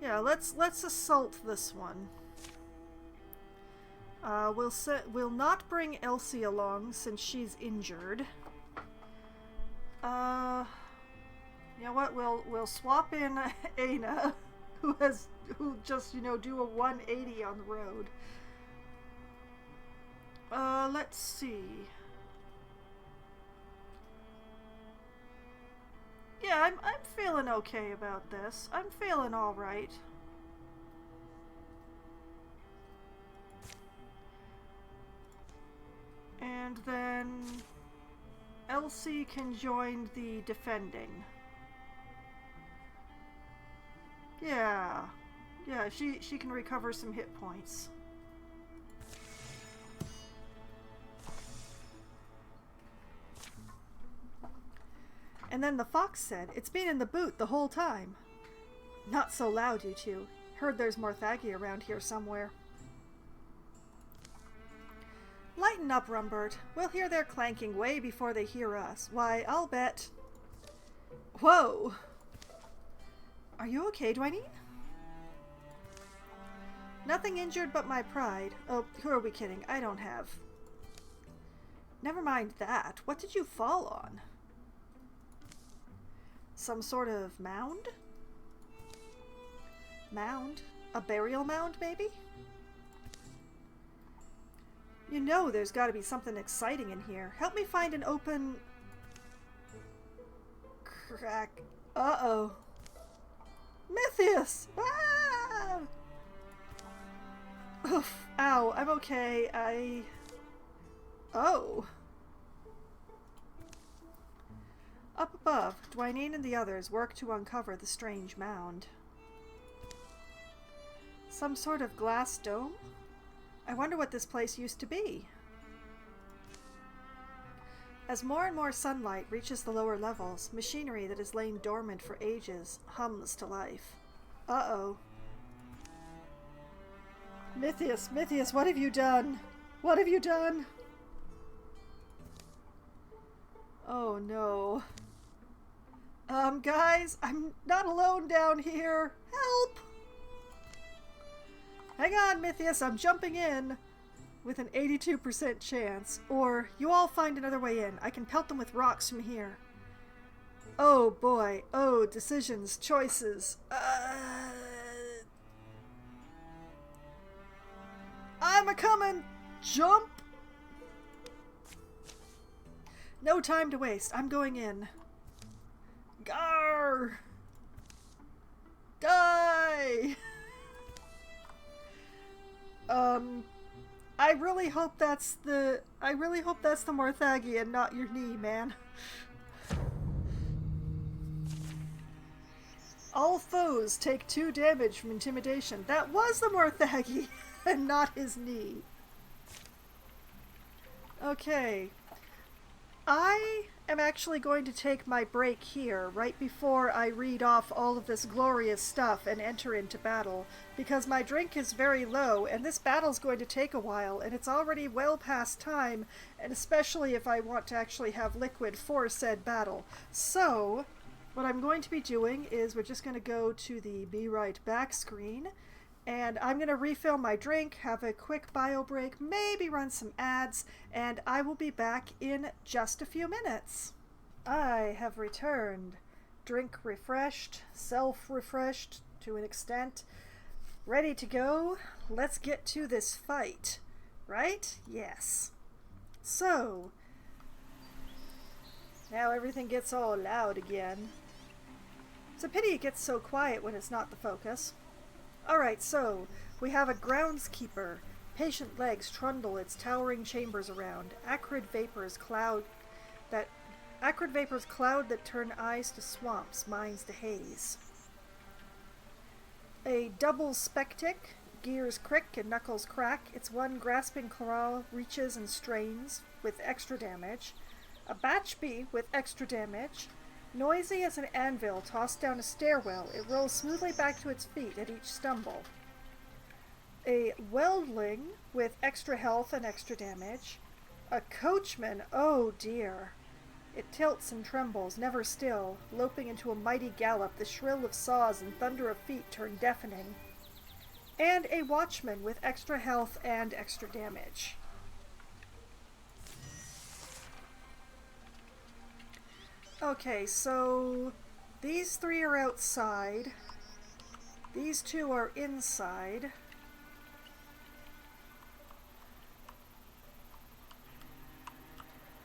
Speaker 1: Yeah, let's assault this one. We'll not bring Elsie along since she's injured. You know what? We'll swap in Aina, who just do a 180 on the road. Let's see. Yeah, I'm feeling okay about this. I'm feeling all right. And then Elsie can join the defending. Yeah, she can recover some hit points. And then the fox said, "It's been in the boot the whole time." Not so loud, you two. Heard there's Morthagi around here somewhere. Lighten up, Rumbert. We'll hear their clanking way before they hear us. Why, I'll bet... Whoa! Are you okay, Dwayne? Nothing injured but my pride. Oh, who are we kidding? I don't have. Never mind that. What did you fall on? Some sort of mound? Mound? A burial mound, maybe? You know there's got to be something exciting in here. Help me find an open... crack. Uh-oh. Mythius! Ah! Oof. Ow, I'm okay. Oh. Up above, Dwayne and the others work to uncover the strange mound. Some sort of glass dome? I wonder what this place used to be. As more and more sunlight reaches the lower levels, machinery that has lain dormant for ages hums to life. Uh-oh. Mythius, what have you done? What have you done? Oh no. Guys, I'm not alone down here. Help! Hang on, Mythius, I'm jumping in with an 82% chance. Or you all find another way in. I can pelt them with rocks from here. Oh boy. Oh, decisions, choices. I'm a-coming! Jump! No time to waste. I'm going in. Gar! Die! I really hope that's the Morthagi and not your knee, man. All foes take 2 damage from intimidation. That was the Morthagi and not his knee. Okay. I am actually going to take my break here right before I read off all of this glorious stuff and enter into battle, because my drink is very low and this battle's going to take a while and it's already well past time, and especially if I want to actually have liquid for said battle. So what I'm going to be doing is we're just going to go to the Be Right Back screen, and I'm going to refill my drink, have a quick bio break, maybe run some ads, and I will be back in just a few minutes. I have returned. Drink refreshed, self-refreshed to an extent. Ready to go? Let's get to this fight. Right? Yes. So, now everything gets all loud again. It's a pity it gets so quiet when it's not the focus. Alright, so, we have a groundskeeper. Patient legs trundle its towering chambers around. Acrid vapors cloud that turn eyes to swamps, minds to haze. A double spectic, gears crick and knuckles crack. Its one grasping claw reaches and strains with extra damage. A batchbee with extra damage. Noisy as an anvil tossed down a stairwell, it rolls smoothly back to its feet at each stumble. A weldling with extra health and extra damage. A coachman, oh dear. It tilts and trembles, never still, loping into a mighty gallop. The shrill of saws and thunder of feet turn deafening. And a watchman with extra health and extra damage. Okay, so these three are outside. These two are inside.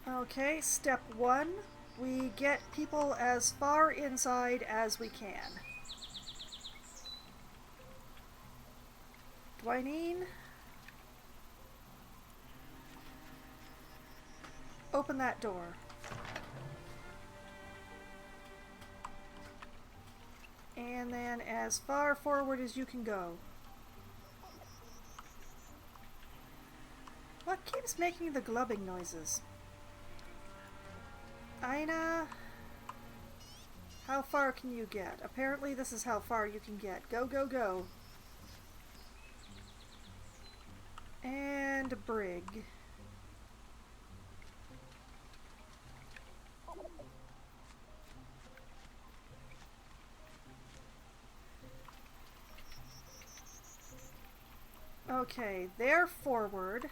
Speaker 1: Okay, step one. We get people as far inside as we can. Dwyneen? Open that door. And then as far forward as you can go. What keeps making the glubbing noises? Aina, how far can you get? Apparently this is how far you can get. Go, go, go. And Brig. Okay, they're forward.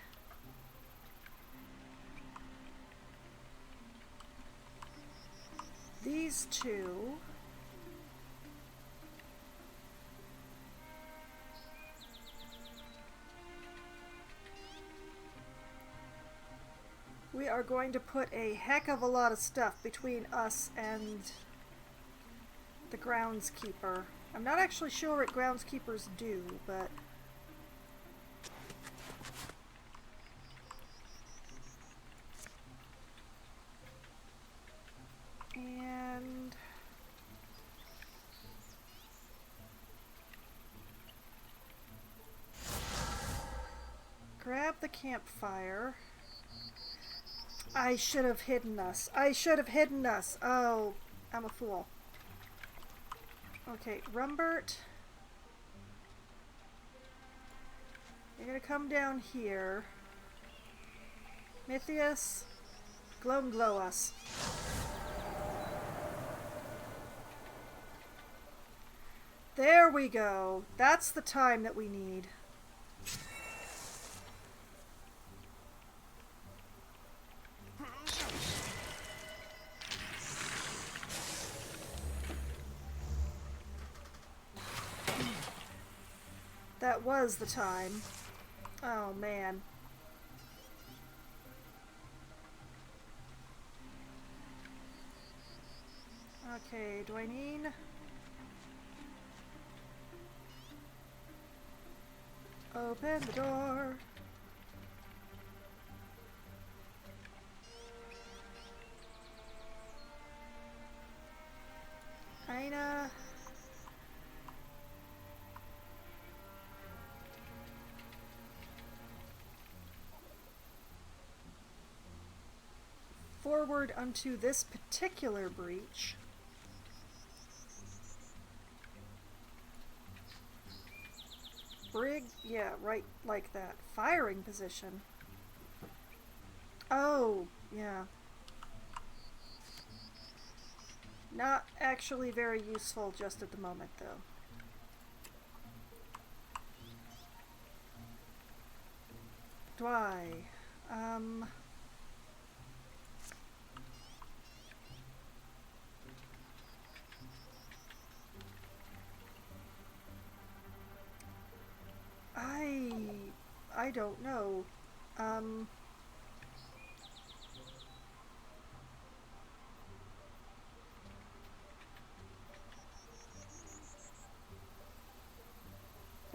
Speaker 1: These two. We are going to put a heck of a lot of stuff between us and the groundskeeper. I'm not actually sure what groundskeepers do, but... And... grab the campfire. I should have hidden us. I should have hidden us. Oh, I'm a fool. Okay, Rumbert. You're gonna come down here. Mythius, glow and glow us. There we go. That's the time that we need. That was the time. Oh man. Okay, Dwyneen. Open the door. Aina. Forward unto this particular breach. Brig, yeah, right like that. Firing position. Oh, yeah. Not actually very useful just at the moment, though. Dwy. I don't know.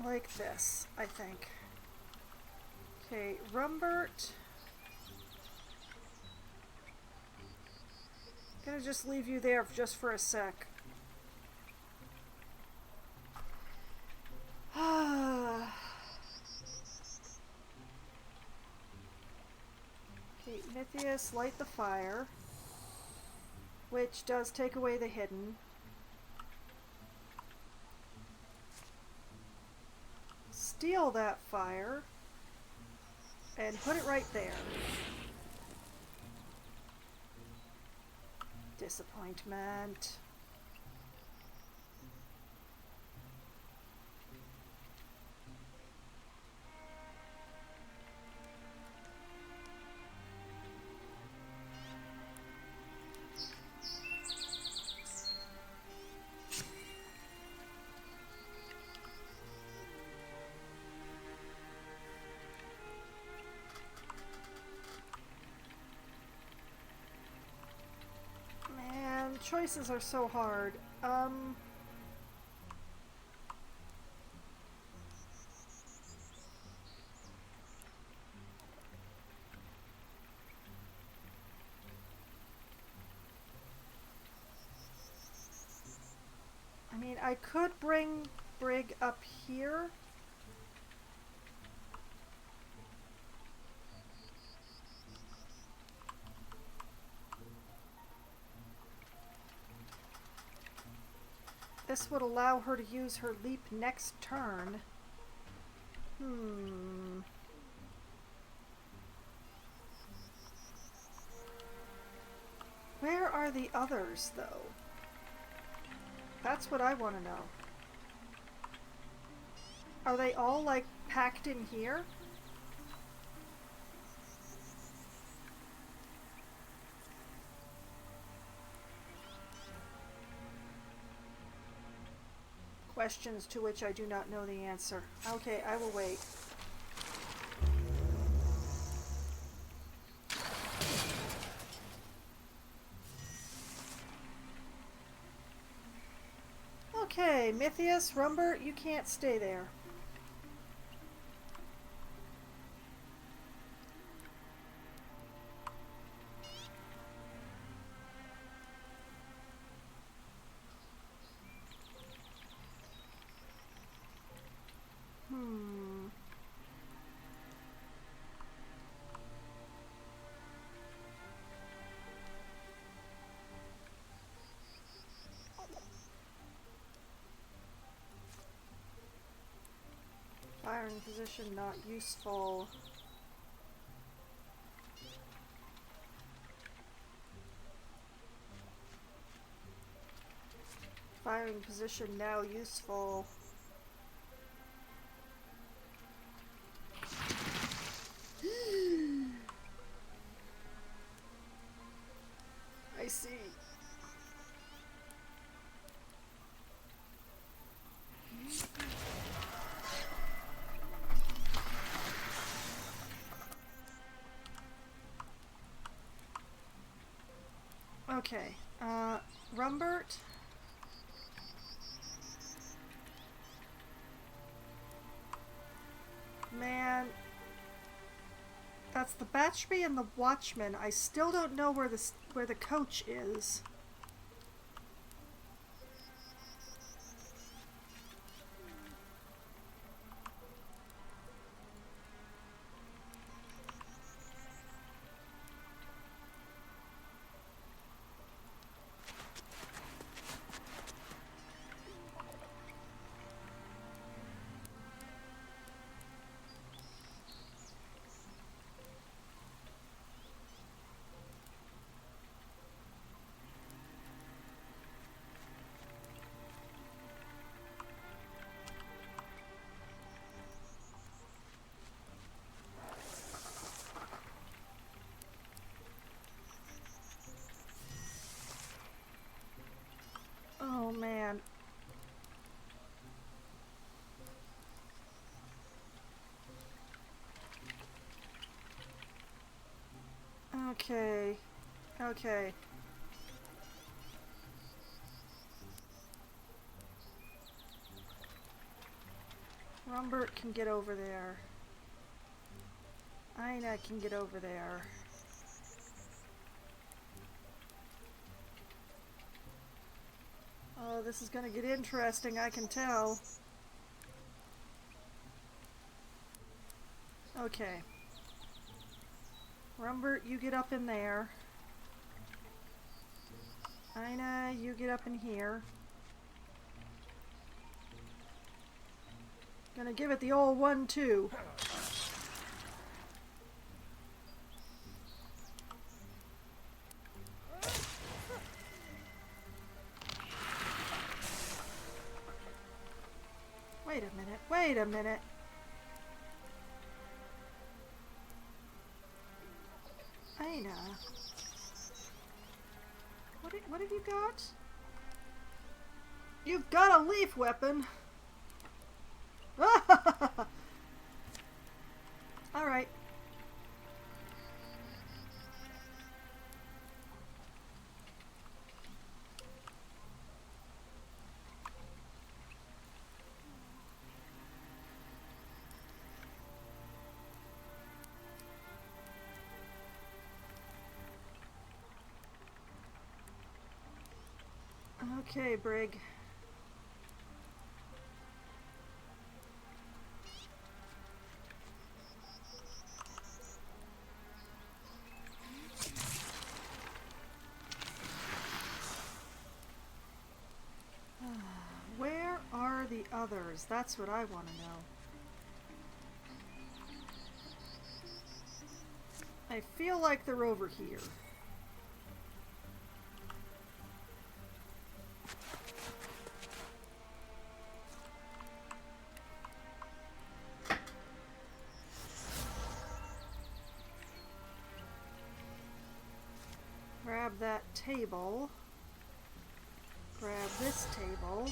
Speaker 1: Like this, I think. Okay, Rumbert. Gonna just leave you there just for a sec. Okay, Mythius, light the fire, which does take away the hidden. Steal that fire and put it right there. Disappointment. choices are so hard. I mean, I could bring Brig up here. This would allow her to use her leap next turn. Where are the others, though? That's what I want to know. Are they all, like, packed in here? Questions to which I do not know the answer. Okay, I will wait. Okay, Mythius, Rumbert, you can't stay there. Firing position not useful. Firing position now useful. I see. Okay, Rumbert. Man, that's the Batchby and the Watchman. I still don't know where the coach is. Oh man. Okay. Okay. Rumbert can get over there. Ina can get over there. Oh, this is gonna get interesting, I can tell. Okay. Rumbert, you get up in there. Ina, you get up in here. Gonna give it the old 1-2. Wait a minute, wait a minute. Ina. What have you got? You've got a leaf weapon. Alright. Okay, Brig. Where are the others? That's what I want to know. I feel like they're over here. Grab that table. Grab this table.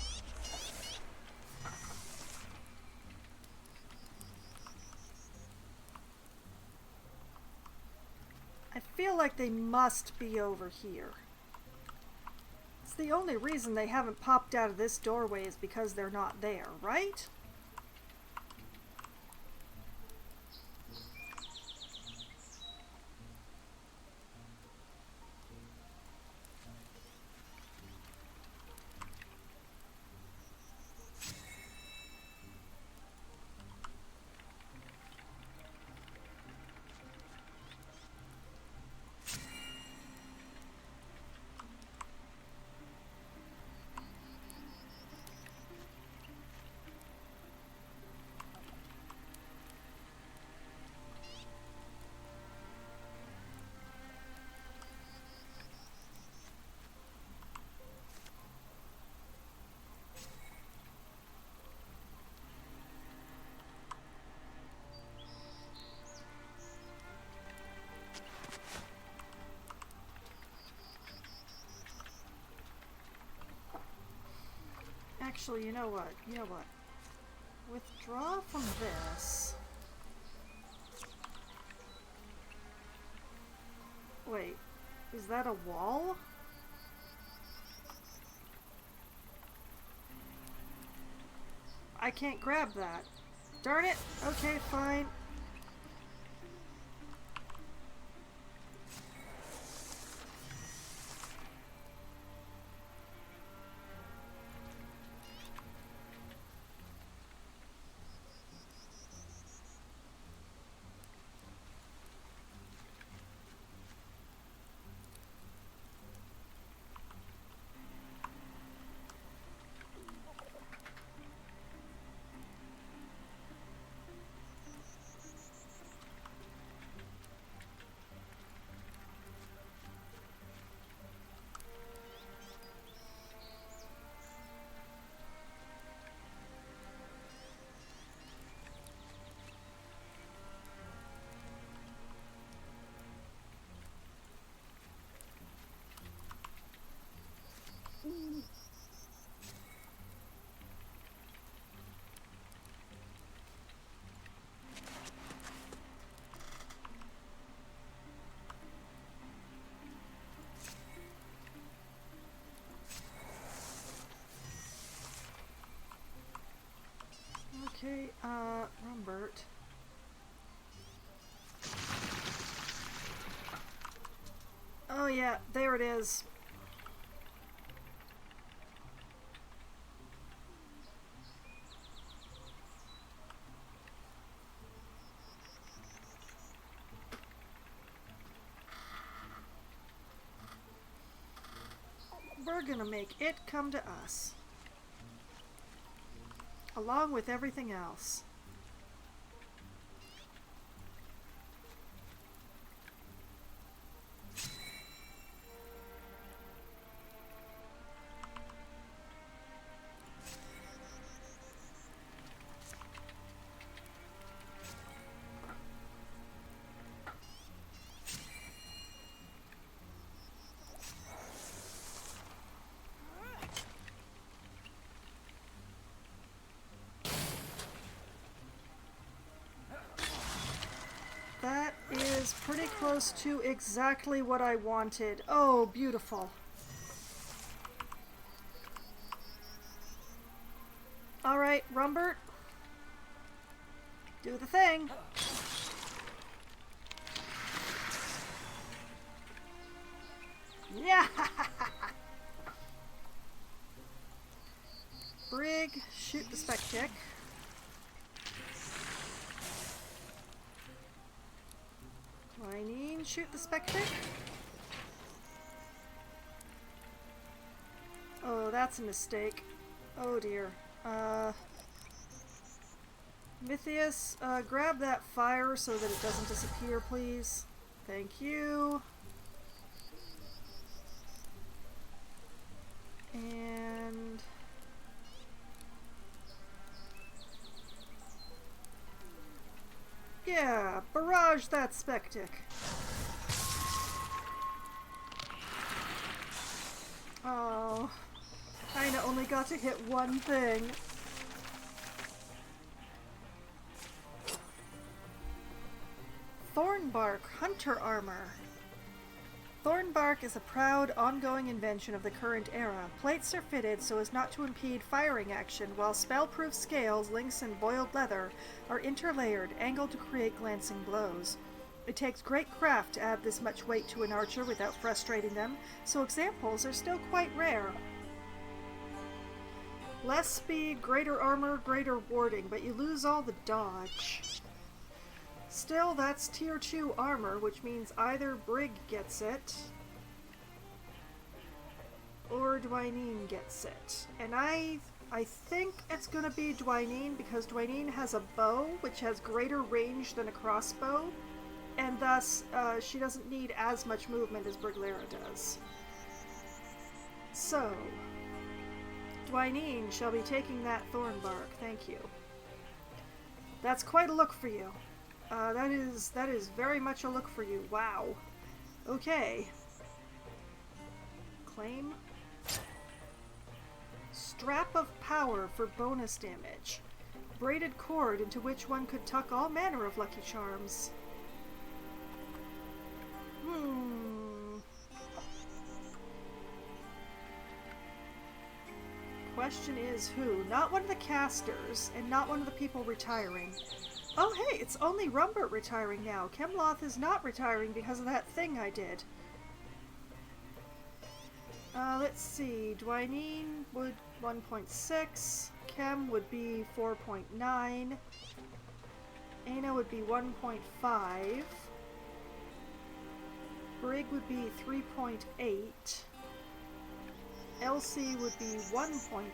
Speaker 1: I feel like they must be over here. It's the only reason they haven't popped out of this doorway is because they're not there, right? Actually, you know what? You know what? Withdraw from this. Wait, is that a wall? I can't grab that. Darn it! Okay, fine. Okay, Rumbert. Oh yeah, there it is. We're gonna make it come to us. Along with everything else. That is pretty close to exactly what I wanted. Oh, beautiful. Alright, Rumbert. Do the thing. Yeah! Brig, shoot the spec-tick. Twinine, shoot the spec-tick. Oh, that's a mistake. Oh dear. Mythius, grab that fire so that it doesn't disappear, please. Thank you. And... yeah, barrage that spectic. Oh, kinda only got to hit one thing. Thornbark Hunter Armor. Thornbark is a proud, ongoing invention of the current era. Plates are fitted so as not to impede firing action, while spell-proof scales, links, and boiled leather are interlayered, angled to create glancing blows. It takes great craft to add this much weight to an archer without frustrating them, so examples are still quite rare. Less speed, greater armor, greater warding, but you lose all the dodge. Still, that's tier 2 armor, which means either Brig gets it or Twinine gets it. And I think it's gonna be Twinine because Twinine has a bow which has greater range than a crossbow, and thus she doesn't need as much movement as Briglera does. So, Twinine shall be taking that Thornbark, thank you. That's quite a look for you. That is very much a look for you. Wow. Okay. Claim. Strap of Power for bonus damage. Braided cord into which one could tuck all manner of lucky charms. Question is who? Not one of the casters, and not one of the people retiring. Oh hey, it's only Rumbert retiring now. Chemloth is not retiring because of that thing I did. Let's see. Twinine would 1.6. Chem would be 4.9. Aina would be 1.5. Brig would be 3.8. Elsie would be 1.8.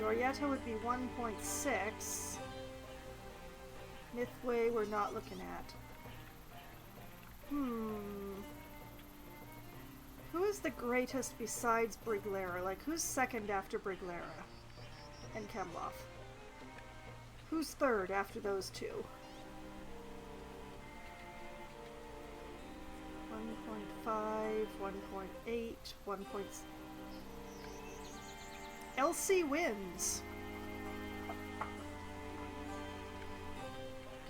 Speaker 1: Yorietta would be 1.6. Mythway we're not looking at. Who is the greatest besides Briglera? Like, who's second after Briglera and Chemloth? Who's third after those two? 1.5, 1.8, 1. Elsie wins.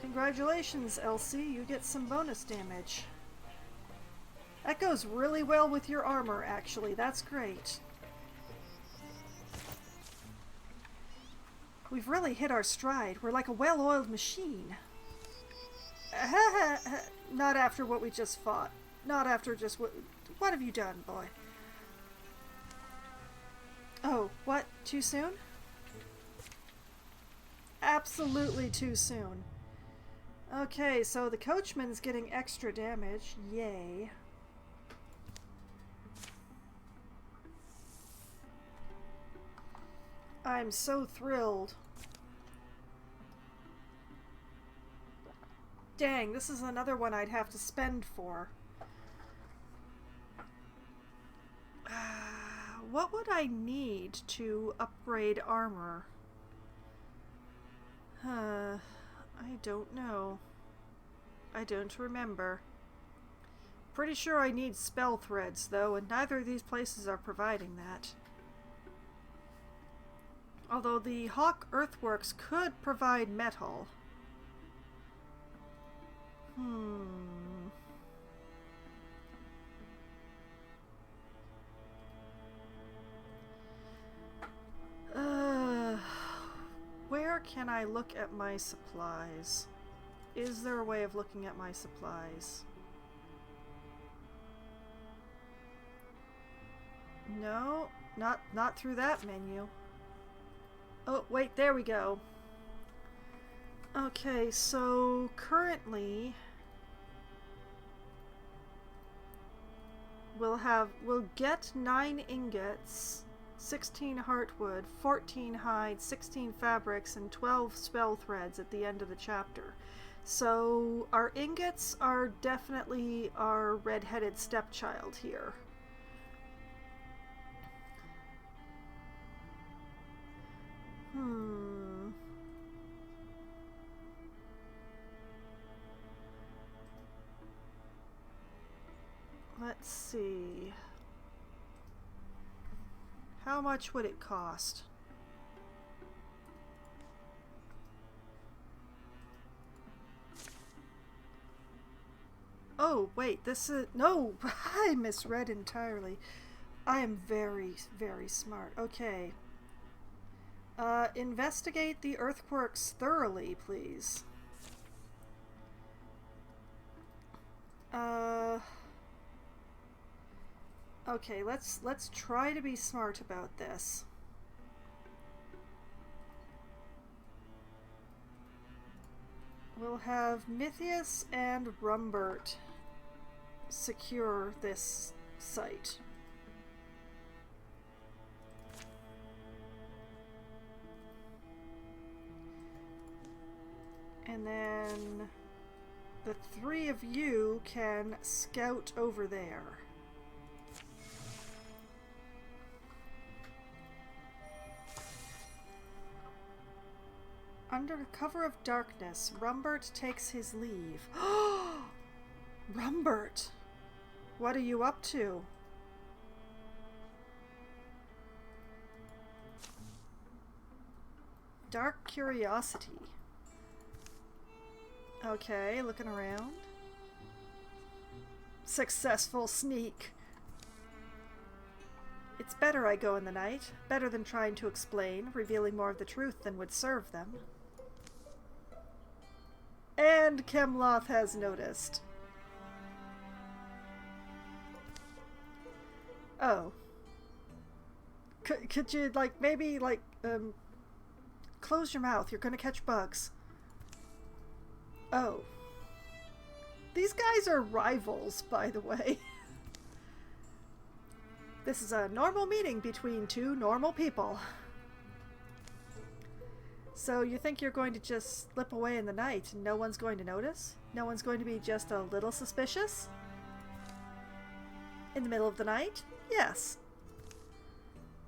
Speaker 1: Congratulations, Elsie. You get some bonus damage. That goes really well with your armor, actually. That's great. We've really hit our stride. We're like a well-oiled machine. Not after what we just fought. Not after just what... What have you done, boy? Oh, what? Too soon? Absolutely too soon. Okay, so the coachman's getting extra damage. Yay. I'm so thrilled. Dang, this is another one I'd have to spend for. What would I need to upgrade armor? I don't know. I don't remember. Pretty sure I need spell threads, though, and neither of these places are providing that. Although the Hawk Earthworks could provide metal. Where can I look at my supplies? Is there a way of looking at my supplies? No, not through that menu. Oh, wait, there we go. Okay, so currently we'll get 9 ingots, 16 heartwood, 14 hides, 16 fabrics, and 12 spell threads at the end of the chapter. So our ingots are definitely our red-headed stepchild here. Let's see. How much would it cost? Oh, wait, this is... No! I misread entirely. I am very, very smart. Okay. Investigate the earthworks thoroughly, please. Okay, let's try to be smart about this. We'll have Mythius and Rumbert secure this site. And then the 3 of you can scout over there. Under cover of darkness, Rumbert takes his leave. Rumbert! What are you up to? Dark curiosity. Okay, looking around. Successful sneak. It's better I go in the night. Better than trying to explain, revealing more of the truth than would serve them. And Chemloth has noticed. Oh. Could you, like, maybe, like, close your mouth. You're gonna catch bugs. Oh. These guys are rivals, by the way. This is a normal meeting between 2 normal people. So you think you're going to just slip away in the night and no one's going to notice? No one's going to be just a little suspicious? In the middle of the night? Yes.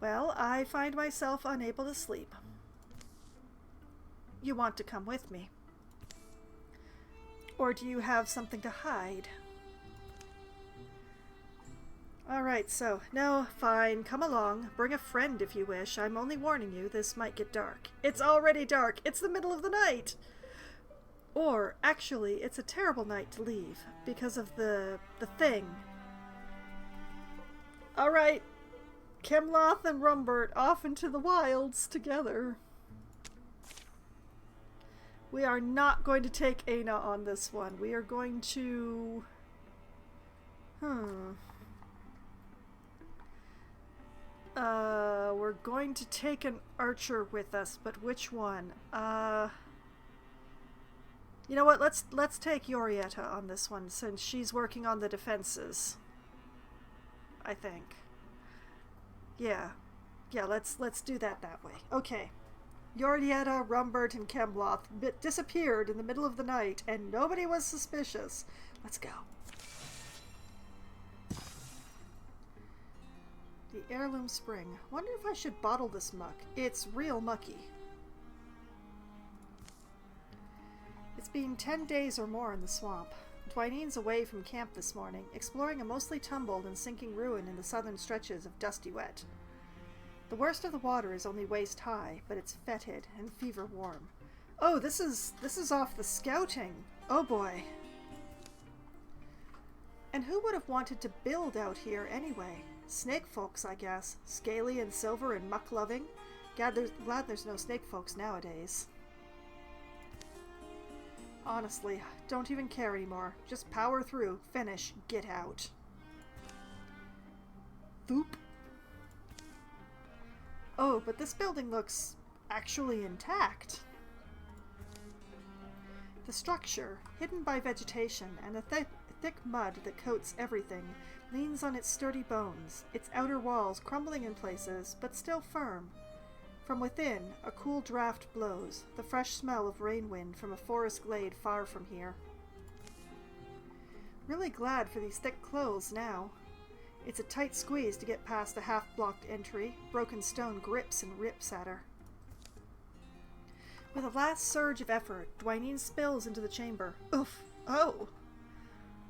Speaker 1: Well, I find myself unable to sleep. You want to come with me? Or do you have something to hide? Alright, so, no, fine, come along. Bring a friend if you wish. I'm only warning you, this might get dark. It's already dark! It's the middle of the night! Or, actually, it's a terrible night to leave, because of the thing. Alright, Chemloth and Rumbert off into the wilds together. We are not going to take Aina on this one. We are going to... we're going to take an archer with us, but which one? You know what? Let's take Yorietta on this one, since she's working on the defenses. I think. Yeah, let's do that way. Okay. Yorietta, Rumbert, and Chemloth disappeared in the middle of the night, and nobody was suspicious. Let's go. The heirloom spring. Wonder if I should bottle this muck. It's real mucky. It's been 10 days or more in the swamp. Twineen's away from camp this morning, exploring a mostly tumbled and sinking ruin in the southern stretches of dusty wet. The worst of the water is only waist high, but it's fetid and fever warm. Oh, this is off the scouting. Oh boy. And who would have wanted to build out here anyway? Snake folks, I guess. Scaly and silver and muck-loving. Glad there's no snake folks nowadays. Honestly, don't even care anymore. Just power through, finish, get out. Boop. Oh, but this building looks actually intact. The structure, hidden by vegetation and the thick mud that coats everything, leans on its sturdy bones, its outer walls crumbling in places, but still firm. From within, a cool draft blows, the fresh smell of rainwind from a forest glade far from here. Really glad for these thick clothes now. It's a tight squeeze to get past the half-blocked entry. Broken stone grips and rips at her. With a last surge of effort, Dwyneen spills into the chamber. Oof! Oh!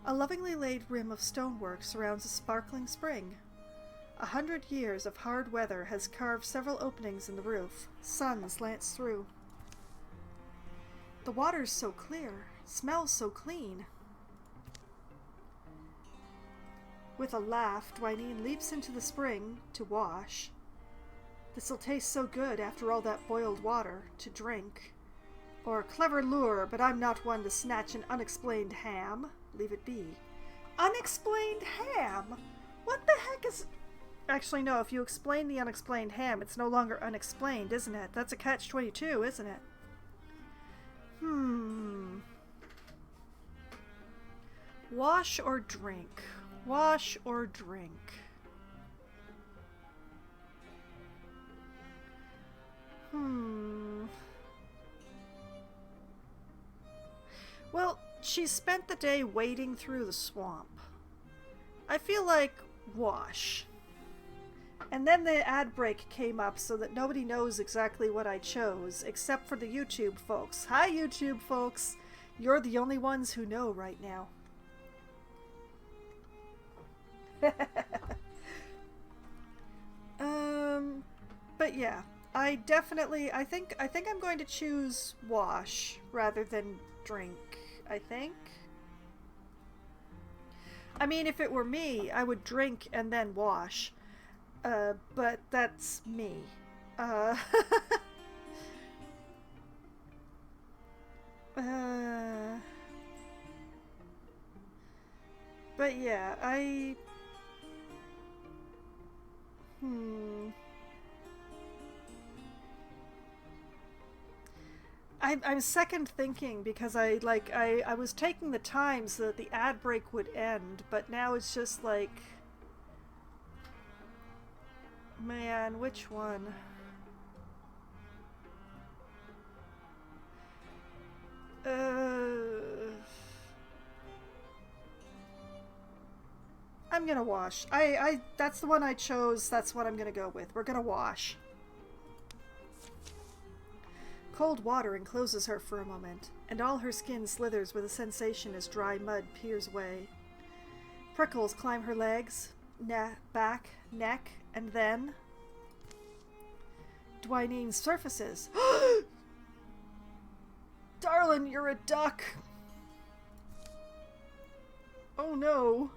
Speaker 1: A lovingly laid rim of stonework surrounds a sparkling spring. 100 years of hard weather has carved several openings in the roof. Sun slants through. The water's so clear, smells so clean. With a laugh, Dwyneen leaps into the spring to wash. This'll taste so good after all that boiled water to drink. Or clever lure, but I'm not one to snatch an unexplained ham. Leave it be. Unexplained ham? What the heck is... Actually, no, if you explain the unexplained ham, it's no longer unexplained, isn't it? That's a catch-22, isn't it? Wash or drink? Wash or drink? Well, she spent the day wading through the swamp. I feel like wash. And then the ad break came up so that nobody knows exactly what I chose, except for the YouTube folks. Hi, YouTube folks! You're the only ones who know right now. But yeah, I think I'm going to choose wash rather than drink, I think. I mean, if it were me, I would drink and then wash. But that's me. But yeah, I'm second thinking because I was taking the time so that the ad break would end, but now it's just like, man, which one? I'm gonna wash. That's the one I chose. That's what I'm gonna go with. We're gonna wash. Cold water encloses her for a moment, and all her skin slithers with a sensation as dry mud peers away. Prickles climb her legs, back, neck, and then... Dwyneen surfaces. Darlin', you're a duck! Oh no!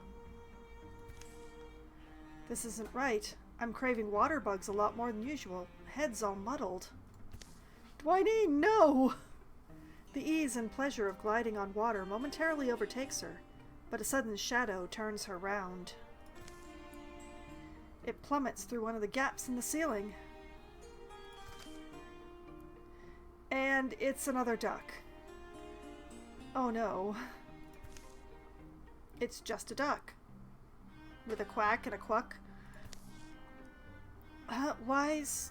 Speaker 1: This isn't right. I'm craving water bugs a lot more than usual. Head's all muddled. Dwyneen, no! The ease and pleasure of gliding on water momentarily overtakes her, but a sudden shadow turns her round. It plummets through one of the gaps in the ceiling. And it's another duck. Oh no. It's just a duck. With a quack and a cluck. Wise...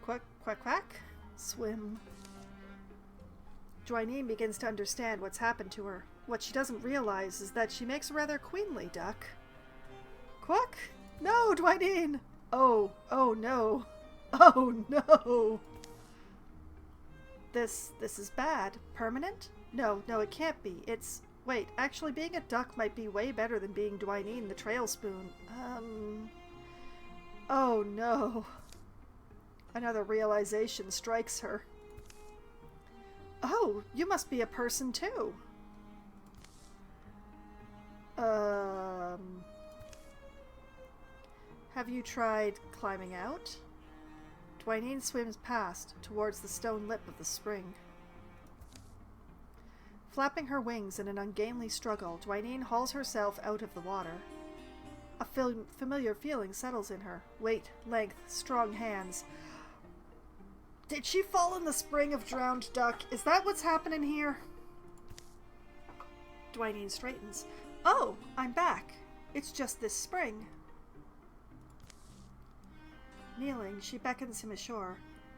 Speaker 1: Quack, quack, quack. Swim. Dwyneen begins to understand what's happened to her. What she doesn't realize is that she makes a rather queenly duck. Quack! No, Dwyneen! Oh no. Oh no! This is bad. Permanent? No, it can't be. It's... Wait, actually being a duck might be way better than being Dwyneen the Trail Spoon. Oh no. Another realization strikes her. Oh, you must be a person too. Have you tried climbing out? Dwyneen swims past, towards the stone lip of the spring. Flapping her wings in an ungainly struggle, Dwyneen hauls herself out of the water. A familiar feeling settles in her. Weight, length, strong hands. Did she fall in the spring of drowned duck? Is that what's happening here? Dwyneen straightens. Oh, I'm back. It's just this spring. Kneeling, she beckons him ashore.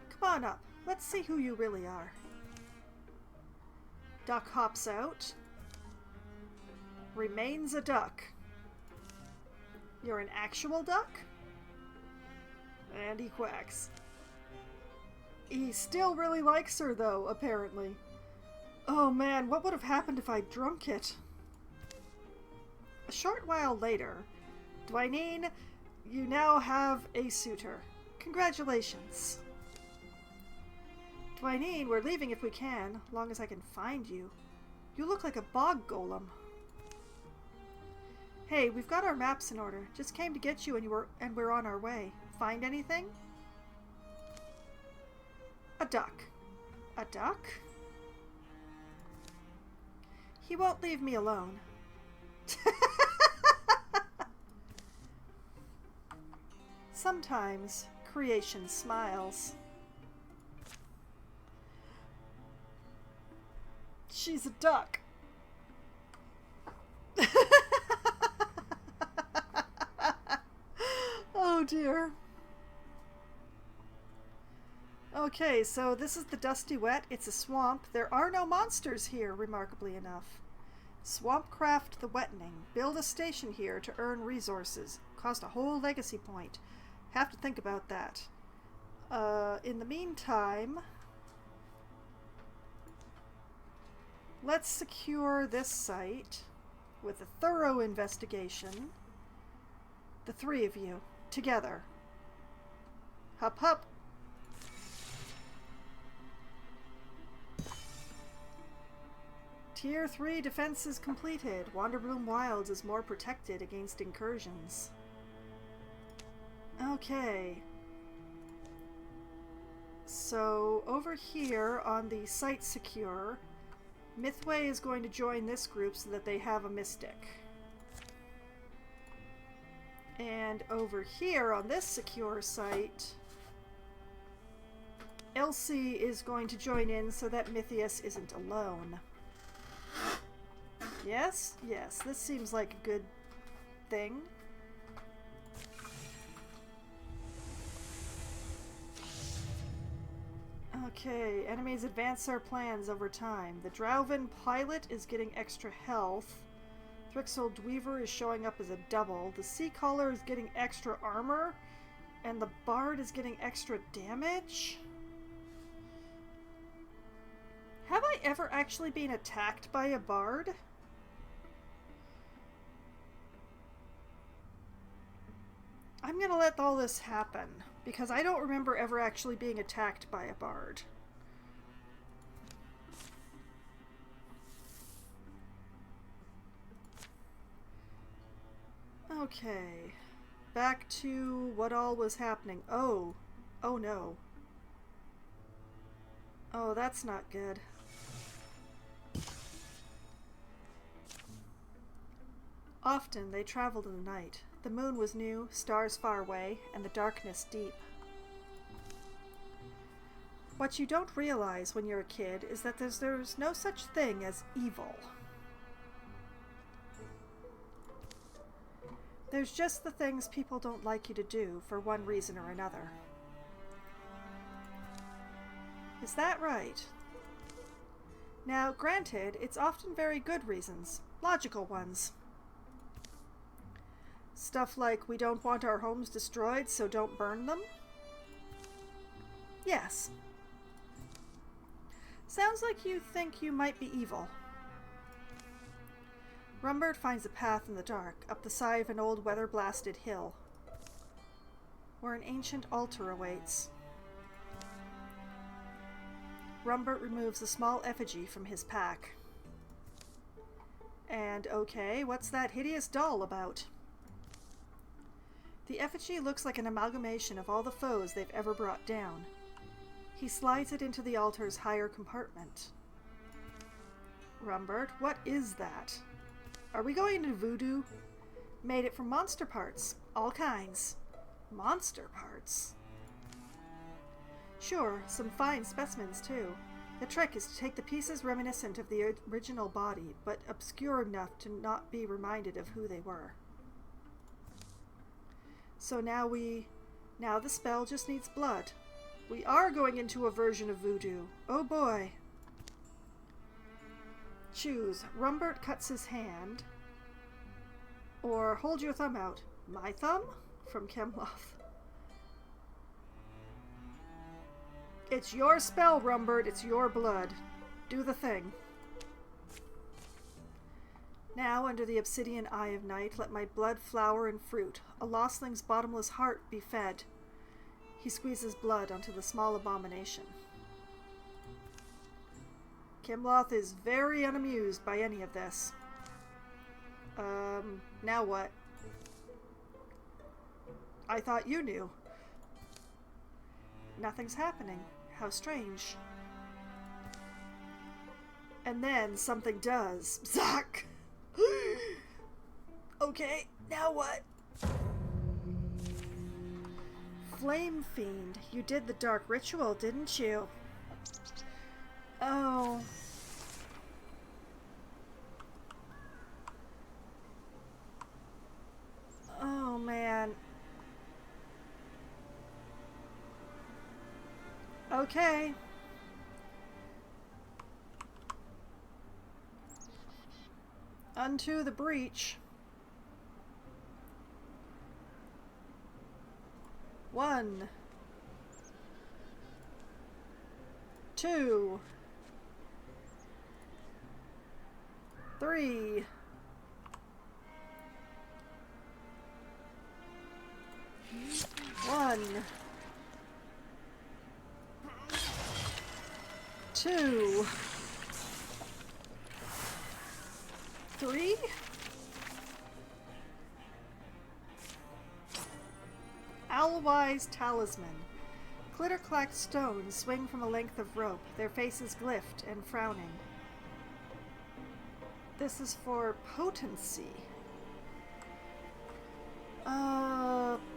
Speaker 1: Come on up. Let's see who you really are. Duck hops out. Remains a duck. You're an actual duck? And he quacks. He still really likes her, though, apparently. Oh man, what would have happened if I'd drunk it? A short while later, Dwyneen, you now have a suitor. Congratulations. Dwyneen, we're leaving if we can, long as I can find you. You look like a bog golem. Hey, we've got our maps in order. Just came to get you and we're on our way. Find anything? A duck. A duck? He won't leave me alone. Sometimes creation smiles. She's a duck. Oh dear. Okay, so this is the Dusty Wet. It's a swamp. There are no monsters here, remarkably enough. Swampcraft the Wettening. Build a station here to earn resources. Cost a whole legacy point. Have to think about that. In the meantime, let's secure this site with a thorough investigation. The three of you, together. Hup hup. Tier 3 defenses completed. Wanderbloom Wilds is more protected against incursions. Okay. So, over here on the site secure, Mythway is going to join this group so that they have a mystic. And over here on this secure site, Elsie is going to join in so that Mythius isn't alone. Yes? Yes, this seems like a good thing. Okay, enemies advance our plans over time. The Drauven pilot is getting extra health. Thrixel Dweaver is showing up as a double. The Sea Caller is getting extra armor. And the Bard is getting extra damage. Have I ever actually been attacked by a Bard? I'm gonna let all this happen, because I don't remember ever actually being attacked by a Bard. Okay. Back to what all was happening. Oh. Oh no. Oh, that's not good. Often they traveled in the night. The moon was new, stars far away, and the darkness deep. What you don't realize when you're a kid is that there's no such thing as evil. There's just the things people don't like you to do for one reason or another. Is that right? Now, granted, it's often very good reasons, logical ones. Stuff like, we don't want our homes destroyed, so don't burn them? Yes. Sounds like you think you might be evil. Rumbert finds a path in the dark, up the side of an old weather-blasted hill, where an ancient altar awaits. Rumbert removes a small effigy from his pack. And okay, what's that hideous doll about? The effigy looks like an amalgamation of all the foes they've ever brought down. He slides it into the altar's higher compartment. Rumbert, what is that? Are we going into voodoo? Made it from monster parts. All kinds. Monster parts? Sure, some fine specimens too. The trick is to take the pieces reminiscent of the original body, but obscure enough to not be reminded of who they were. So now the spell just needs blood. We are going into a version of voodoo. Oh boy. Choose. Rumbert cuts his hand. Or hold your thumb out. My thumb? From Kemloth. It's your spell, Rumbert. It's your blood. Do the thing. Now, under the obsidian eye of night, let my blood flower and fruit. A lostling's bottomless heart be fed. He squeezes blood onto the small abomination. Kemloth is very unamused by any of this. Now what? I thought you knew. Nothing's happening. How strange. And then something does. Zack! Okay, now what? Flame Fiend, you did the dark ritual, didn't you? Oh. Oh, man. Okay. Unto the breach. 1, 2, 3. 1, 2, 3. Owlwise Talisman. Clitter-clacked stones swing from a length of rope, their faces glyphed and frowning. This is for potency.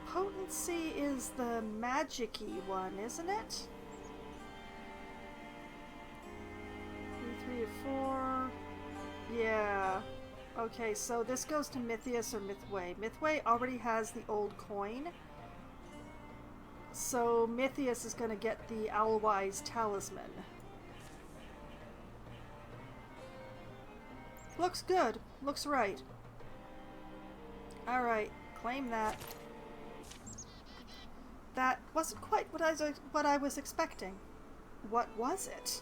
Speaker 1: Potency is the magic-y one, isn't it? 3 to 4. Yeah. Okay, so this goes to Mythius or Mythway. Mythway already has the old coin. So Mythius is going to get the Owlwise Talisman. Looks good. Looks right. Alright, claim that. That wasn't quite what I was expecting. What was it?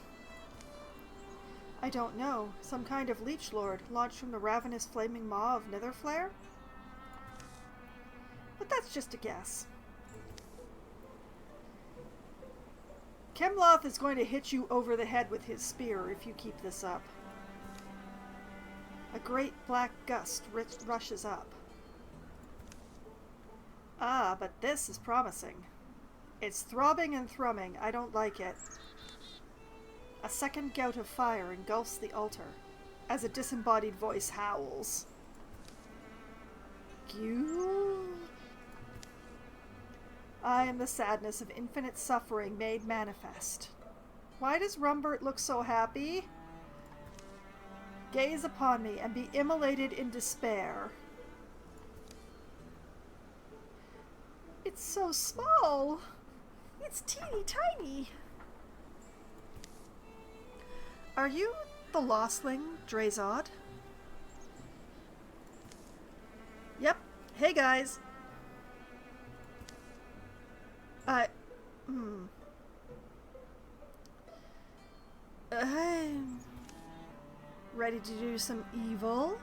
Speaker 1: I don't know. Some kind of leech lord, launched from the ravenous flaming maw of Netherflare? But that's just a guess. Kemloth is going to hit you over the head with his spear if you keep this up. A great black gust rushes up. Ah, but this is promising. It's throbbing and thrumming. I don't like it. A second gout of fire engulfs the altar, as a disembodied voice howls. Gyu? I am the sadness of infinite suffering made manifest. Why does Rumbert look so happy? Gaze upon me and be immolated in despair. It's so small. It's teeny tiny. Are you the lostling, Drazod? Yep. Hey guys. I'm ready to do some evil.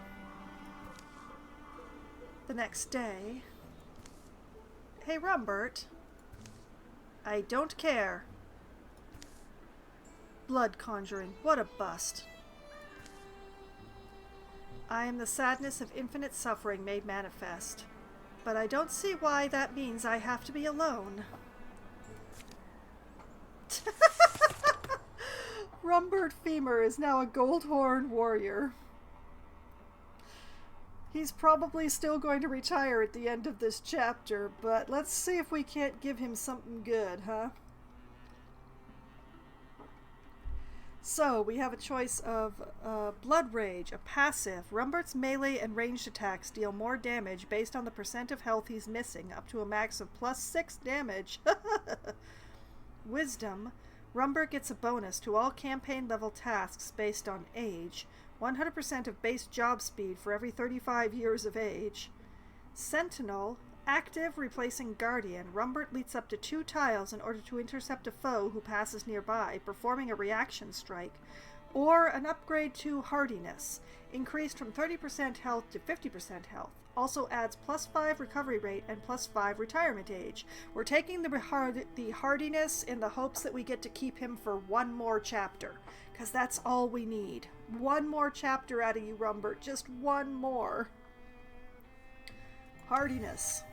Speaker 1: The next day. Hey, Rumbert. I don't care. Blood conjuring. What a bust. I am the sadness of infinite suffering made manifest. But I don't see why that means I have to be alone. Rumbert Femur is now a Goldhorn warrior. He's probably still going to retire at the end of this chapter, but let's see if we can't give him something good, huh? So, we have a choice of Blood Rage, a passive. Rumbert's melee and ranged attacks deal more damage based on the percent of health he's missing, up to a max of +6 damage. Wisdom. Rumbert gets a bonus to all campaign-level tasks based on age. 100% of base job speed for every 35 years of age. Sentinel. Active, replacing Guardian. Rumbert leads up to 2 tiles in order to intercept a foe who passes nearby, performing a reaction strike. Or an upgrade to Hardiness. Increased from 30% health to 50% health. Also adds +5 recovery rate and +5 retirement age. We're taking the Hardiness in the hopes that we get to keep him for one more chapter. Because that's all we need. One more chapter out of you, Rumbert. Just one more. Hardiness.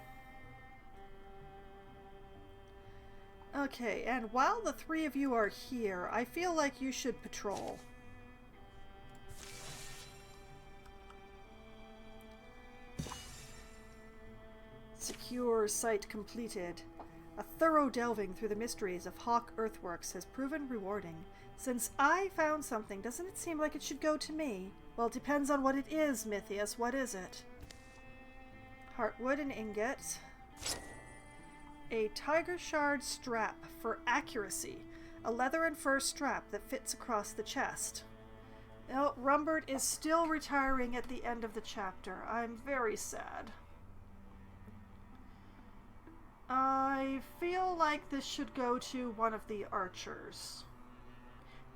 Speaker 1: Okay, and while the 3 of you are here, I feel like you should patrol. Secure site completed. A thorough delving through the mysteries of Hawk Earthworks has proven rewarding. Since I found something, doesn't it seem like it should go to me? Well, it depends on what it is, Mythius. What is it? Heartwood and ingot. A tiger shard strap for accuracy. A leather and fur strap that fits across the chest. Well, Rumbert is still retiring at the end of the chapter. I'm very sad. I feel like this should go to one of the archers.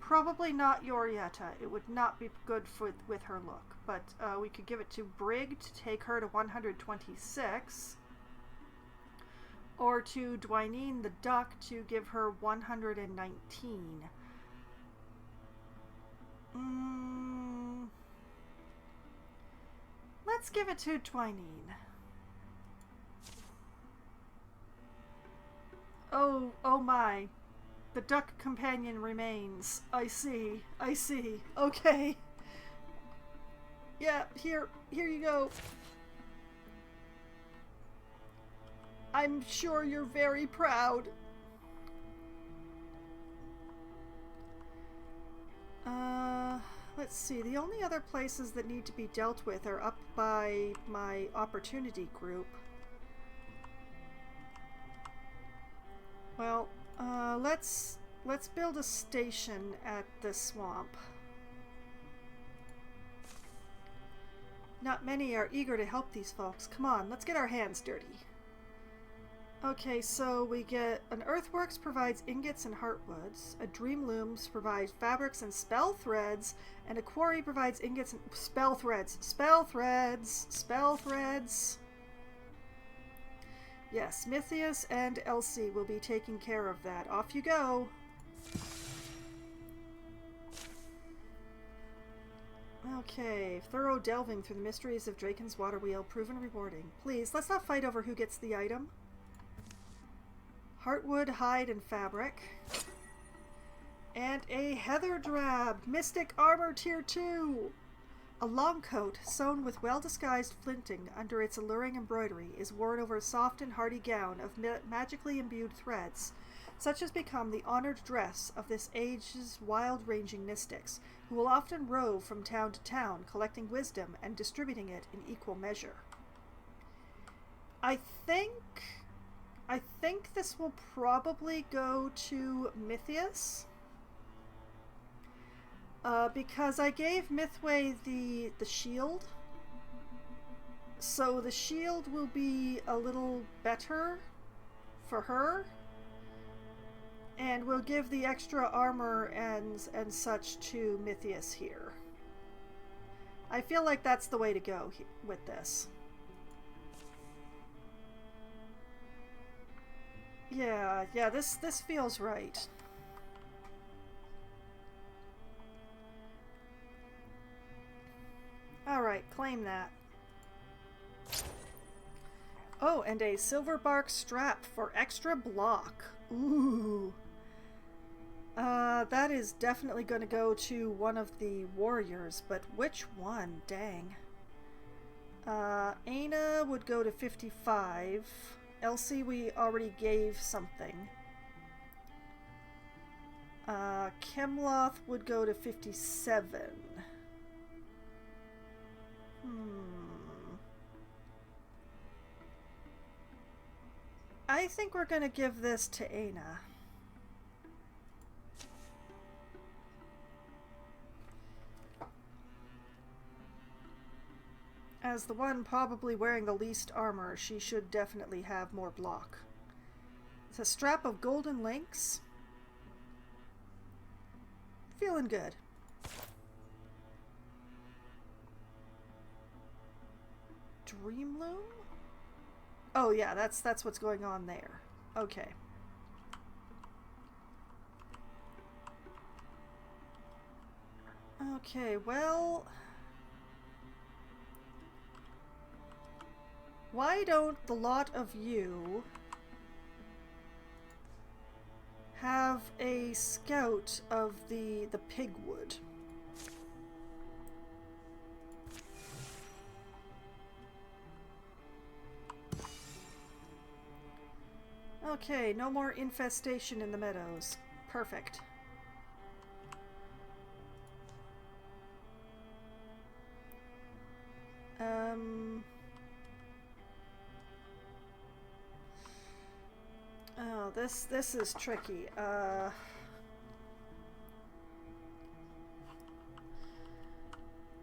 Speaker 1: Probably not Yorietta. It would not be good with her look. But we could give it to Brig to take her to 126. Or to Dwyneen the Duck to give her 119. Let's give it to Dwyneen. Oh my. The duck companion remains. I see. Okay. Yeah, here you go. I'm sure you're very proud. Let's see. The only other places that need to be dealt with are up by my opportunity group. Well, let's build a station at the swamp. Not many are eager to help these folks. Come on, let's get our hands dirty. Okay, so we get an Earthworks provides ingots and heartwoods, a Dream Looms provides fabrics and spell threads, and a quarry provides ingots and spell threads. Yes, Mythius and Elsie will be taking care of that. Off you go. Okay, thorough delving through the mysteries of Draken's Water Wheel, proven rewarding. Please, let's not fight over who gets the item. Heartwood, hide, and fabric. And a Heather Drab, Mystic Armor Tier 2! A long coat, sewn with well-disguised flinting under its alluring embroidery, is worn over a soft and hardy gown of magically imbued threads. Such has become the honored dress of this age's wild-ranging mystics, who will often rove from town to town, collecting wisdom and distributing it in equal measure. I think this will probably go to Mythius. Because I gave Mythway the shield. So the shield will be a little better for her. And we'll give the extra armor and such to Mythius here. I feel like that's the way to go with this. Yeah, this feels right. Alright, claim that. Oh, and a silver bark strap for extra block. Ooh. That is definitely going to go to one of the warriors, but which one? Dang. Aina would go to 55. Elsie, we already gave something. Chemloth would go to 57. I think we're going to give this to Aina. As the one probably wearing the least armor, she should definitely have more block. It's a strap of golden links. Feeling good. Dreamloom? Oh yeah, that's what's going on there. Okay. Okay, well, why don't the lot of you have a scout of the pigwood? Okay, no more infestation in the meadows. Perfect. Oh, this is tricky.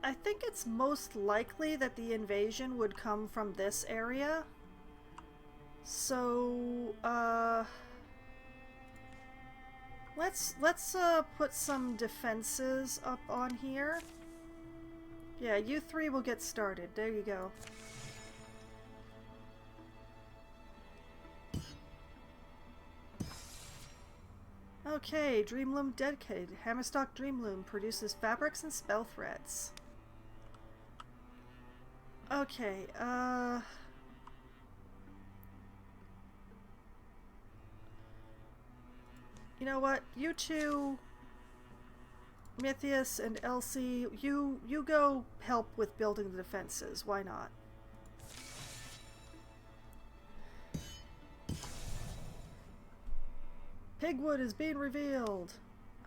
Speaker 1: I think it's most likely that the invasion would come from this area. So, let's put some defenses up on here. Yeah, you three will get started. There you go. Okay, Dreamloom dedicated. Hammerstock Dreamloom produces fabrics and spell threads. Okay, you know what? You two, Mythius and Elsie, you go help with building the defenses. Why not? Pigwood is being revealed.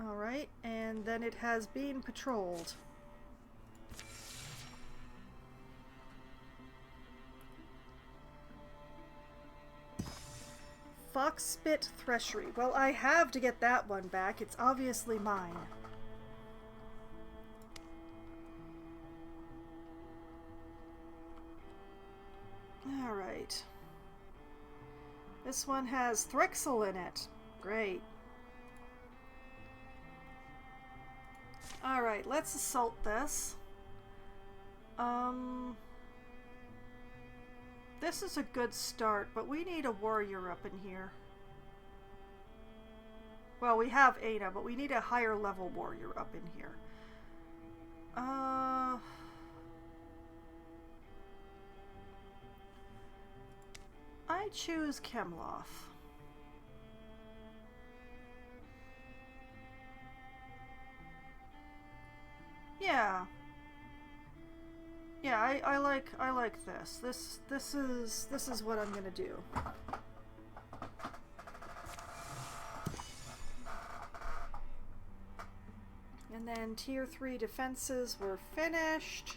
Speaker 1: Alright, and then it has been patrolled. Foxspit Threshery. Well, I have to get that one back. It's obviously mine. Alright. This one has Thrixel in it. Great. Alright, let's assault this. This is a good start, but we need a warrior up in here. Well, we have Aina, but we need a higher level warrior up in here. I choose Chemloth. Yeah. Yeah, I like this. This is what I'm gonna do. And then tier 3 defenses were finished.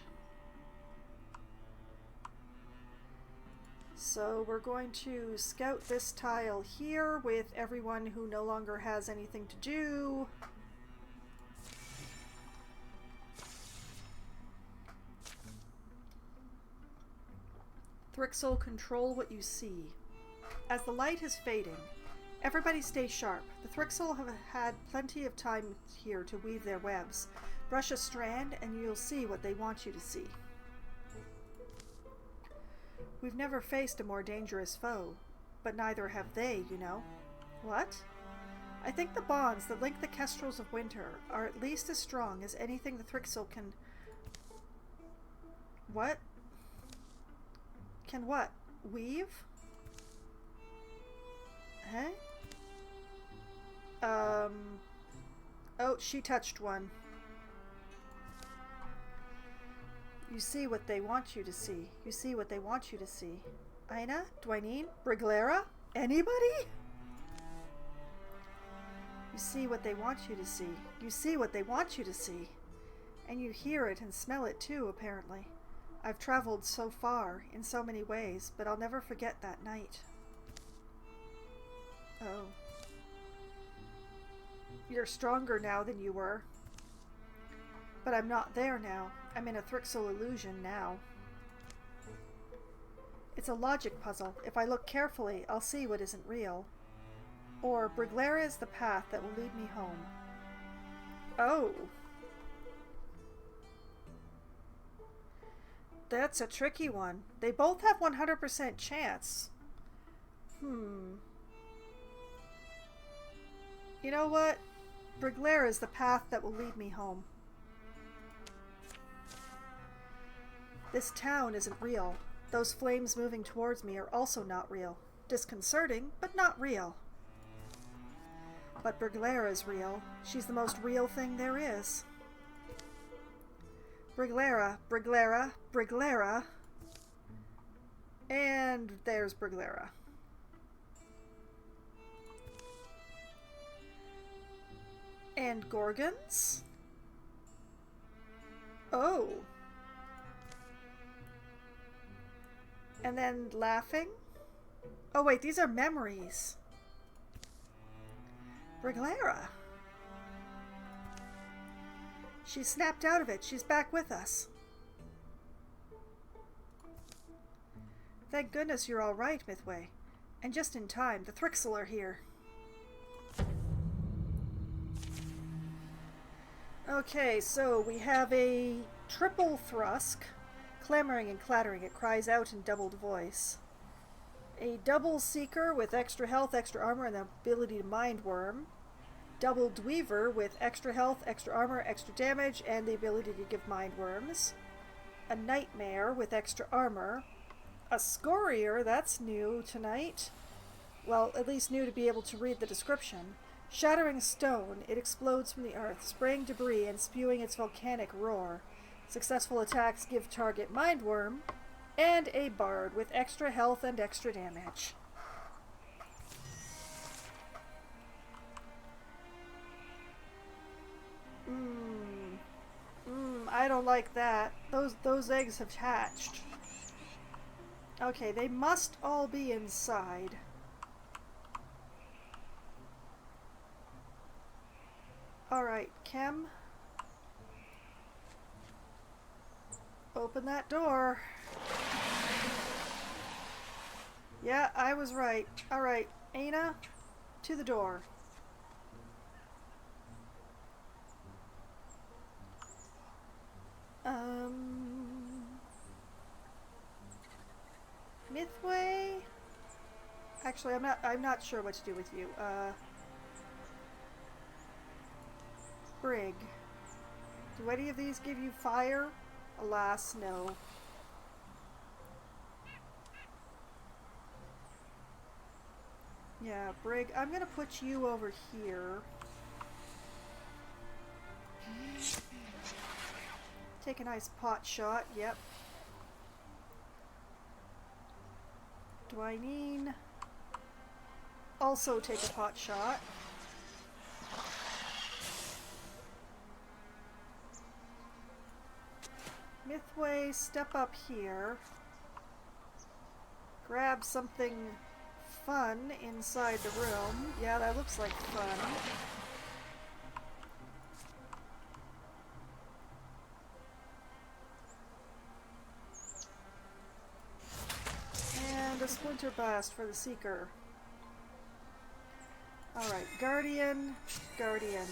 Speaker 1: So we're going to scout this tile here with everyone who no longer has anything to do. Thrixel, control what you see. As the light is fading, everybody stay sharp. The Thrixel have had plenty of time here to weave their webs. Brush a strand and you'll see what they want you to see. We've never faced a more dangerous foe, but neither have they, you know. What? I think the bonds that link the Kestrels of Winter are at least as strong as anything the Thrixel can... What? Can what? Weave? Hey? Oh, she touched one. You see what they want you to see. You see what they want you to see. Aina? Dwayne? Briglera? Anybody? You see what they want you to see. You see what they want you to see. And you hear it and smell it too, apparently. I've traveled so far, in so many ways, but I'll never forget that night. Oh. You're stronger now than you were. But I'm not there now. I'm in a Thrixel illusion now. It's a logic puzzle. If I look carefully, I'll see what isn't real. Or Briglera is the path that will lead me home. Oh. That's a tricky one. They both have 100% chance. You know what? Briglera is the path that will lead me home. This town isn't real. Those flames moving towards me are also not real. Disconcerting, but not real. But Briglera is real. She's the most real thing there is. Briglera, Briglera, Briglera. And there's Briglera. And Gorgons? Oh. And then laughing? Oh wait, these are memories. Briglera. She snapped out of it. She's back with us. Thank goodness you're all right, Mythway. And just in time, the Thrixel are here. Okay, so we have a triple Thrusk. Clamoring and clattering, it cries out in doubled voice. A double Seeker with extra health, extra armor, and the ability to mind worm. Double Dweaver with extra health, extra armor, extra damage, and the ability to give mind worms. A Nightmare with extra armor. A Scorier, that's new tonight. Well, at least new to be able to read the description. Shattering stone, it explodes from the earth, spraying debris and spewing its volcanic roar. Successful attacks give target mind worm. And a Bard with extra health and extra damage. I don't like that. Those eggs have hatched. Okay, they must all be inside. Alright, Chem. Open that door. Yeah, I was right. Alright, Aina, to the door. Mythway? Actually, I'm not sure what to do with you. Brig. Do any of these give you fire? Alas, no. Yeah, Brig, I'm gonna put you over here. Take a nice pot shot, yep. Dwayne. Also take a pot shot. Mythway, step up here. Grab something fun inside the room. Yeah, that looks like fun. And a splinter blast for the Seeker. Alright, Guardian, Guardian.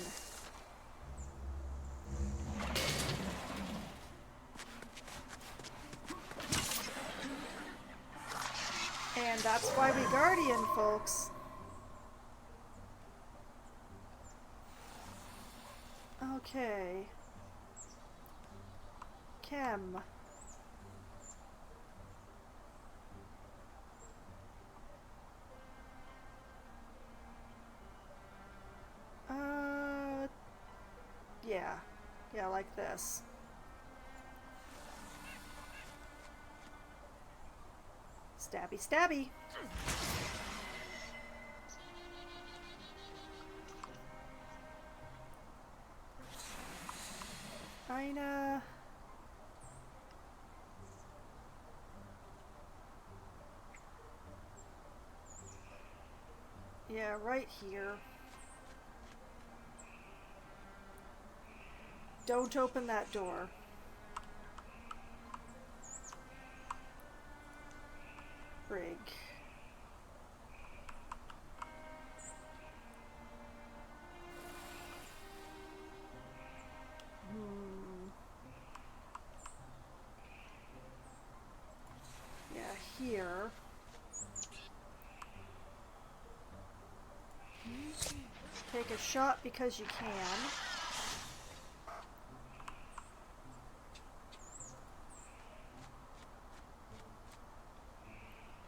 Speaker 1: And that's why we Guardian, folks. Okay. Chem. Yeah. Yeah, like this. Stabby, stabby. Ina. Yeah, right here. Don't open that door. Brig. Yeah, here. Take a shot because you can.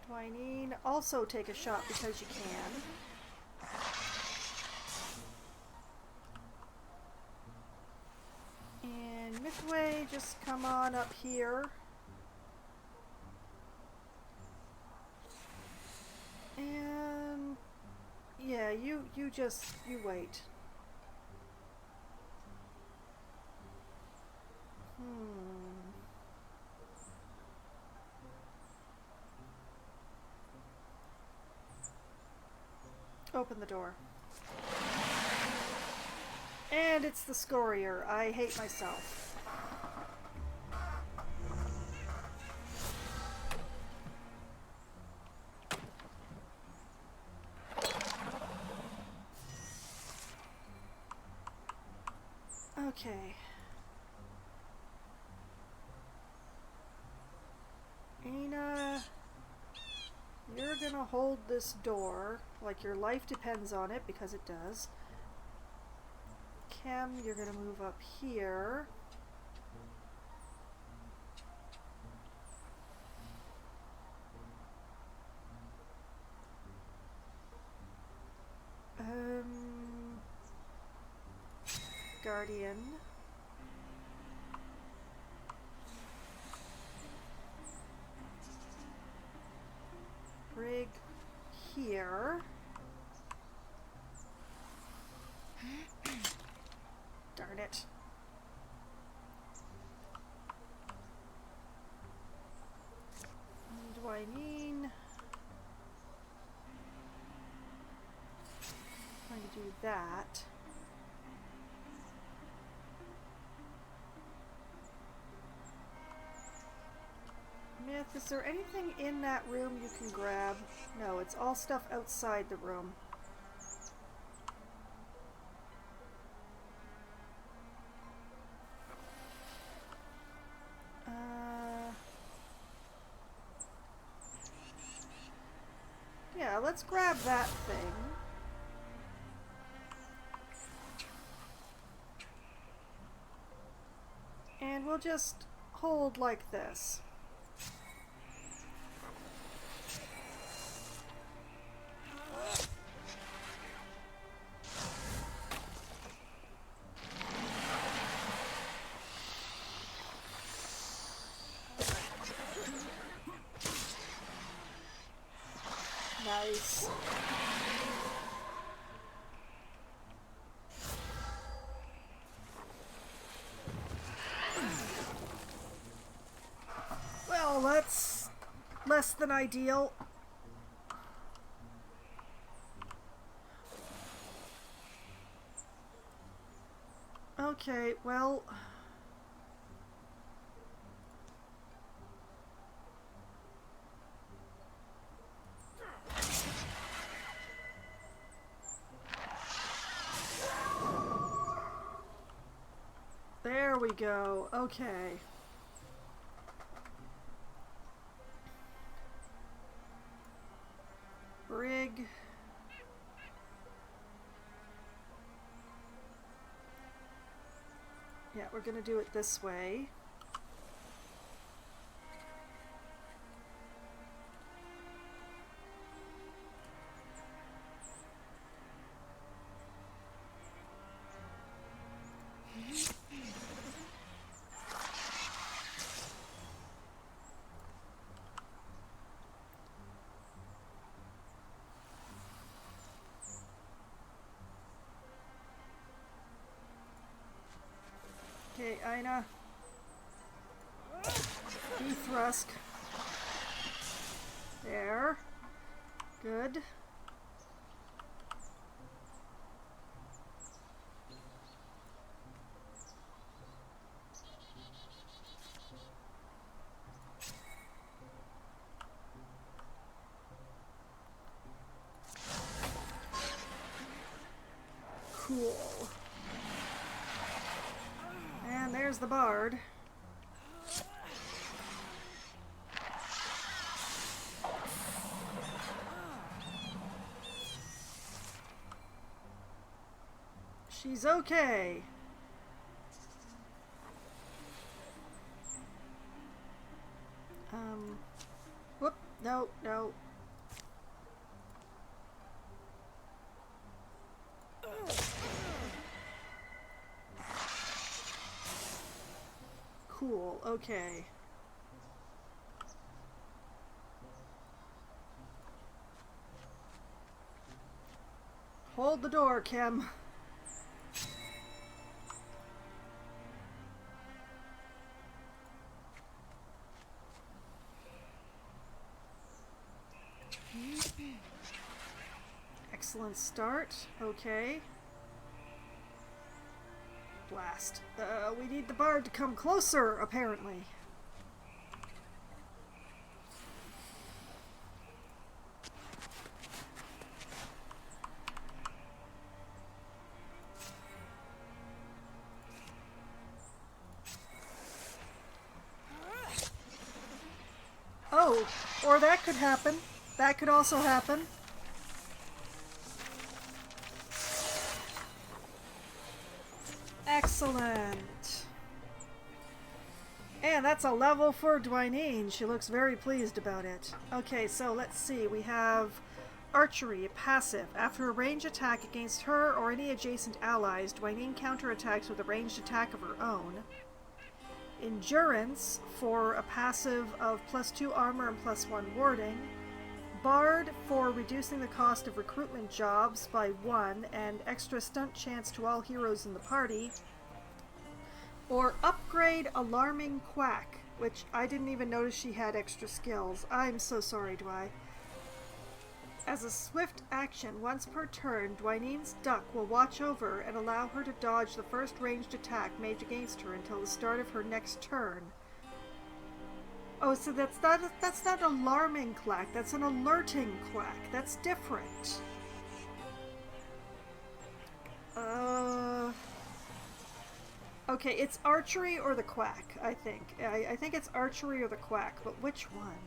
Speaker 1: Twinine, also take a shot because you can. And Mythway, just come on up here. And yeah, you wait. Open the door. And it's the scorier. I hate myself. Okay. Ina, you're gonna hold this door like your life depends on it, because it does. Chem, you're gonna move up here. Guardian. Brig here. Darn it. What do I mean? I'm going to do that. Myth, is there anything in that room you can grab? No, it's all stuff outside the room. Yeah, let's grab that thing. And we'll just hold like this. Nice. Well, that's less than ideal. Okay, well... There we go. Okay. Brig. Yeah, we're gonna do it this way. Ina. Thrust. There. Good. Cool. And there's the bard. She's okay. Whoop, no, no. Cool, okay. Hold the door, Kim. Excellent start. Okay. Blast. We need the bard to come closer, apparently. Oh, or that could happen. That could also happen. Excellent. And that's a level for Dwyneen. She looks very pleased about it. Okay, so let's see. We have Archery, passive. After a ranged attack against her or any adjacent allies, Dwyneen counterattacks with a ranged attack of her own. Endurance, for a passive of +2 armor and +1 warding. Bard, for reducing the cost of recruitment jobs by 1 and extra stunt chance to all heroes in the party. Or upgrade Alarming Quack, which I didn't even notice she had extra skills. I'm so sorry, Dwy. As a swift action, once per turn, Dwyneen's Duck will watch over and allow her to dodge the first ranged attack made against her until the start of her next turn. Oh, so that's not alarming quack, that's an alerting quack. That's different. Okay, it's archery or the quack, I think. I think it's archery or the quack, but which one?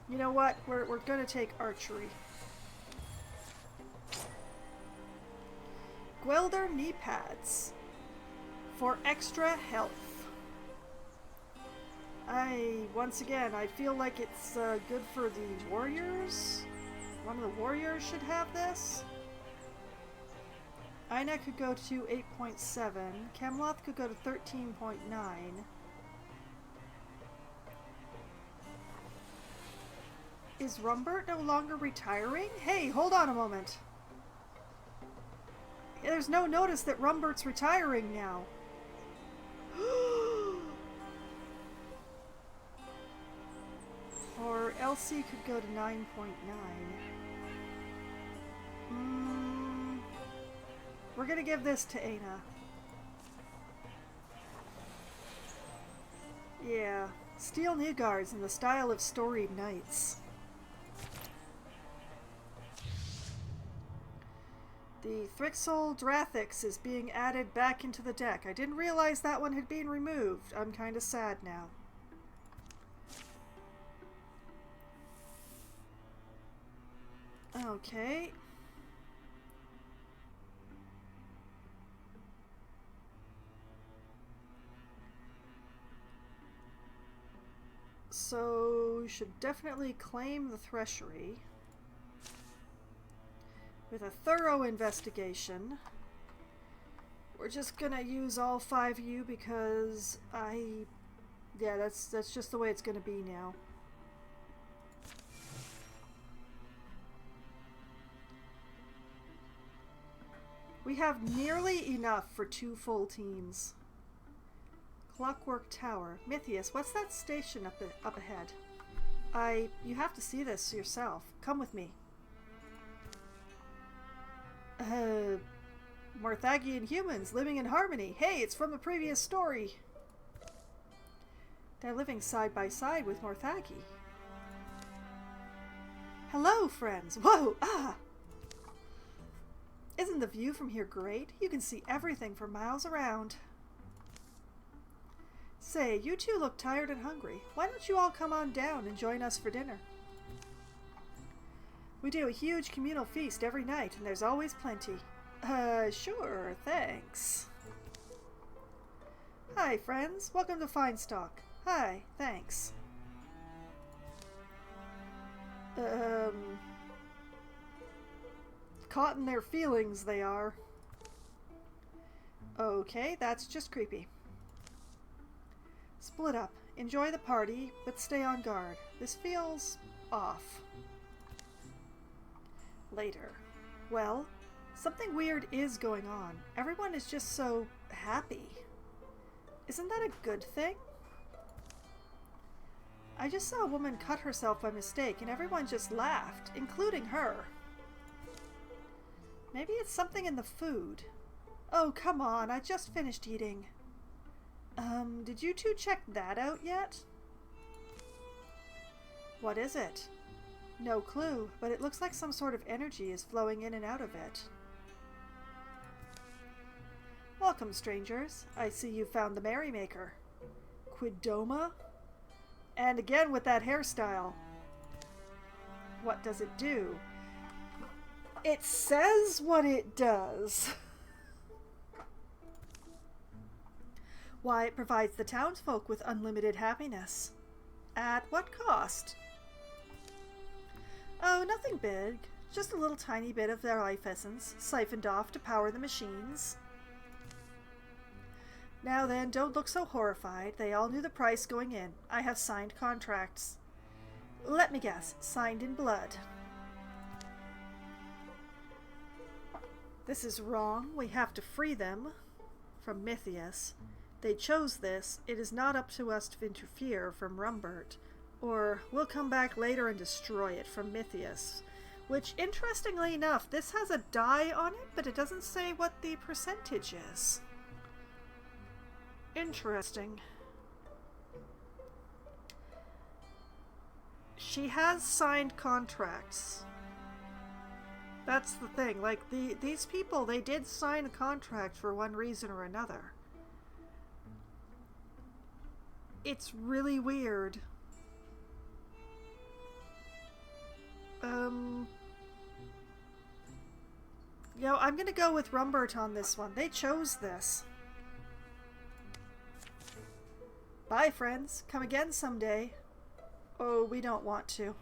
Speaker 1: You know what? We're gonna take archery. Gwelder knee pads for extra health. Once again, I feel like it's good for the warriors. One of the warriors should have this. Ina could go to 8.7. Camelot could go to 13.9. Is Rumbert no longer retiring? Hey, hold on a moment. There's no notice that Rumbert's retiring now. Or Elsie could go to 9.9. We're gonna give this to Aina. Yeah. Steel new guards in the style of storied knights. The Thrixel Drathix is being added back into the deck. I didn't realize that one had been removed. I'm kind of sad now. Okay. So, we should definitely claim the Threshery. With a thorough investigation. We're just gonna use all 5 of you because yeah, that's just the way it's gonna be now. We have nearly enough for 2 full teams. Clockwork Tower. Mythius, what's that station up ahead? You have to see this yourself. Come with me. Morthagian humans living in harmony. Hey, it's from the previous story. They're living side by side with Morthagi. Hello, friends. Whoa, ah! Isn't the view from here great? You can see everything for miles around. Say, you two look tired and hungry. Why don't you all come on down and join us for dinner? We do a huge communal feast every night, and there's always plenty. Sure, thanks. Hi, friends. Welcome to Finestock. Hi, thanks. Caught in their feelings, they are. Okay, that's just creepy. Split up. Enjoy the party, but stay on guard. This feels off. Later. Well, something weird is going on. Everyone is just so happy. Isn't that a good thing? I just saw a woman cut herself by mistake and everyone just laughed, including her. Maybe it's something in the food. Oh, come on, I just finished eating. Did you two check that out yet? What is it? No clue, but it looks like some sort of energy is flowing in and out of it. Welcome, strangers. I see you found the Merrymaker. Quidoma? And again with that hairstyle. What does it do? It says what it does. Why, it provides the townsfolk with unlimited happiness. At what cost? Oh, nothing big. Just a little tiny bit of their life essence, siphoned off to power the machines. Now then, don't look so horrified. They all knew the price going in. I have signed contracts. Let me guess, signed in blood. This is wrong. We have to free them. From Mythius. They chose this. It is not up to us to interfere. From Rumbert. Or, we'll come back later and destroy it. From Mythius. Which, interestingly enough, this has a die on it, but it doesn't say what the percentage is. Interesting. She has signed contracts. That's the thing. Like, these people, they did sign a contract for one reason or another. It's really weird. You know, I'm gonna go with Rumbert on this one. They chose this. Bye, friends. Come again someday. Oh, we don't want to.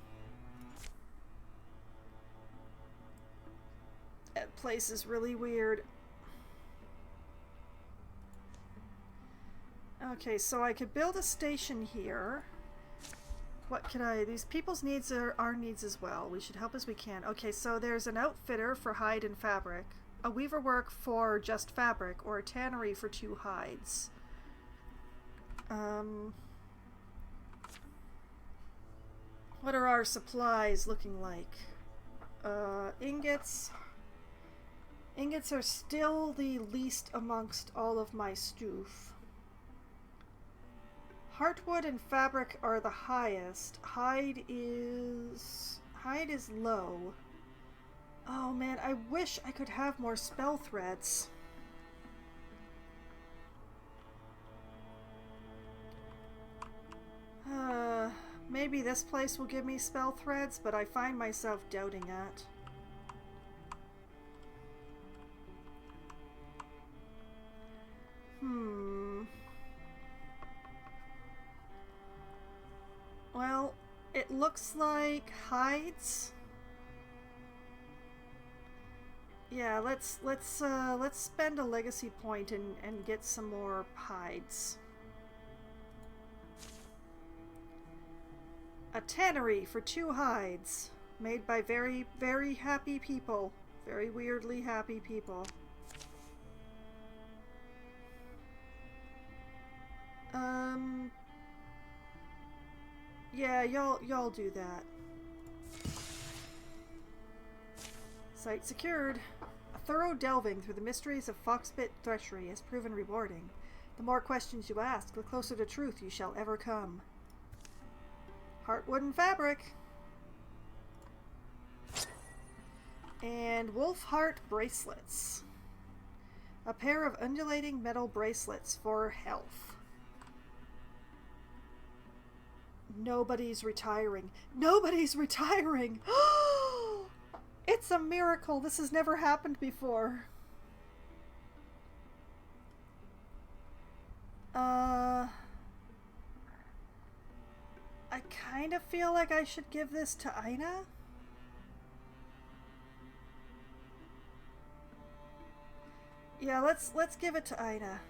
Speaker 1: That place is really weird. Okay, so I could build a station here. What could I... These people's needs are our needs as well. We should help as we can. Okay, so there's an outfitter for hide and fabric. A weaver work for just fabric. Or a tannery for 2 hides. What are our supplies looking like? Ingots. Ingots are still the least amongst all of my stoof. Heartwood and fabric are the highest. Hide is low. Oh man, I wish I could have more spell threads. Maybe this place will give me spell threads, but I find myself doubting it. Well, it looks like hides. Yeah, let's spend a legacy point and get some more hides. A tannery for 2 hides, made by very, very happy people. Very weirdly happy people. Yeah, y'all do that. Site secured. A thorough delving through the mysteries of Foxbit Threshery has proven rewarding. The more questions you ask, the closer to truth you shall ever come. Heartwood and fabric. And wolf heart bracelets. A pair of undulating metal bracelets for health. Nobody's retiring. Nobody's retiring! It's a miracle. This has never happened before. I kind of feel like I should give this to Aina. Yeah, let's give it to Aina.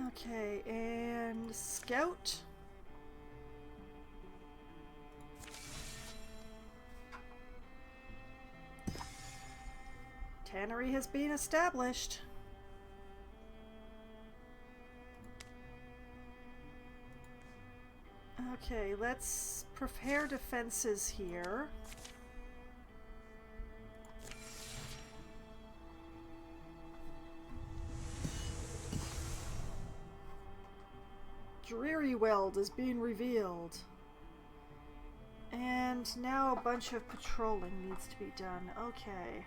Speaker 1: Okay, and Scout. Tannery has been established. Okay, let's prepare defenses here. Dreary Weld is being revealed. And now a bunch of patrolling needs to be done. Okay.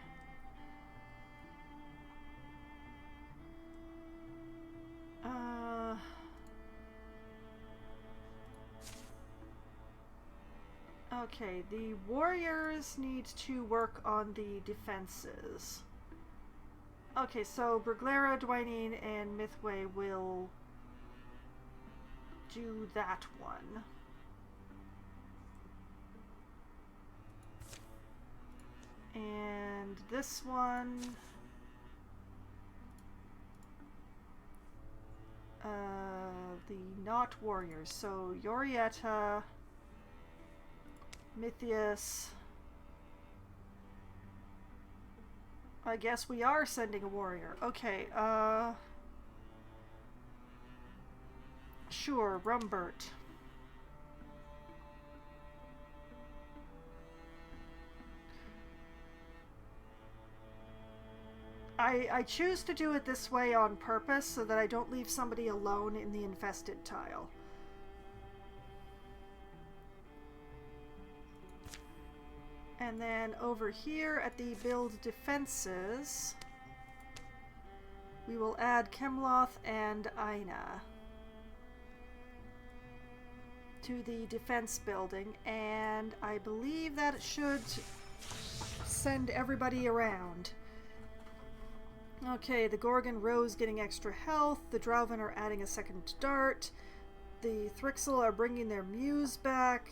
Speaker 1: Okay, the warriors need to work on the defenses. Okay, so Burglera, Dwayne, and Mythway will do that one. And this one... the not warriors. So Yorietta, Mythius. I guess we are sending a warrior. Okay, sure, Rumbert. I choose to do it this way on purpose so that I don't leave somebody alone in the infested tile. And then over here at the build defenses, we will add Kemloth and Aina to the defense building, and I believe that it should send everybody around. Okay, the Gorgon Rose getting extra health, the Drauven are adding a second dart, the Thrixel are bringing their Muse back,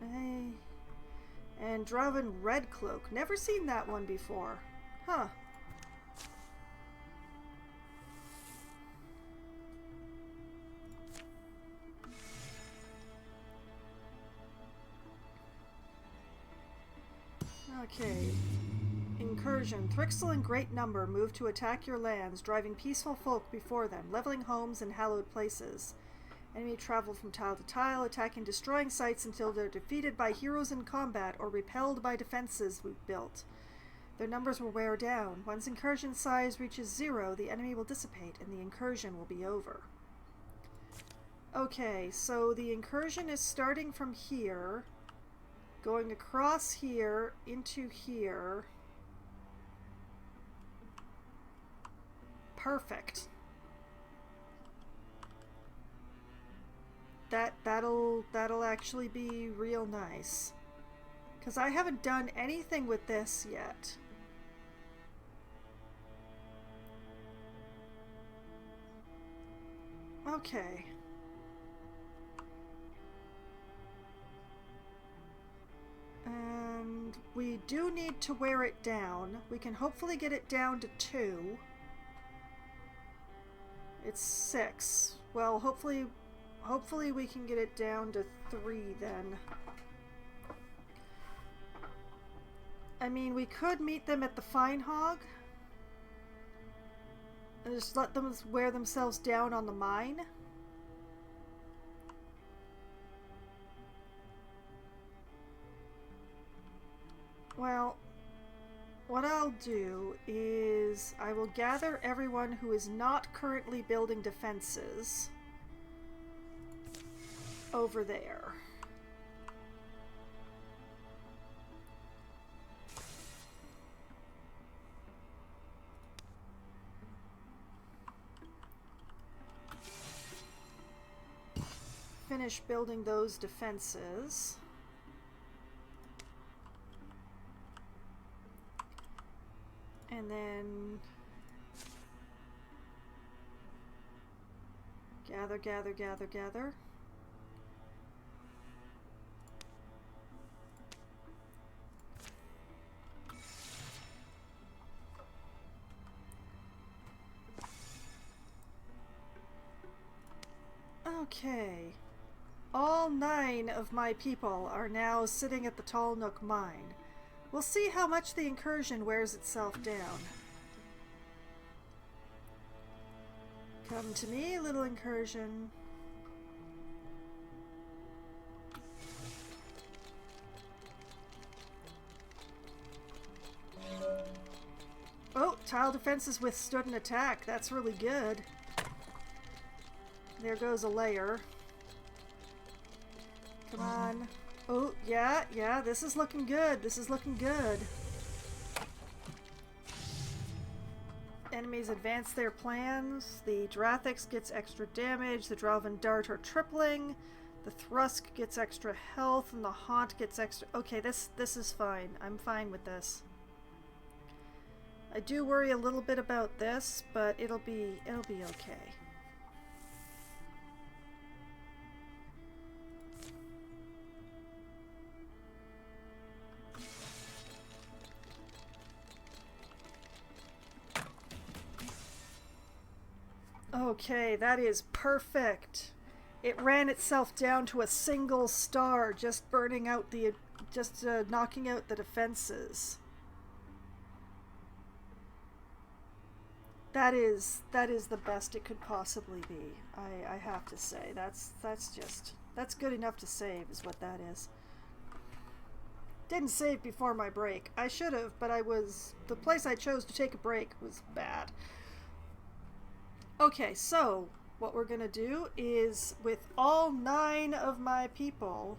Speaker 1: and Drauven Red Cloak. Never seen that one before. Huh. Okay. Incursion. Thrixel in great number move to attack your lands, driving peaceful folk before them, leveling homes and hallowed places. Enemy travel from tile to tile, attacking destroying sites until they're defeated by heroes in combat or repelled by defenses we've built. Their numbers will wear down. Once incursion size reaches 0, the enemy will dissipate and the incursion will be over. Okay, so the incursion is starting from here, going across here, into here. Perfect. That'll actually be real nice. 'Cause I haven't done anything with this yet. Okay. And we do need to wear it down. We can hopefully get it down to 2. It's 6. Well, hopefully we can get it down to 3 then. I mean, we could meet them at the Fine Hog and just let them wear themselves down on the mine. Well, what I'll do is I will gather everyone who is not currently building defenses over there. Finish building those defenses. And then gather, gather, gather, gather. Okay. All 9 of my people are now sitting at the Tall Nook Mine. We'll see how much the incursion wears itself down. Come to me, little incursion. Oh, tile defenses withstood an attack. That's really good. There goes a layer. Come on. Oh, yeah, this is looking good. This is looking good. Enemies advance their plans. The Drathix gets extra damage. The Drelvan Dart are tripling. The Thrusk gets extra health, and the Haunt gets extra... Okay, this is fine. I'm fine with this. I do worry a little bit about this, but it'll be okay. Okay, that is perfect. It ran itself down to a single star, just burning out the, knocking out the defenses. That is the best it could possibly be. I have to say, that's good enough to save, is what that is. Didn't save before my break. I should have, but the place I chose to take a break was bad. Okay, so what we're going to do is, with all 9 of my people,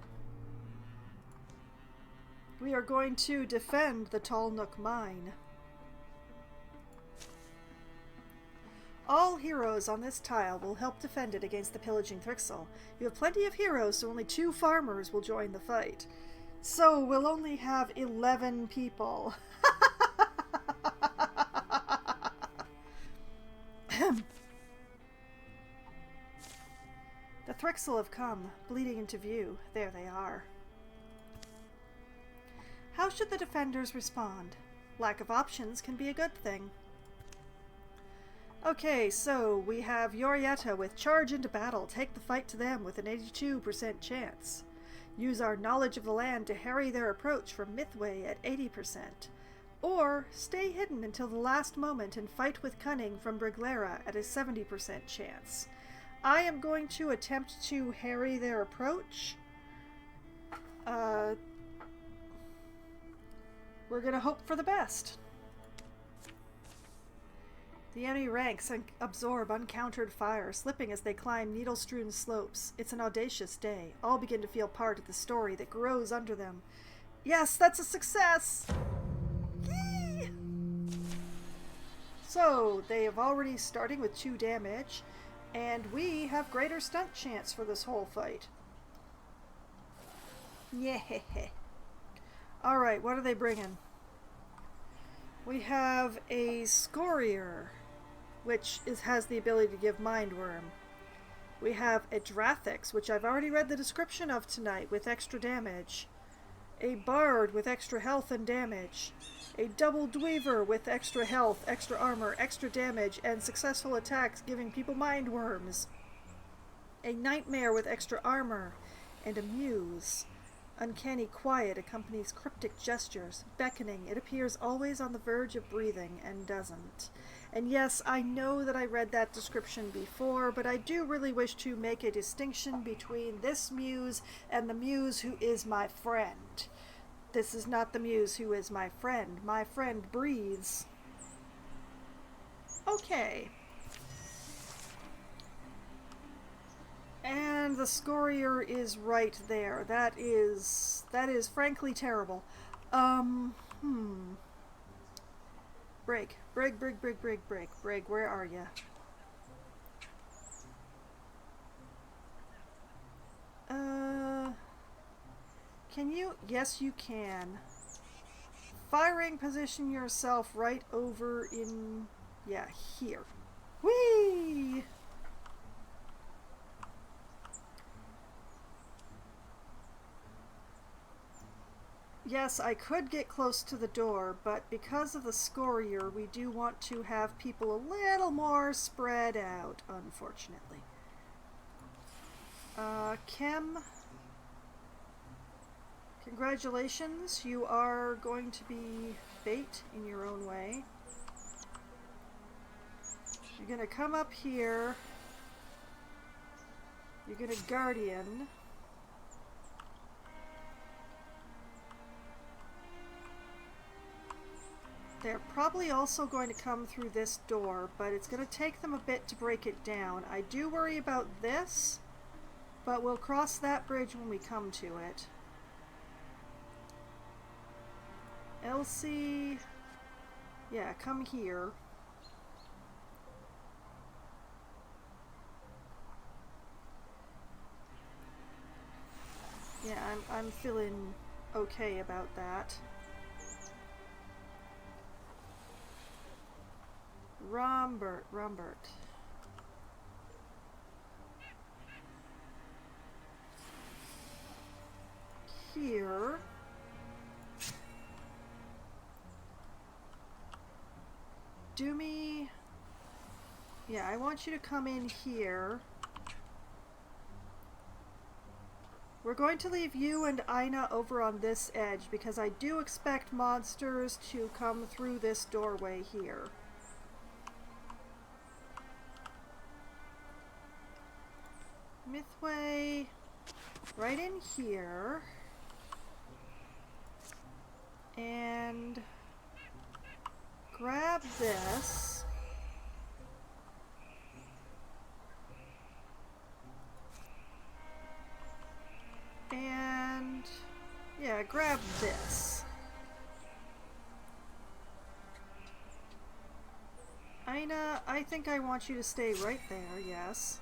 Speaker 1: we are going to defend the Tall Nook Mine. All heroes on this tile will help defend it against the pillaging Thrixel. You have plenty of heroes, so only 2 farmers will join the fight. So we'll only have 11 people. The Thrixel have come, bleeding into view. There they are. How should the defenders respond? Lack of options can be a good thing. Okay, so we have Yorietta with charge into battle. Take the fight to them with an 82% chance. Use our knowledge of the land to harry their approach from Mythway at 80%. Or stay hidden until the last moment and fight with cunning from Briglera at a 70% chance. I am going to attempt to harry their approach. We're going to hope for the best. The enemy ranks absorb uncountered fire, slipping as they climb needle-strewn slopes. It's an audacious day. All begin to feel part of the story that grows under them. Yes, that's a success! Yee! So, they have already starting with 2 damage, and we have greater stunt chance for this whole fight. Yeah. Alright, what are they bringing? We have a Scorier, which has the ability to give Mind Worm. We have a Drathix, which I've already read the description of tonight, with extra damage. A Bard with extra health and damage. A Double Dweaver with extra health, extra armor, extra damage, and successful attacks giving people Mind Worms. A Nightmare with extra armor. And a Muse. Uncanny quiet accompanies cryptic gestures, beckoning. It appears always on the verge of breathing and doesn't. And yes, I know that I read that description before, but I do really wish to make a distinction between this muse and the muse who is my friend. This is not the muse who is my friend. My friend breathes. Okay. And the scorier is right there. That is frankly terrible. Break. Brig, where are ya? Can you? Yes, you can. Firing, position yourself right over in... yeah, here. Whee! Yes, I could get close to the door, but because of the scorier, we do want to have people a little more spread out, unfortunately. Kim, congratulations, you are going to be bait in your own way. You're gonna come up here. You're gonna guardian. They're probably also going to come through this door, but it's going to take them a bit to break it down. I do worry about this, but we'll cross that bridge when we come to it. Elsie, yeah, come here. Yeah, I'm feeling okay about that. Rombert. Here. Do me... yeah, I want you to come in here. We're going to leave you and Ina over on this edge because I do expect monsters to come through this doorway here. Mythway, right in here, and grab this, and yeah, grab this. Ina, I think I want you to stay right there, yes.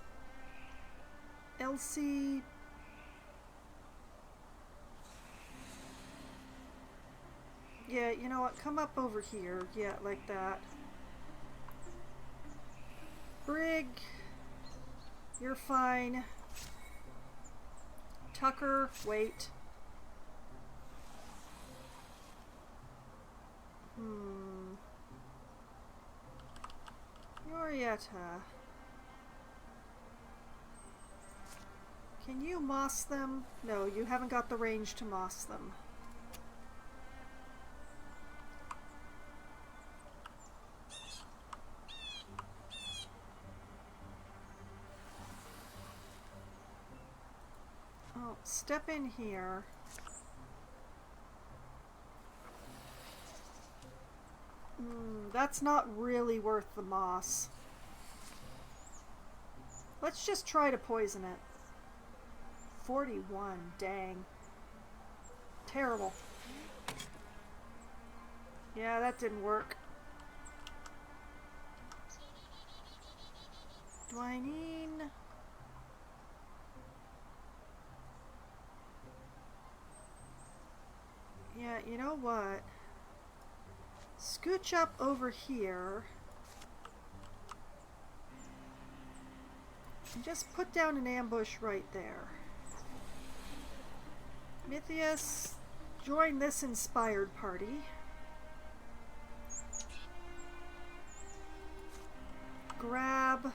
Speaker 1: Elsie, yeah, you know what, come up over here, yeah, like that. Brig, you're fine. Tucker, wait. Yorietta. Can you moss them? No, you haven't got the range to moss them. Oh, step in here. That's not really worth the moss. Let's just try to poison it. 41, dang. Terrible. Yeah, that didn't work. Do I need... yeah, you know what? Scooch up over here. And just put down an ambush right there. Mythius, join this inspired party. Grab...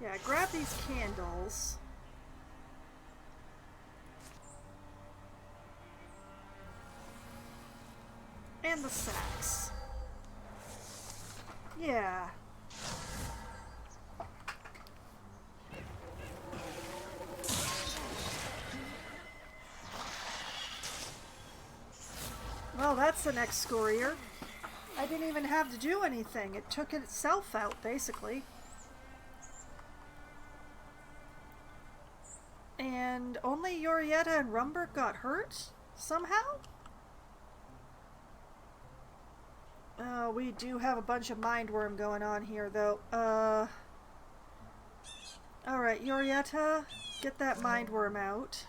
Speaker 1: Yeah, grab these candles. And the sacks. Yeah. Well, that's the next scorier. I didn't even have to do anything. It took itself out, basically. And only Yorietta and Rumbert got hurt? Somehow? We do have a bunch of mindworm going on here, though. Alright, Yorietta, get that mindworm out.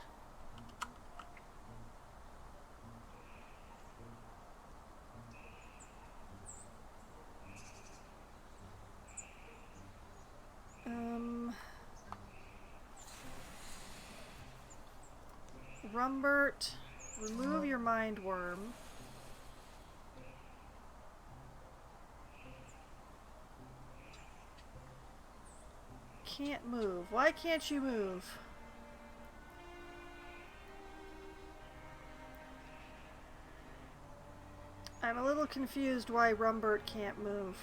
Speaker 1: Rumbert, remove your mindworm. Can't move. Why can't you move? I'm a little confused why Rumbert can't move.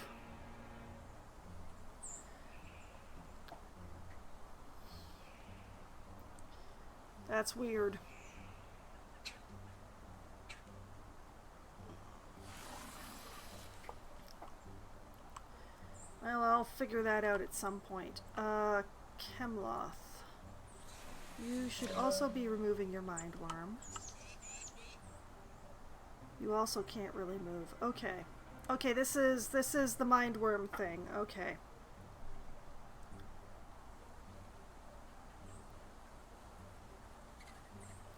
Speaker 1: That's weird. Well, I'll figure that out at some point. Chemloth. You should also be removing your mindworm. You also can't really move. Okay. Okay, this is the mindworm thing. Okay.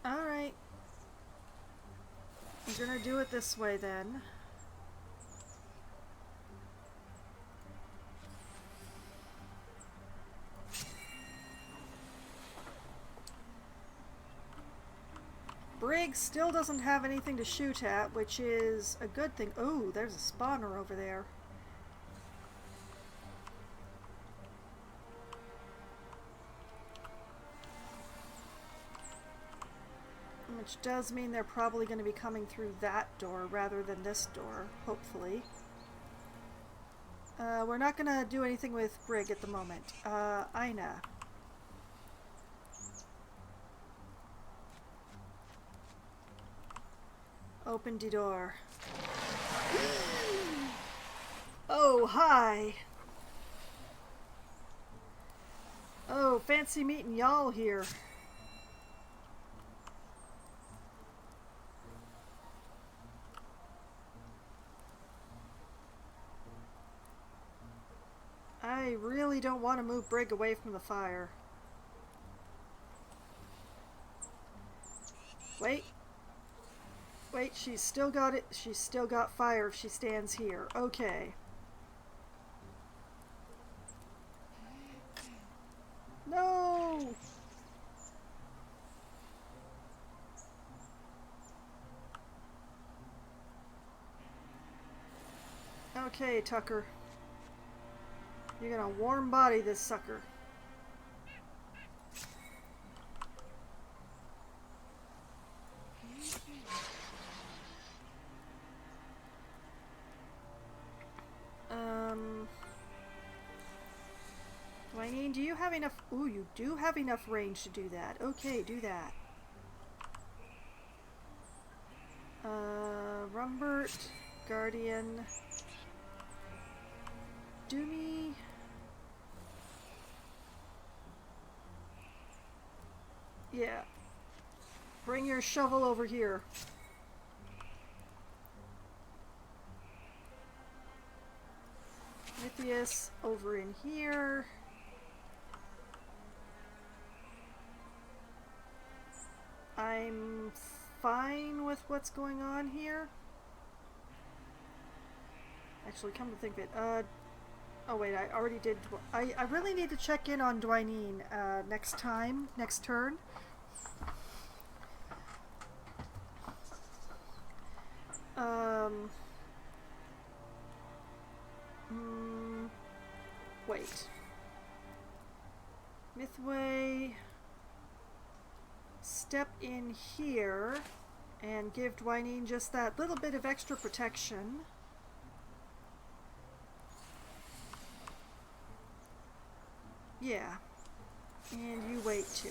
Speaker 1: Alright. I'm gonna do it this way then. Briggs still doesn't have anything to shoot at, which is a good thing. Oh, there's a spawner over there. Which does mean they're probably going to be coming through that door rather than this door, hopefully. We're not going to do anything with Brig at the moment. Ina. Open the door. Oh, hi! Oh, fancy meeting y'all here. I really don't want to move Brig away from the fire. Wait. Wait, she's still got it. She's still got fire if she stands here. Okay. No! Okay, Tucker. You're gonna warm body this sucker. Dwayne, do you have enough? Ooh, you do have enough range to do that. Okay, do that. Rumbert, Guardian, Doomy. Yeah. Bring your shovel over here. Mythius over in here. I'm fine with what's going on here. Actually, come to think of it, oh wait, I already did. I really need to check in on Dwyneen next turn. Wait. Mythway, step in here and give Dwyneen just that little bit of extra protection. Yeah. And you wait too.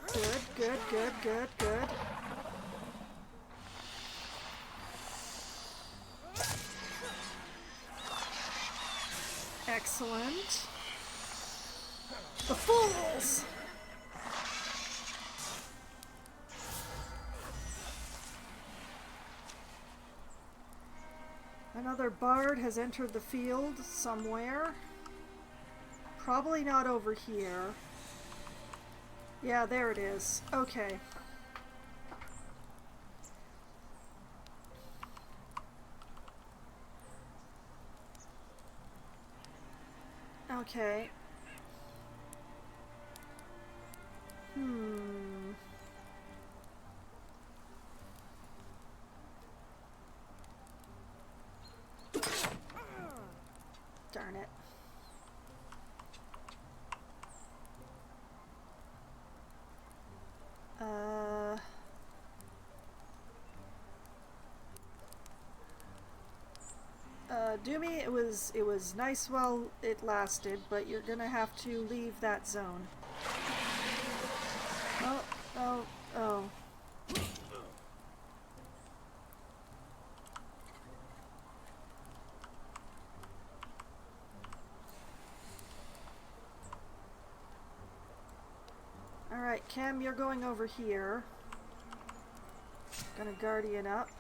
Speaker 1: Good, good, good, good, good. Excellent. The fools! Another bard has entered the field somewhere. Probably not over here. Yeah, there it is. Okay. Okay. Darn it. Doomy, it was nice while it lasted, but you're gonna have to leave that zone. Oh, oh, oh. Alright, Cam, you're going over here. Gonna guardian up.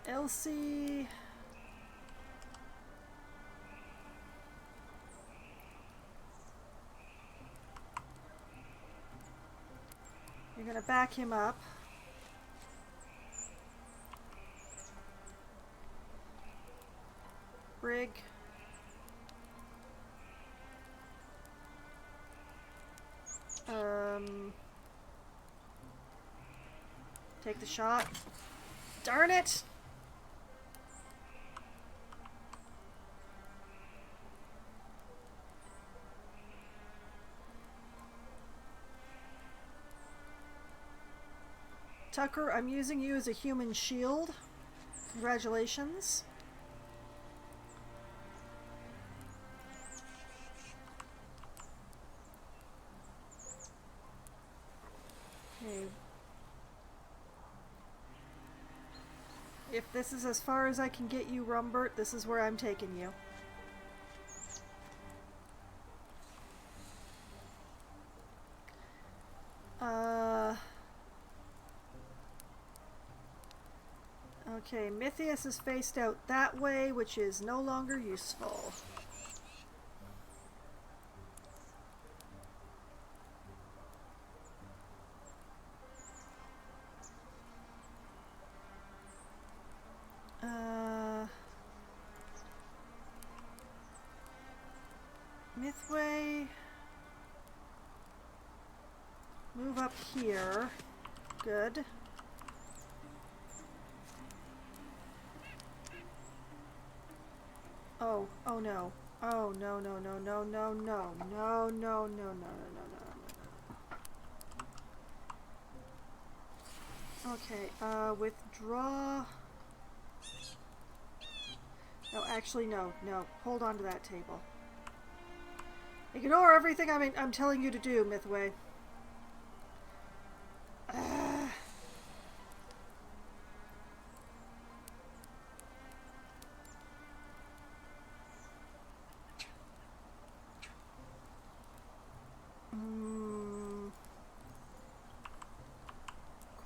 Speaker 1: Elsie... You're gonna back him up. Brig. Take the shot. Darn it! Tucker, I'm using you as a human shield. Congratulations. Okay. If this is as far as I can get you, Rumbert, this is where I'm taking you. Okay, Mythius is faced out that way, which is no longer useful. Mythway, move up here. Good. Oh, oh no. Oh no, no, no, no, no, no, no, no, no, no, no, no, no, no. Okay, withdraw. No, actually, no, no. Hold on to that table. Ignore everything I'm telling you to do, Mythway.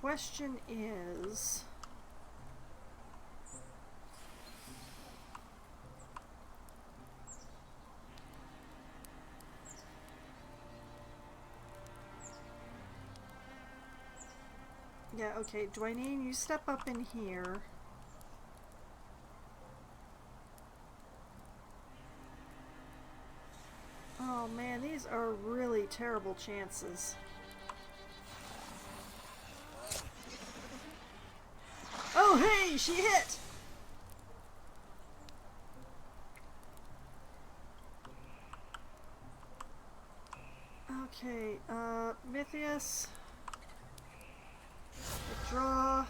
Speaker 1: Question is... Yeah, okay, Dwyneen, you step up in here. Oh man, these are really terrible chances. she hit! Okay, Mythius. Draw.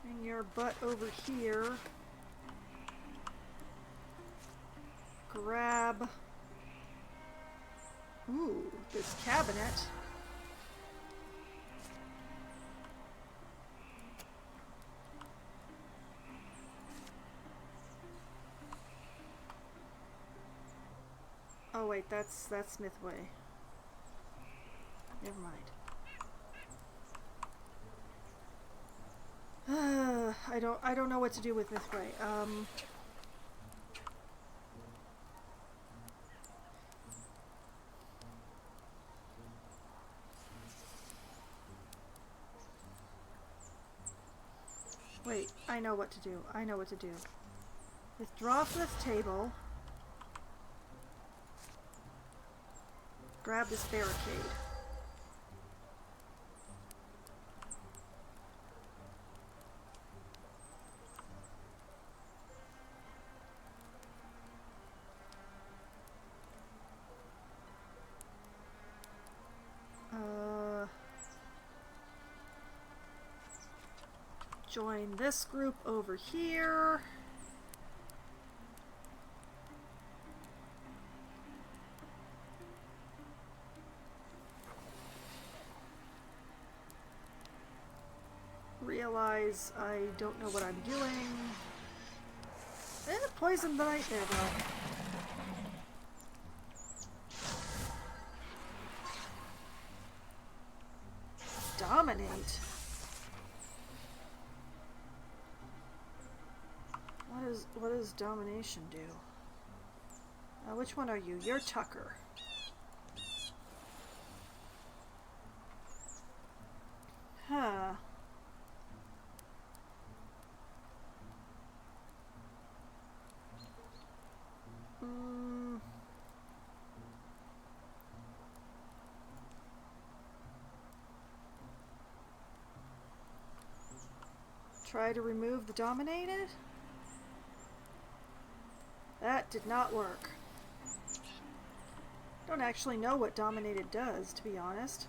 Speaker 1: Bring your butt over here. Grab. Ooh, this cabinet. Oh wait, that's Smithway. Never mind. I don't know what to do with Mythway. Wait, I know what to do. I know what to do. Withdraw from this table. Grab this barricade. Join this group over here. Realize I don't know what I'm doing. Poison the night. There we go. Dominate. What does domination do? Which one are you? You're Tucker. Huh. Try to remove the dominated? That did not work. Don't actually know what dominated does, to be honest.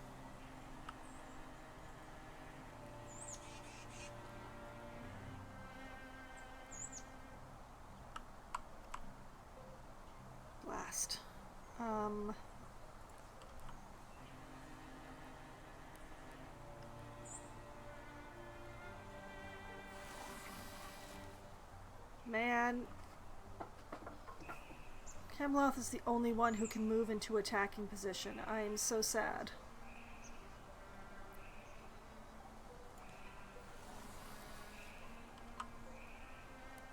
Speaker 1: Blast. Man. Camelot is the only one who can move into attacking position. I am so sad.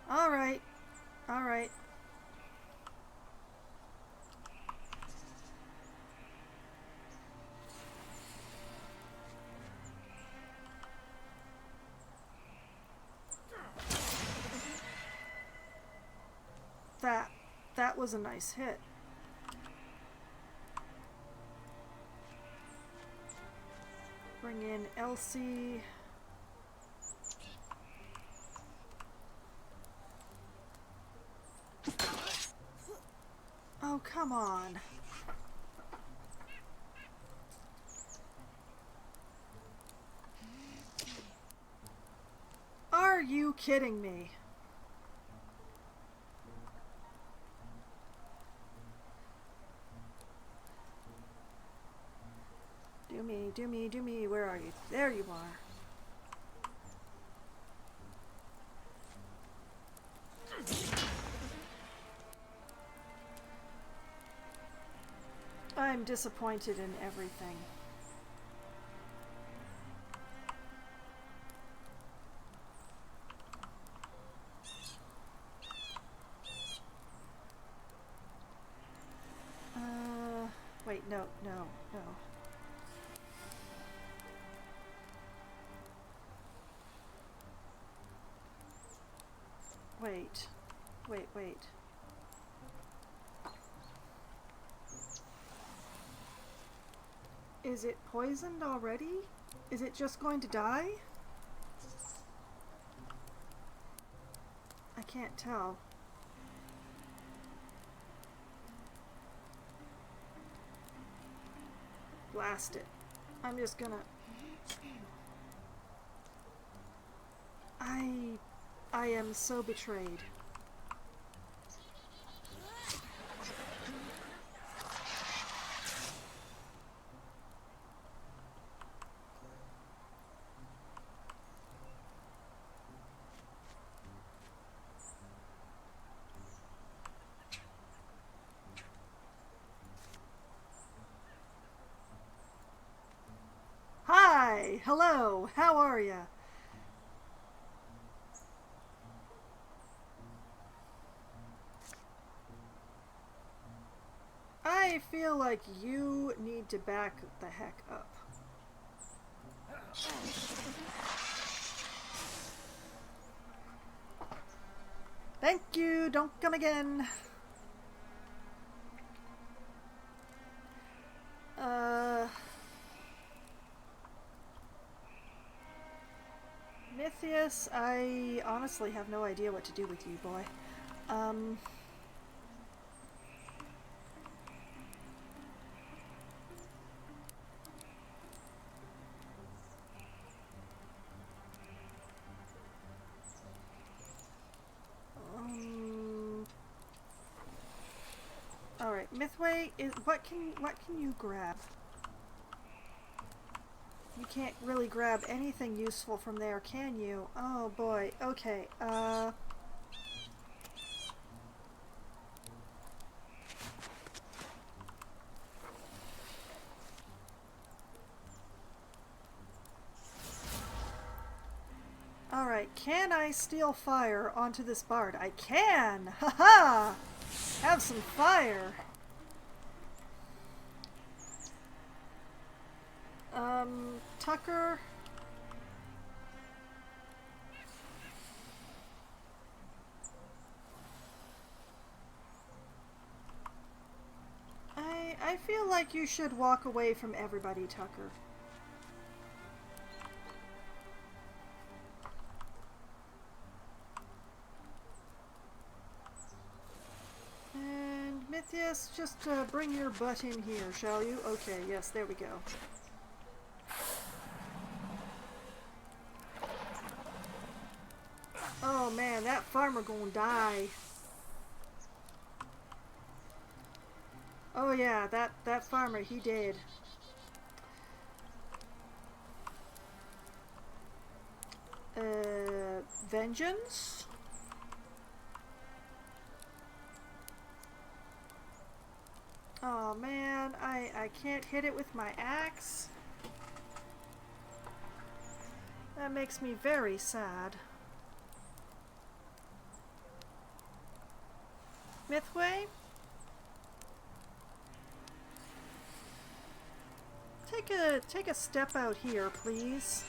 Speaker 1: Alright. Alright. That was a nice hit. Bring in Elsie. Oh, come on. Are you kidding me? Do me, where are you? There you are. I'm disappointed in everything. Wait, no. Wait. Is it poisoned already? Is it just going to die? I can't tell. Blast it. I'm just gonna... I am so betrayed. Hi! Hello! How are ya? I feel like you need to back the heck up. Thank you! Don't come again! Mythius, I honestly have no idea what to do with you, boy. Alright, Mythway is what can you grab? You can't really grab anything useful from there, can you? Oh boy. Okay. Alright, can I steal fire onto this bard? I can! Haha! Have some fire! Tucker? I feel like you should walk away from everybody, Tucker. And Mythius, just bring your butt in here, shall you? Okay, yes, there we go. Oh man, that farmer gonna die. Oh yeah, that farmer, he did. Vengeance? Oh man, I can't hit it with my axe. That makes me very sad. Mythway? Take a step out here, please.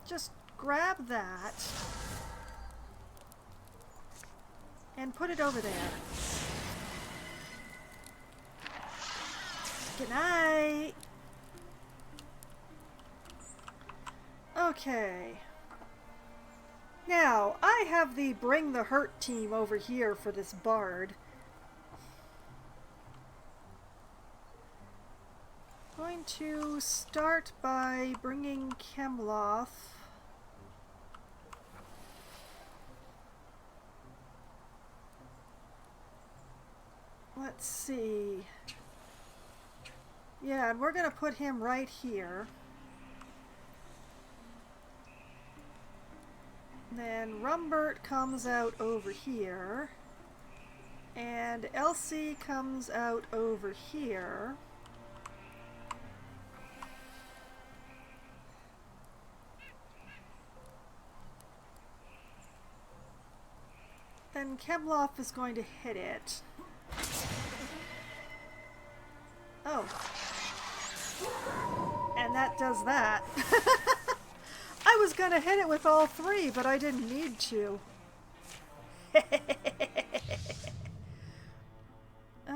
Speaker 1: Just grab that and put it over there. Good night. Okay. Now, I have the Bring the Hurt team over here for this bard. Going to start by bringing Chemloth. Let's see. Yeah, and we're going to put him right here. Then Rumbert comes out over here. And Elsie comes out over here. Then Chemloth is going to hit it. Oh. And that does that. I was gonna hit it with all three, but I didn't need to.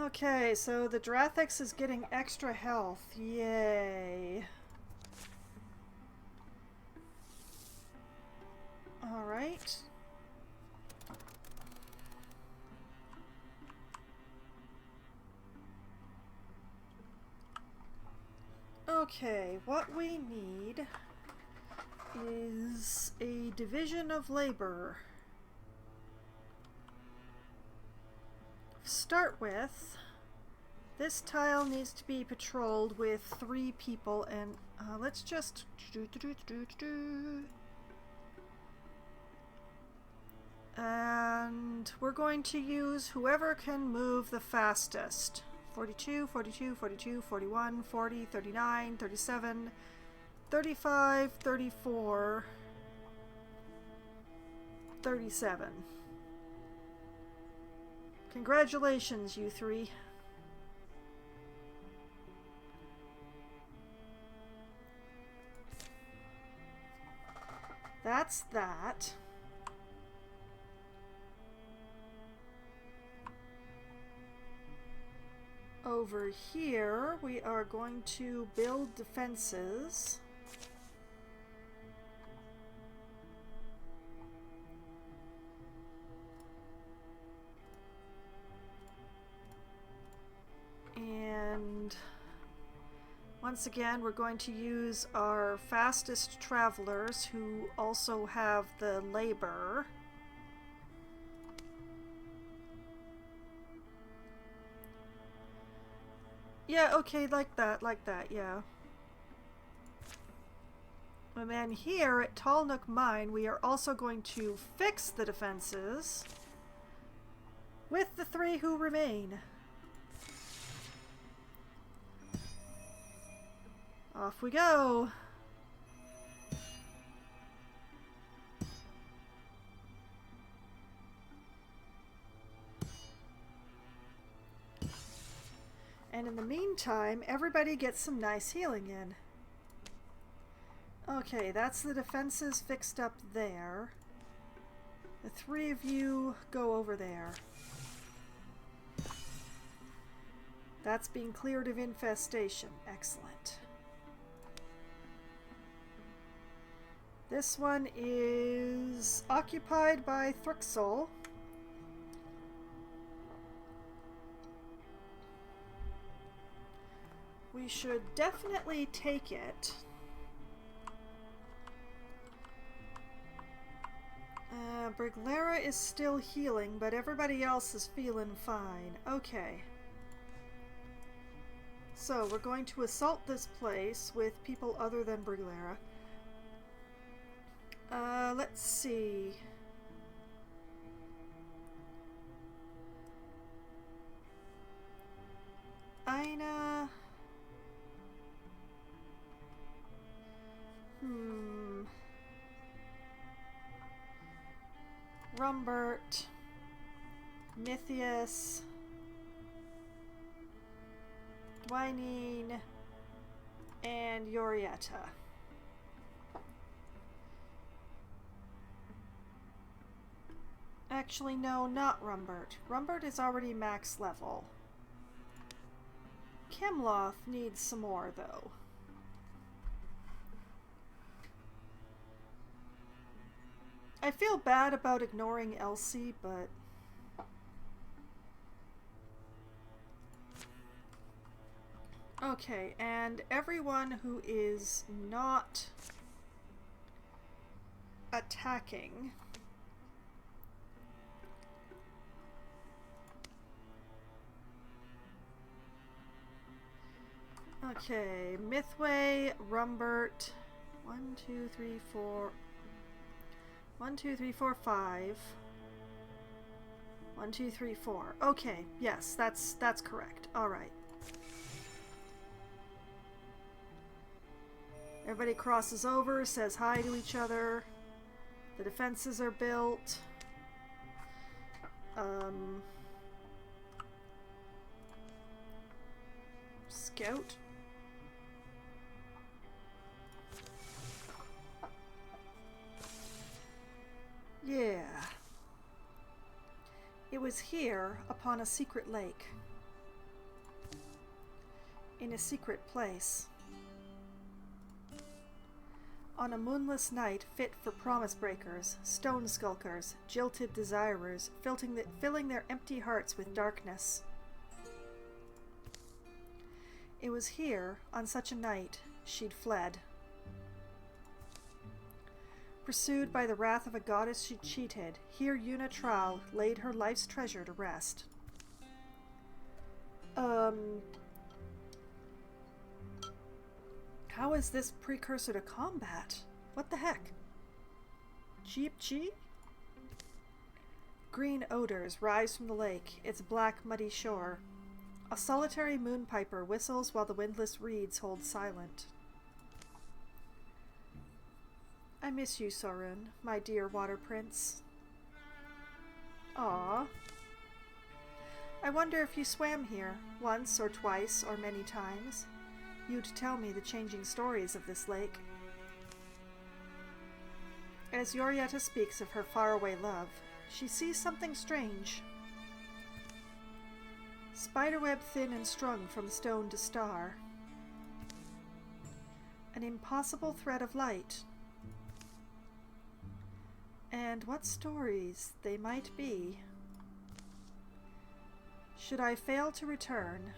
Speaker 1: Okay, so the Drathix is getting extra health. Yay. Alright. Okay, what we need is a division of labor. To start with, this tile needs to be patrolled with 3 people, and let's just and we're going to use whoever can move the fastest. 42, 42, 42, 41, 40, 39, 37, 35, 34, 37. Congratulations, you 3. That's that. Over here, we are going to build defenses. And once again, we're going to use our fastest travelers who also have the labor. Yeah, okay, like that, yeah. And then here at Tall Nook Mine, we are also going to fix the defenses with the 3 who remain. Off we go. And in the meantime, everybody gets some nice healing in. Okay, that's the defenses fixed up there. The 3 of you go over there. That's being cleared of infestation. Excellent. This one is occupied by Thrixel. We should definitely take it. Briglera is still healing, but everybody else is feeling fine. Okay. So, we're going to assault this place with people other than Briglera. Let's see. Aina. Rumbert. Mythius. Dwynine. And Yorietta. Actually, no, not Rumbert. Rumbert is already max level. Kemloth needs some more, though. I feel bad about ignoring Elsie, but... Okay, and everyone who is not attacking... Okay, Mythway, Rumbert, 1, 2, 3, 4... 1, 2, 3, 4, 5. 1, 2, 3, 4. Okay, yes, that's correct. Alright. Everybody crosses over, says hi to each other. The defenses are built. Scout. Yeah. It was here, upon a secret lake. in a secret place. On a moonless night fit for promise breakers, stone skulkers, jilted desirers, filling their empty hearts with darkness. It was here, on such a night, she'd fled. Pursued by the wrath of a goddess she'd cheated, here Una Trau laid her life's treasure to rest. How is this precursor to combat? What the heck? Cheep Chi? Green odors rise from the lake, its black, muddy shore. A solitary moonpiper whistles while the windless reeds hold silent. I miss you, Sorun, my dear water prince. Ah. I wonder if you swam here, once or twice or many times. You'd tell me the changing stories of this lake. As Yorietta speaks of her faraway love, she sees something strange. Spiderweb thin and strung from stone to star. An impossible thread of light. And what stories they might be. Should I fail to return,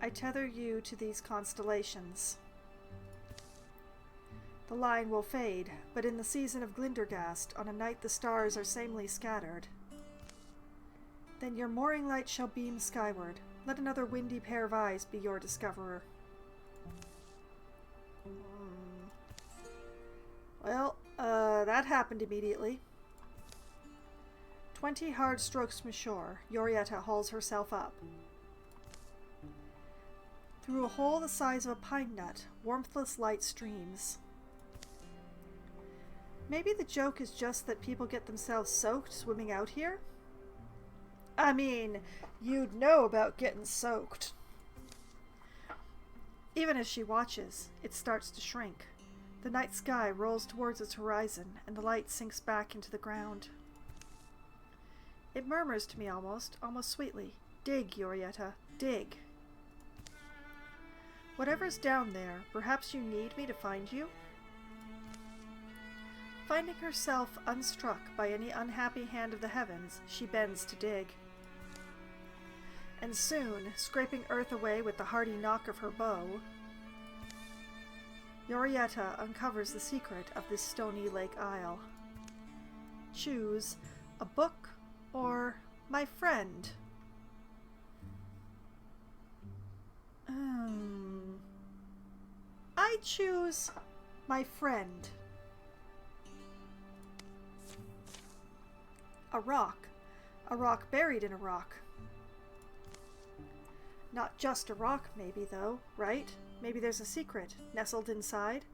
Speaker 1: I tether you to these constellations. The line will fade, but in the season of Glindergast, on a night the stars are samely scattered, then your mooring light shall beam skyward. Let another windy pair of eyes be your discoverer. Well, that happened immediately. 20 hard strokes from shore, Yorietta hauls herself up. Through a hole the size of a pine nut, warmthless light streams. Maybe the joke is just that people get themselves soaked swimming out here? I mean, you'd know about getting soaked. Even as she watches, it starts to shrink. The night sky rolls towards its horizon, and the light sinks back into the ground. It murmurs to me almost sweetly, "Dig, Yorietta, dig." Whatever's down there, perhaps you need me to find you? Finding herself unstruck by any unhappy hand of the heavens, she bends to dig. And soon, scraping earth away with the hearty knock of her bow, Yorietta uncovers the secret of this stony lake isle. Choose a book or my friend. I choose my friend. A rock buried in a rock. Not just a rock, maybe, though, right? Maybe there's a secret nestled inside.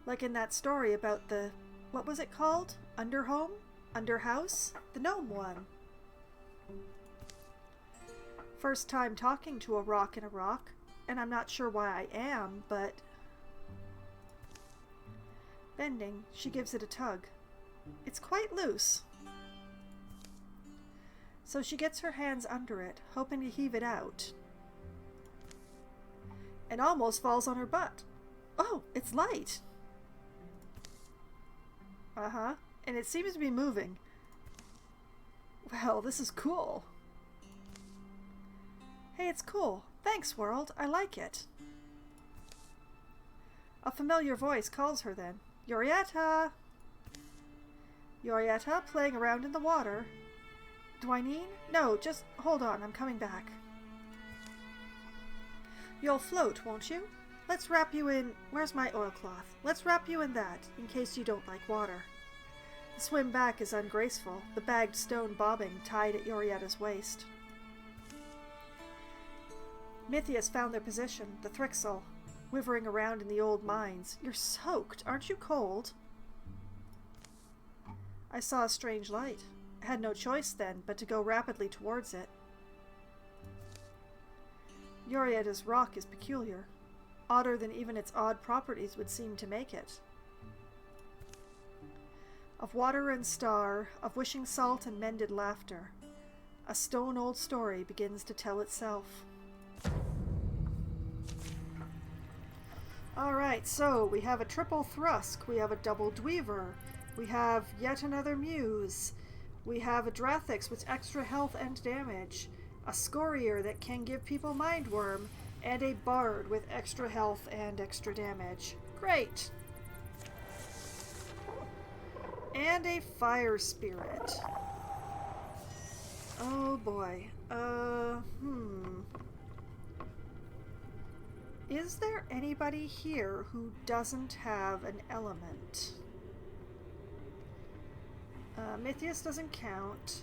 Speaker 1: Like in that story about the, what was it called? Underhome? Underhouse? The gnome one. First time talking to a rock in a rock, and I'm not sure why I am, but... Bending, she gives it a tug. It's quite loose. So she gets her hands under it, hoping to heave it out. And almost falls on her butt. Oh, it's light. Uh-huh. And it seems to be moving. Well, this is cool. Hey, it's cool. Thanks, world. I like it. A familiar voice calls her then. Yorietta! Yorietta, playing around in the water. Dwyneen? No, just hold on. I'm coming back. You'll float, won't you? Let's wrap you in... Where's my oilcloth? Let's wrap you in that, in case you don't like water. The swim back is ungraceful, the bagged stone bobbing tied at Yorietta's waist. Mythias found their position, the Thrixel, quivering around in the old mines. You're soaked. Aren't you cold? I saw a strange light. I had no choice then but to go rapidly towards it. Yorietta's rock is peculiar, odder than even its odd properties would seem to make it. Of water and star, of wishing salt and mended laughter, a stone-old story begins to tell itself. Alright, so we have a triple Thrusk, we have a double Dweaver, we have yet another Muse, we have a Drathix with extra health and damage, a Scorier that can give people Mindworm, and a Bard with extra health and extra damage. Great! And a Fire Spirit. Oh boy. Is there anybody here who doesn't have an element? Mythius doesn't count.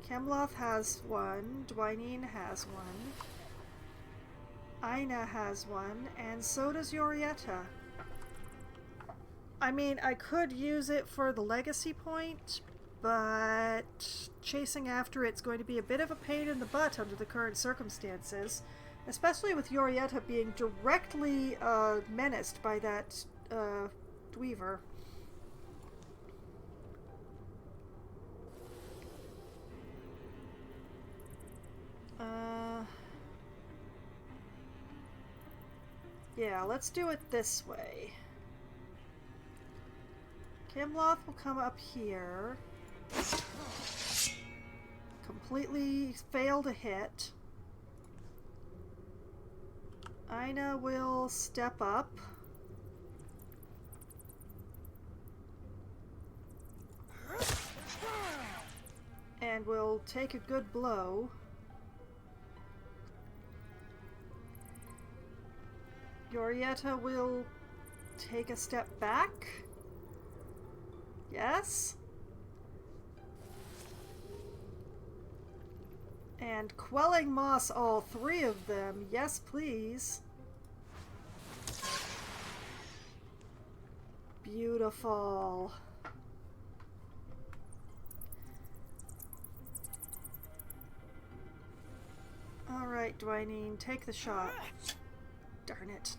Speaker 1: Chemloth has one. Dwynene has one. Aina has one. And so does Yorietta. I mean, I could use it for the legacy point, but chasing after it's going to be a bit of a pain in the butt under the current circumstances, especially with Yorietta being directly menaced by that Dweaver. Yeah, let's do it this way. Chemloth will come up here. Completely fail to hit. Aina will step up. And will take a good blow. Yorietta will take a step back. Yes. And quelling moss all three of them. Yes, please. Beautiful. Alright, Dwynene, take the shot. Darn it.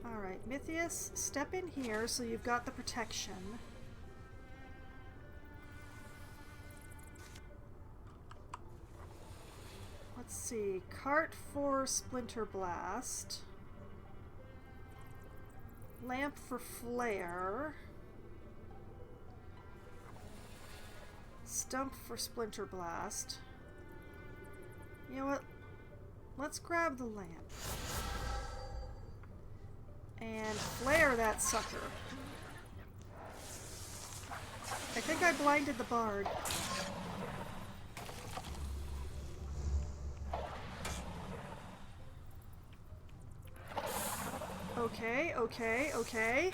Speaker 1: Alright, Mythius, step in here so you've got the protection. Let's see. Cart for Splinter Blast. Lamp for Flare. Stump for Splinter Blast. You know what? Let's grab the lamp. And flare that sucker. I think I blinded the bard. Okay, okay, okay.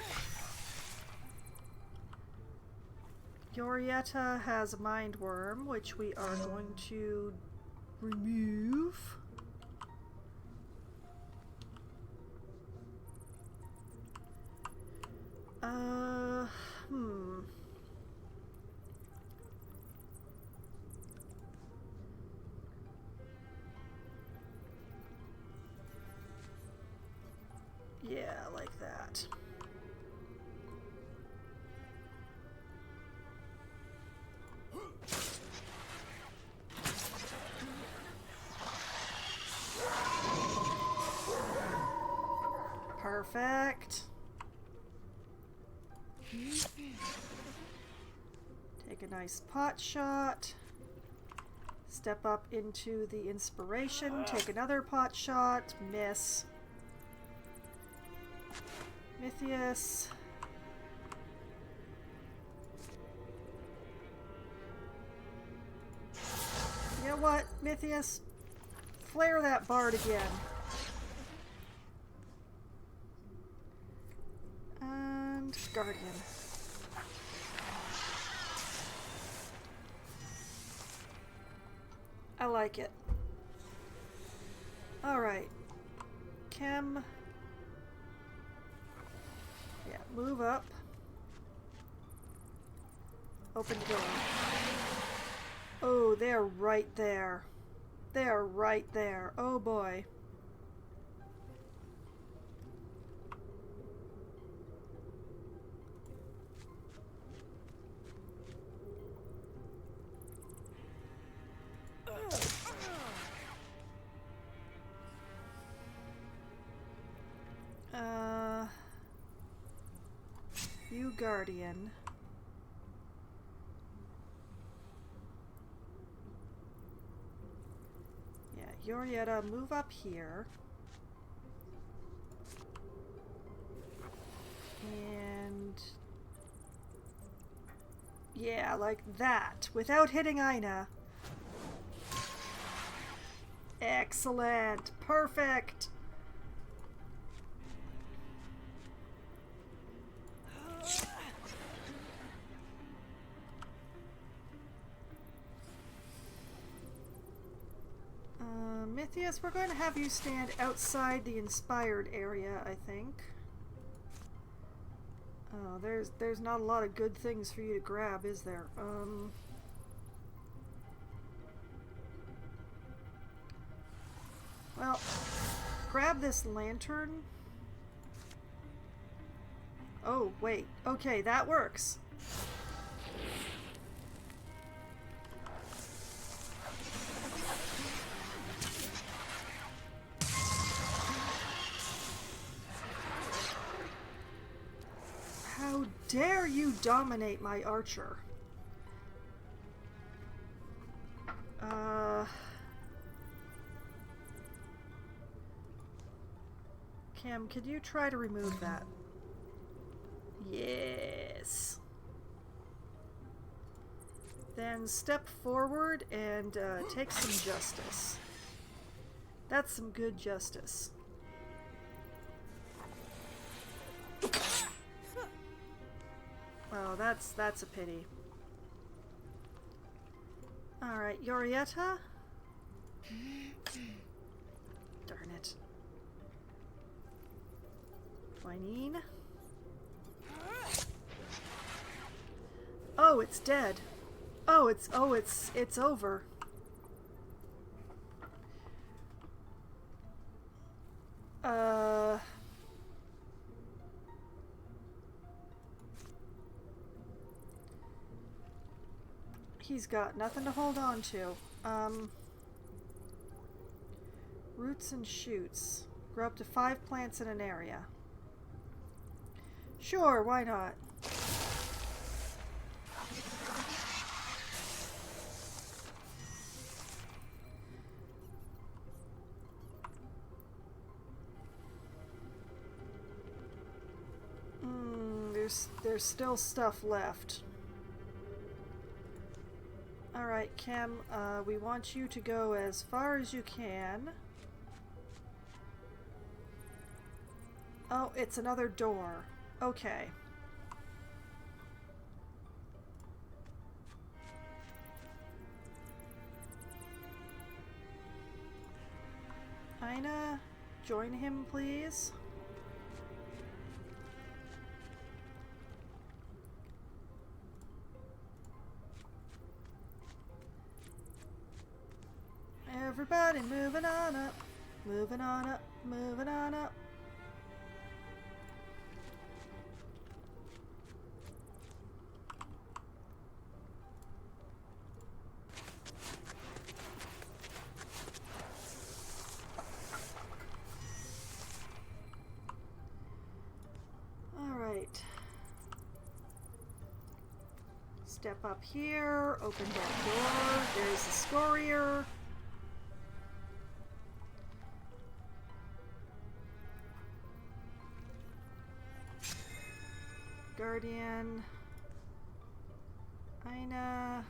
Speaker 1: Yorietta has a Mindworm, which we are going to remove. Yeah, like that. Perfect. Take a nice pot shot. Step up into the inspiration. Take another pot shot. Miss. Mythius. You know what, Mythius? Flare that bard again. And Guardian. I like it. Alright. Chem. Yeah, move up. Open door. Oh, they're right there. They're right there. Oh boy. Guardian. Yeah, Yorietta, move up here. And... yeah, like that, without hitting Ina. Excellent. Perfect. Mythius, we're going to have you stand outside the inspired area, I think. Oh, there's not a lot of good things for you to grab, is there? Well, grab this lantern. Oh, wait. Okay, that works. How dare you dominate my archer? Cam, could you try to remove that? Yes. Then step forward and take some justice. That's some good justice. Oh, that's a pity. Alright, Yorietta? Darn it. Twinine? Oh, it's dead. Oh, it's over. He's got nothing to hold on to. Roots and shoots. Grow up to 5 plants in an area. Sure, why not? There's still stuff left. Alright, Chem, we want you to go as far as you can. Oh, it's another door. Okay. Ina, join him, please. Everybody moving on up, moving on up, moving on up. All right. Step up here, open that door. There's the scorier. Guardian, Ina.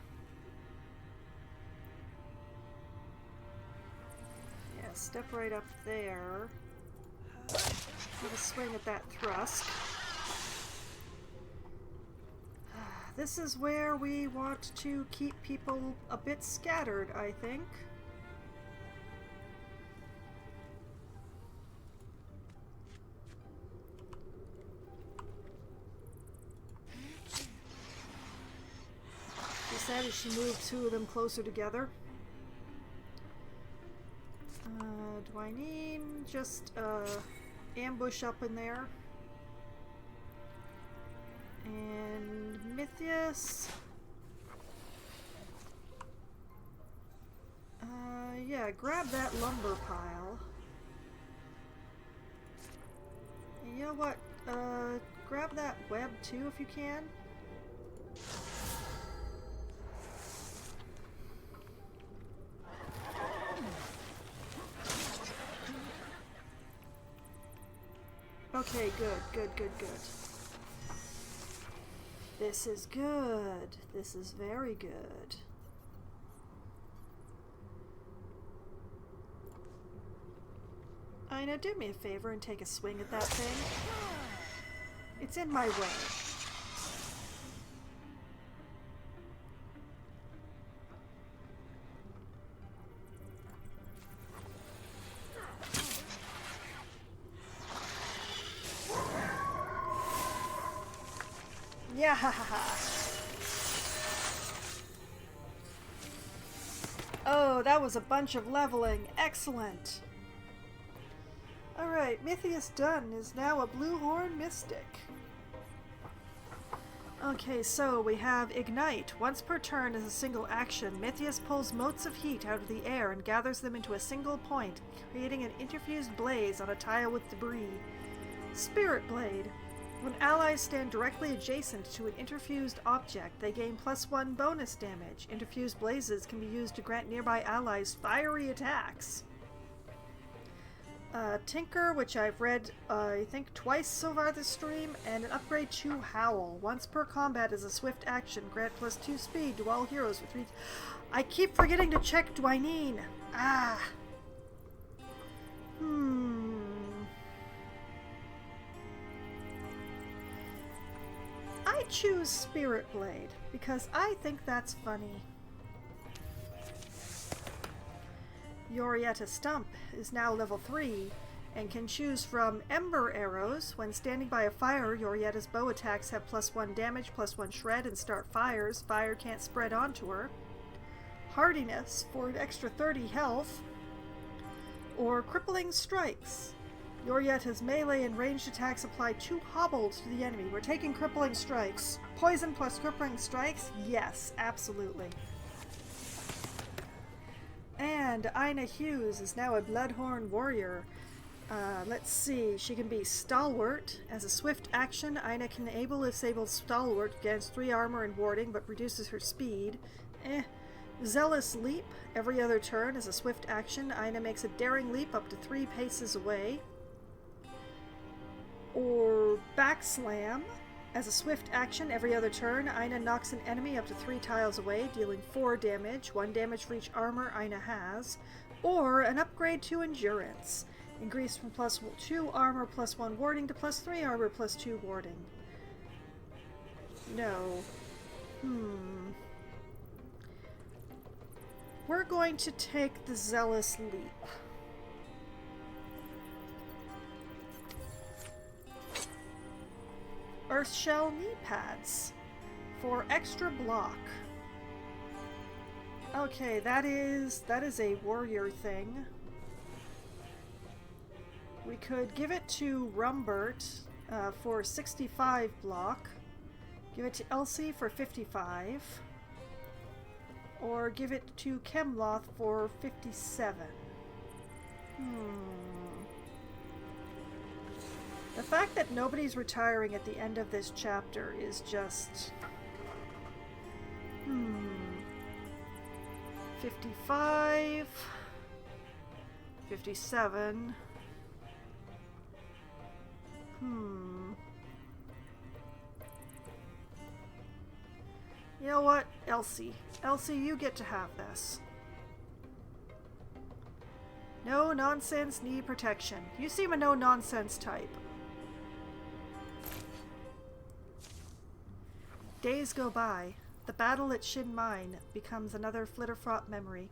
Speaker 1: Yeah, step right up there. Have a swing at that thrust. This is where we want to keep people a bit scattered, I think. As she moved 2 of them closer together. Twinine, just ambush up in there. And Mythius. Yeah, grab that lumber pile. You know what? grab that web too if you can? Okay, good. This is good. This is very good. Ina, do me a favor and take a swing at that thing. It's in my way. Yeah, ha ha ha. Oh, that was a bunch of leveling. Excellent. Alright, Mythius Dunn is now a Bluehorn Mystic. Okay, so we have Ignite. Once per turn as a single action, Mythius pulls motes of heat out of the air and gathers them into a single point, creating an interfused blaze on a tile with debris. Spirit Blade. When allies stand directly adjacent to an interfused object, they gain +1 bonus damage. Interfused blazes can be used to grant nearby allies fiery attacks. Tinker, which I've read, I think, twice so far this stream, and an upgrade to Howl. Once per combat as a swift action, grant +2 speed to all heroes with 3... I keep forgetting to check Dwyneen! Ah! I choose Spirit Blade, because I think that's funny. Yorietta Stump is now level 3, and can choose from Ember Arrows. When standing by a fire, Yorietta's bow attacks have +1 damage, +1 shred, and start fires. Fire can't spread onto her. Hardiness for an extra 30 health. Or Crippling Strikes. Yorietta's melee and ranged attacks apply 2 hobbled to the enemy. We're taking Crippling Strikes. Poison plus Crippling Strikes? Yes, absolutely. And Ina Hughes is now a Bloodhorn Warrior. Let's see, she can be Stalwart. As a swift action, Ina can disable Stalwart, gains 3 armor and warding, but reduces her speed. Zealous Leap. Every other turn, as a swift action, Ina makes a daring leap up to 3 paces away. Or Backslam. As a swift action, every other turn, Ina knocks an enemy up to 3 tiles away, dealing 4 damage, 1 damage for each armor Ina has. Or an upgrade to Endurance. Increase from +2 armor +1 warding to +3 armor +2 warding. No. We're going to take the Zealous Leap. Earthshell knee pads for extra block. Okay, that is a warrior thing. We could give it to Rumbert for 65 block. Give it to Elsie for 55. Or give it to Chemloth for 57. The fact that nobody's retiring at the end of this chapter is just... 55... 57... You know what? Elsie. Elsie, you get to have this. No nonsense knee protection. You seem a no nonsense type. Days go by. The battle at Shin Mine becomes another Flitterfraught memory.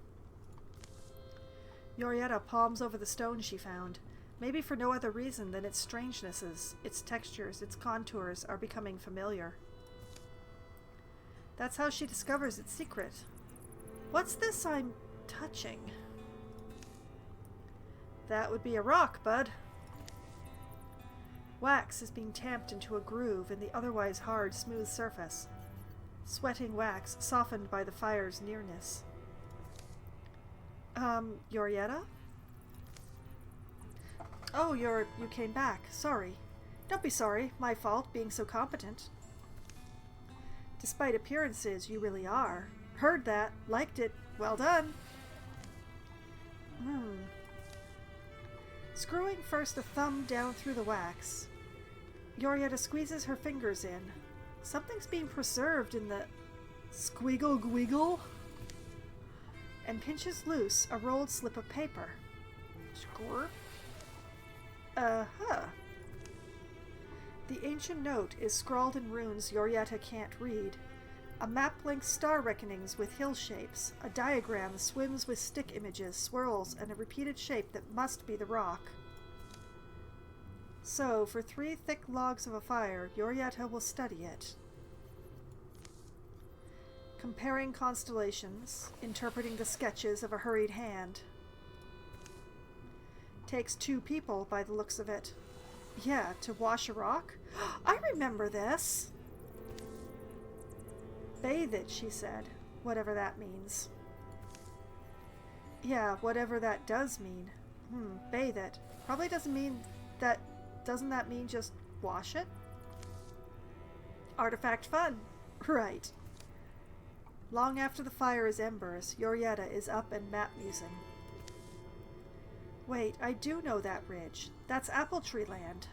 Speaker 1: Yorietta palms over the stone she found. Maybe for no other reason than its strangenesses, its textures, its contours are becoming familiar. That's how she discovers its secret. What's this I'm touching? That would be a rock, bud. Wax is being tamped into a groove in the otherwise hard, smooth surface. Sweating wax softened by the fire's nearness. Yorietta? Oh, you came back. Sorry. Don't be sorry. My fault, being so competent. Despite appearances, you really are. Heard that. Liked it. Well done. Screwing first a thumb down through the wax, Yorietta squeezes her fingers in. Something's being preserved in the squiggle gwiggle, and pinches loose a rolled slip of paper. Score? Uh-huh. The ancient note is scrawled in runes Yorietta can't read. A map links star reckonings with hill shapes. A diagram swims with stick images, swirls, and a repeated shape that must be the rock. So, for 3 thick logs of a fire, Yorietta will study it. Comparing constellations, interpreting the sketches of a hurried hand. Takes 2 people by the looks of it. Yeah, to wash a rock? I remember this! Bathe it, she said, whatever that means. Yeah, whatever that does mean. Bathe it. Probably doesn't mean that... Doesn't that mean just wash it? Artifact fun. Right. Long after the fire is embers, Yorietta is up and map musing. Wait, I do know that ridge. That's Apple Tree Land.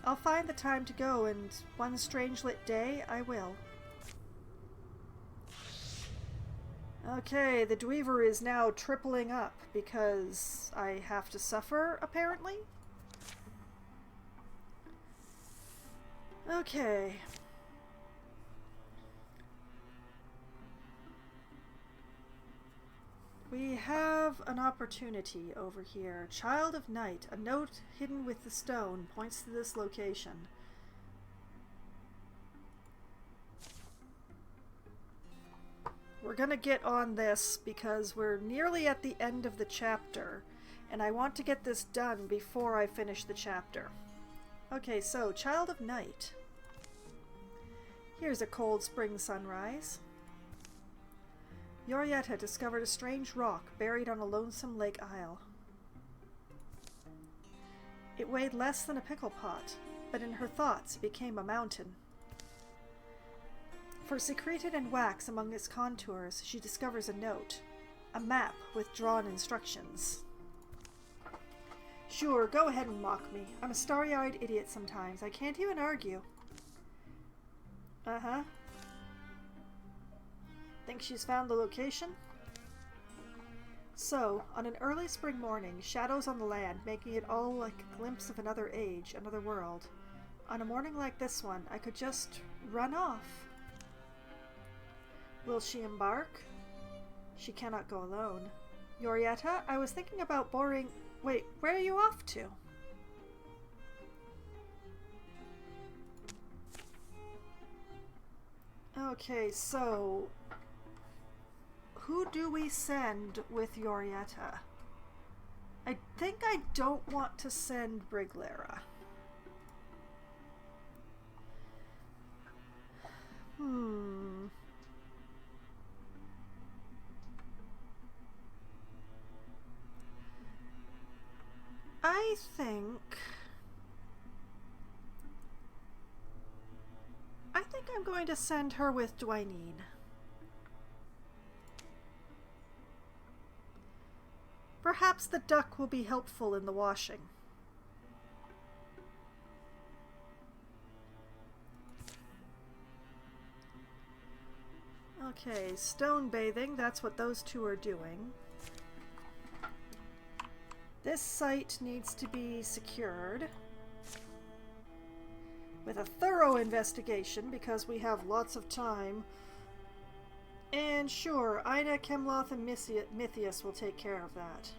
Speaker 1: I'll find the time to go, and one strange lit day, I will. Okay, the Dweaver is now tripling up because I have to suffer, apparently. Okay. We have an opportunity over here. Child of Night. A note hidden with the stone points to this location. We're gonna get on this because we're nearly at the end of the chapter, and I want to get this done before I finish the chapter. Okay, so Child of Night. Here's a cold spring sunrise. Yorietta discovered a strange rock buried on a lonesome lake isle. It weighed less than a pickle pot, but in her thoughts it became a mountain. For secreted in wax among its contours, she discovers a note, a map with drawn instructions. Sure, go ahead and mock me. I'm a starry-eyed idiot sometimes. I can't even argue. Uh-huh. Think she's found the location? So, on an early spring morning, shadows on the land, making it all like a glimpse of another age, another world. On a morning like this one, I could just run off. Will she embark? She cannot go alone. Yorietta, I was thinking about boring... Wait, where are you off to? Okay, so... who do we send with Yorietta? I think I don't want to send Briglera. I think I'm going to send her with Dwyneen. Perhaps the duck will be helpful in the washing. Okay, stone bathing, that's what those two are doing. This site needs to be secured with a thorough investigation because we have lots of time. And sure, Ida, Chemloth, and Mythius will take care of that.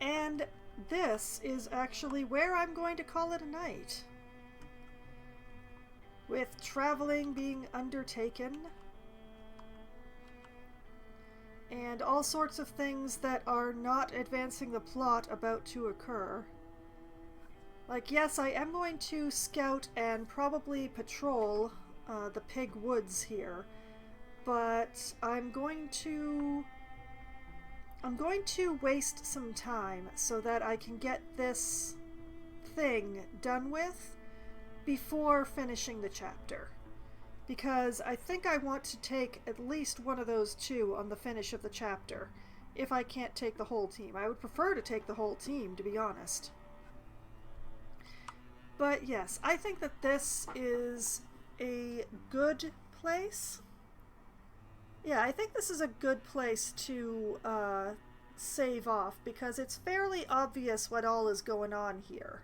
Speaker 1: And this is actually where I'm going to call it a night. With traveling being undertaken, and all sorts of things that are not advancing the plot about to occur. Like, yes, I am going to scout and probably patrol the Pig Woods here. but I'm going to waste some time so that I can get this thing done with before finishing the chapter. Because I think I want to take at least one of those two on the finish of the chapter, if I can't take the whole team. I would prefer to take the whole team, to be honest. But yes, I think that this is a good place. Yeah, I think this is a good place to save off, because it's fairly obvious what all is going on here.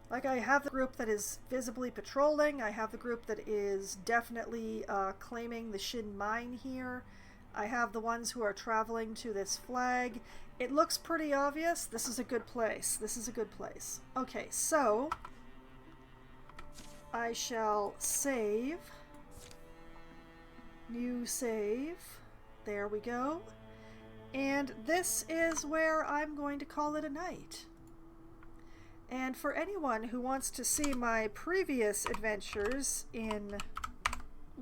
Speaker 1: Like, I have the group that is visibly patrolling, I have the group that is definitely claiming the Shin Mine here, I have the ones who are traveling to this flag. It looks pretty obvious. This is a good place. This is a good place. Okay, so I shall save. New save. There we go. And this is where I'm going to call it a night. And for anyone who wants to see my previous adventures in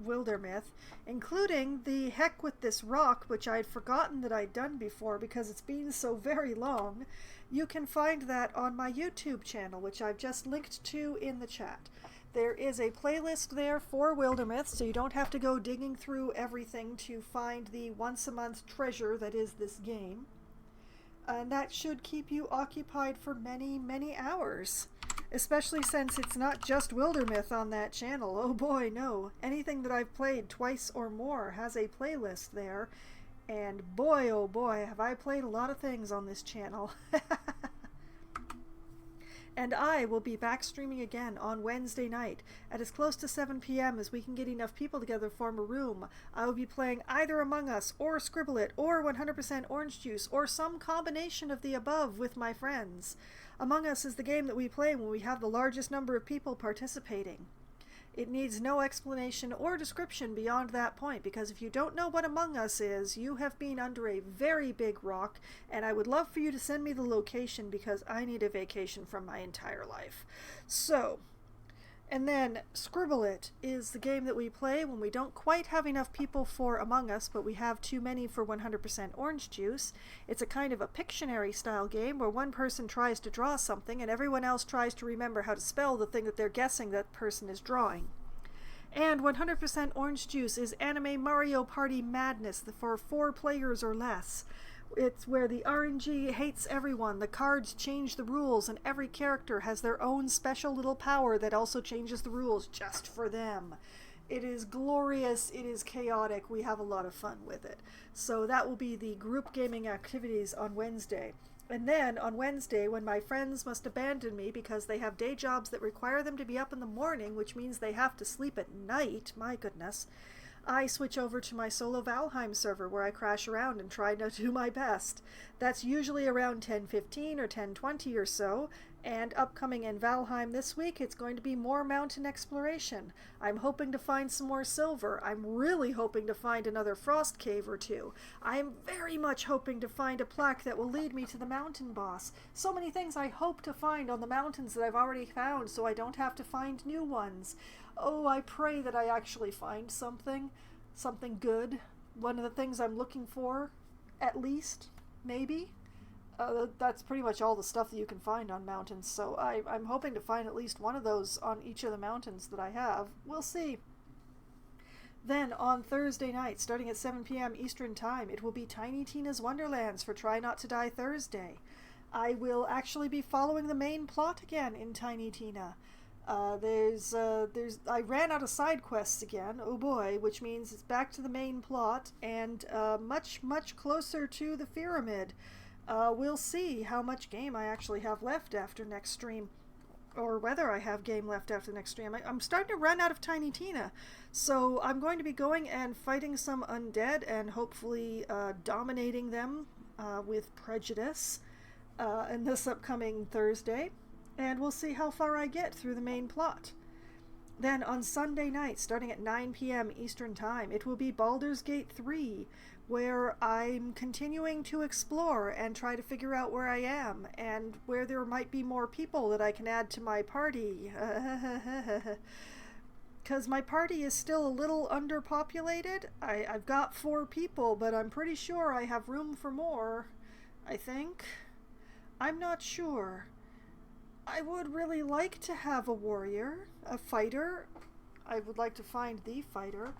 Speaker 1: Wildermyth, including the heck with this rock, which I'd forgotten that I'd done before because it's been so very long, you can find that on my YouTube channel, which I've just linked to in the chat. There is a playlist there for Wildermyth, so you don't have to go digging through everything to find the once-a-month treasure that is this game. And that should keep you occupied for many, many hours. Especially since it's not just Wildermyth on that channel. Oh boy, no. Anything that I've played twice or more has a playlist there. And boy, oh boy, have I played a lot of things on this channel. And I will be back streaming again on Wednesday night at as close to 7 p.m. as we can get enough people together to form a room. I will be playing either Among Us or Scribble It or 100% Orange Juice or some combination of the above with my friends. Among Us is the game that we play when we have the largest number of people participating. It needs no explanation or description beyond that point, because if you don't know what Among Us is, you have been under a very big rock, and I would love for you to send me the location because I need a vacation from my entire life. So, and then Scribble It is the game that we play when we don't quite have enough people for Among Us, but we have too many for 100% Orange Juice. It's a kind of a Pictionary style game where one person tries to draw something and everyone else tries to remember how to spell the thing that they're guessing that person is drawing. And 100% Orange Juice is anime Mario Party madness for 4 players or less. It's where the RNG hates everyone, the cards change the rules, and every character has their own special little power that also changes the rules just for them. It is glorious, it is chaotic, we have a lot of fun with it. So that will be the group gaming activities on Wednesday. And then on Wednesday, when my friends must abandon me because they have day jobs that require them to be up in the morning, which means they have to sleep at night, my goodness, I switch over to my solo Valheim server where I crash around and try to do my best. That's usually around 10:15 or 10:20 or so, and upcoming in Valheim this week it's going to be more mountain exploration. I'm hoping to find some more silver. I'm really hoping to find another frost cave or two. I am very much hoping to find a plaque that will lead me to the mountain boss. So many things I hope to find on the mountains that I've already found so I don't have to find new ones. Oh, I pray that I actually find something good. One of the things I'm looking for, at least, maybe. That's pretty much all the stuff that you can find on mountains, so I'm hoping to find at least one of those on each of the mountains that I have. We'll see. Then, on Thursday night, starting at 7 p.m. Eastern Time, it will be Tiny Tina's Wonderlands for Try Not to Die Thursday. I will actually be following the main plot again in Tiny Tina. I ran out of side quests again, oh boy, which means it's back to the main plot and much, much closer to the pyramid. We'll see how much game I actually have left after next stream, or whether I have game left after the next stream. I'm starting to run out of Tiny Tina, so I'm going to be going and fighting some undead and hopefully dominating them with prejudice in this upcoming Thursday. And we'll see how far I get through the main plot. Then on Sunday night, starting at 9 p.m. Eastern Time, it will be Baldur's Gate 3, where I'm continuing to explore and try to figure out where I am, and where there might be more people that I can add to my party. because my party is still a little underpopulated. I've got 4 people, but I'm pretty sure I have room for more, I think. I'm not sure. I would really like to have a warrior, a fighter. I would like to find the fighter.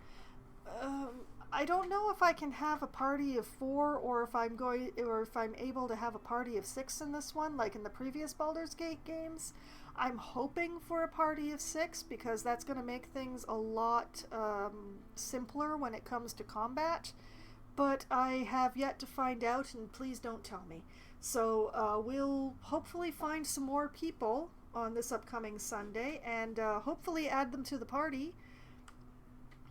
Speaker 1: I don't know if I can have a party of 4 or if I'm able to have a party of 6 in this one, like in the previous Baldur's Gate games. I'm hoping for a party of 6 because that's going to make things a lot simpler when it comes to combat. But I have yet to find out, and please don't tell me. So we'll hopefully find some more people on this upcoming Sunday and hopefully add them to the party.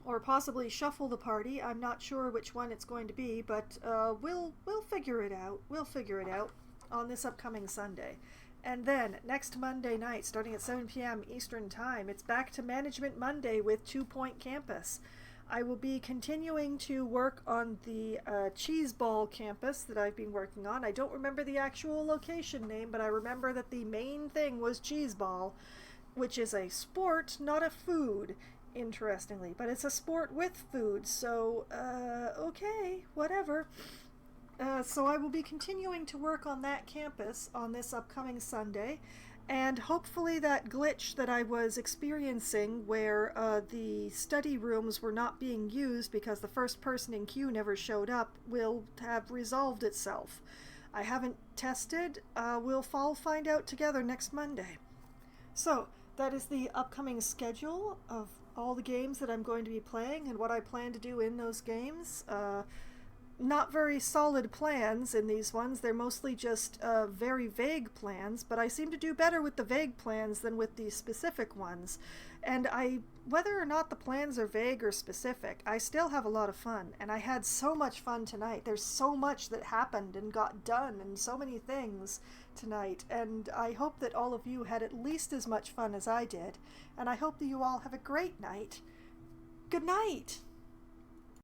Speaker 1: Or possibly shuffle the party. I'm not sure which one it's going to be, but we'll figure it out. We'll figure it out on this upcoming Sunday. And then next Monday night, starting at 7 p.m. Eastern Time, it's back to Management Monday with 2 Point Campus. I will be continuing to work on the Cheese Ball campus that I've been working on. I don't remember the actual location name, but I remember that the main thing was Cheese Ball, which is a sport, not a food. Interestingly, but it's a sport with food, so okay, whatever. So I will be continuing to work on that campus on this upcoming Sunday, and hopefully that glitch that I was experiencing where the study rooms were not being used because the first person in queue never showed up will have resolved itself. I haven't tested. We'll all find out together next Monday. So that is the upcoming schedule of all the games that I'm going to be playing and what I plan to do in those games. Not very solid plans in these ones. They're mostly just very vague plans, but I seem to do better with the vague plans than with the specific ones. And whether or not the plans are vague or specific, I still have a lot of fun, and I had so much fun tonight. There's so much that happened and got done, and so many things tonight, and I hope that all of you had at least as much fun as I did, and I hope that you all have a great night. Good night!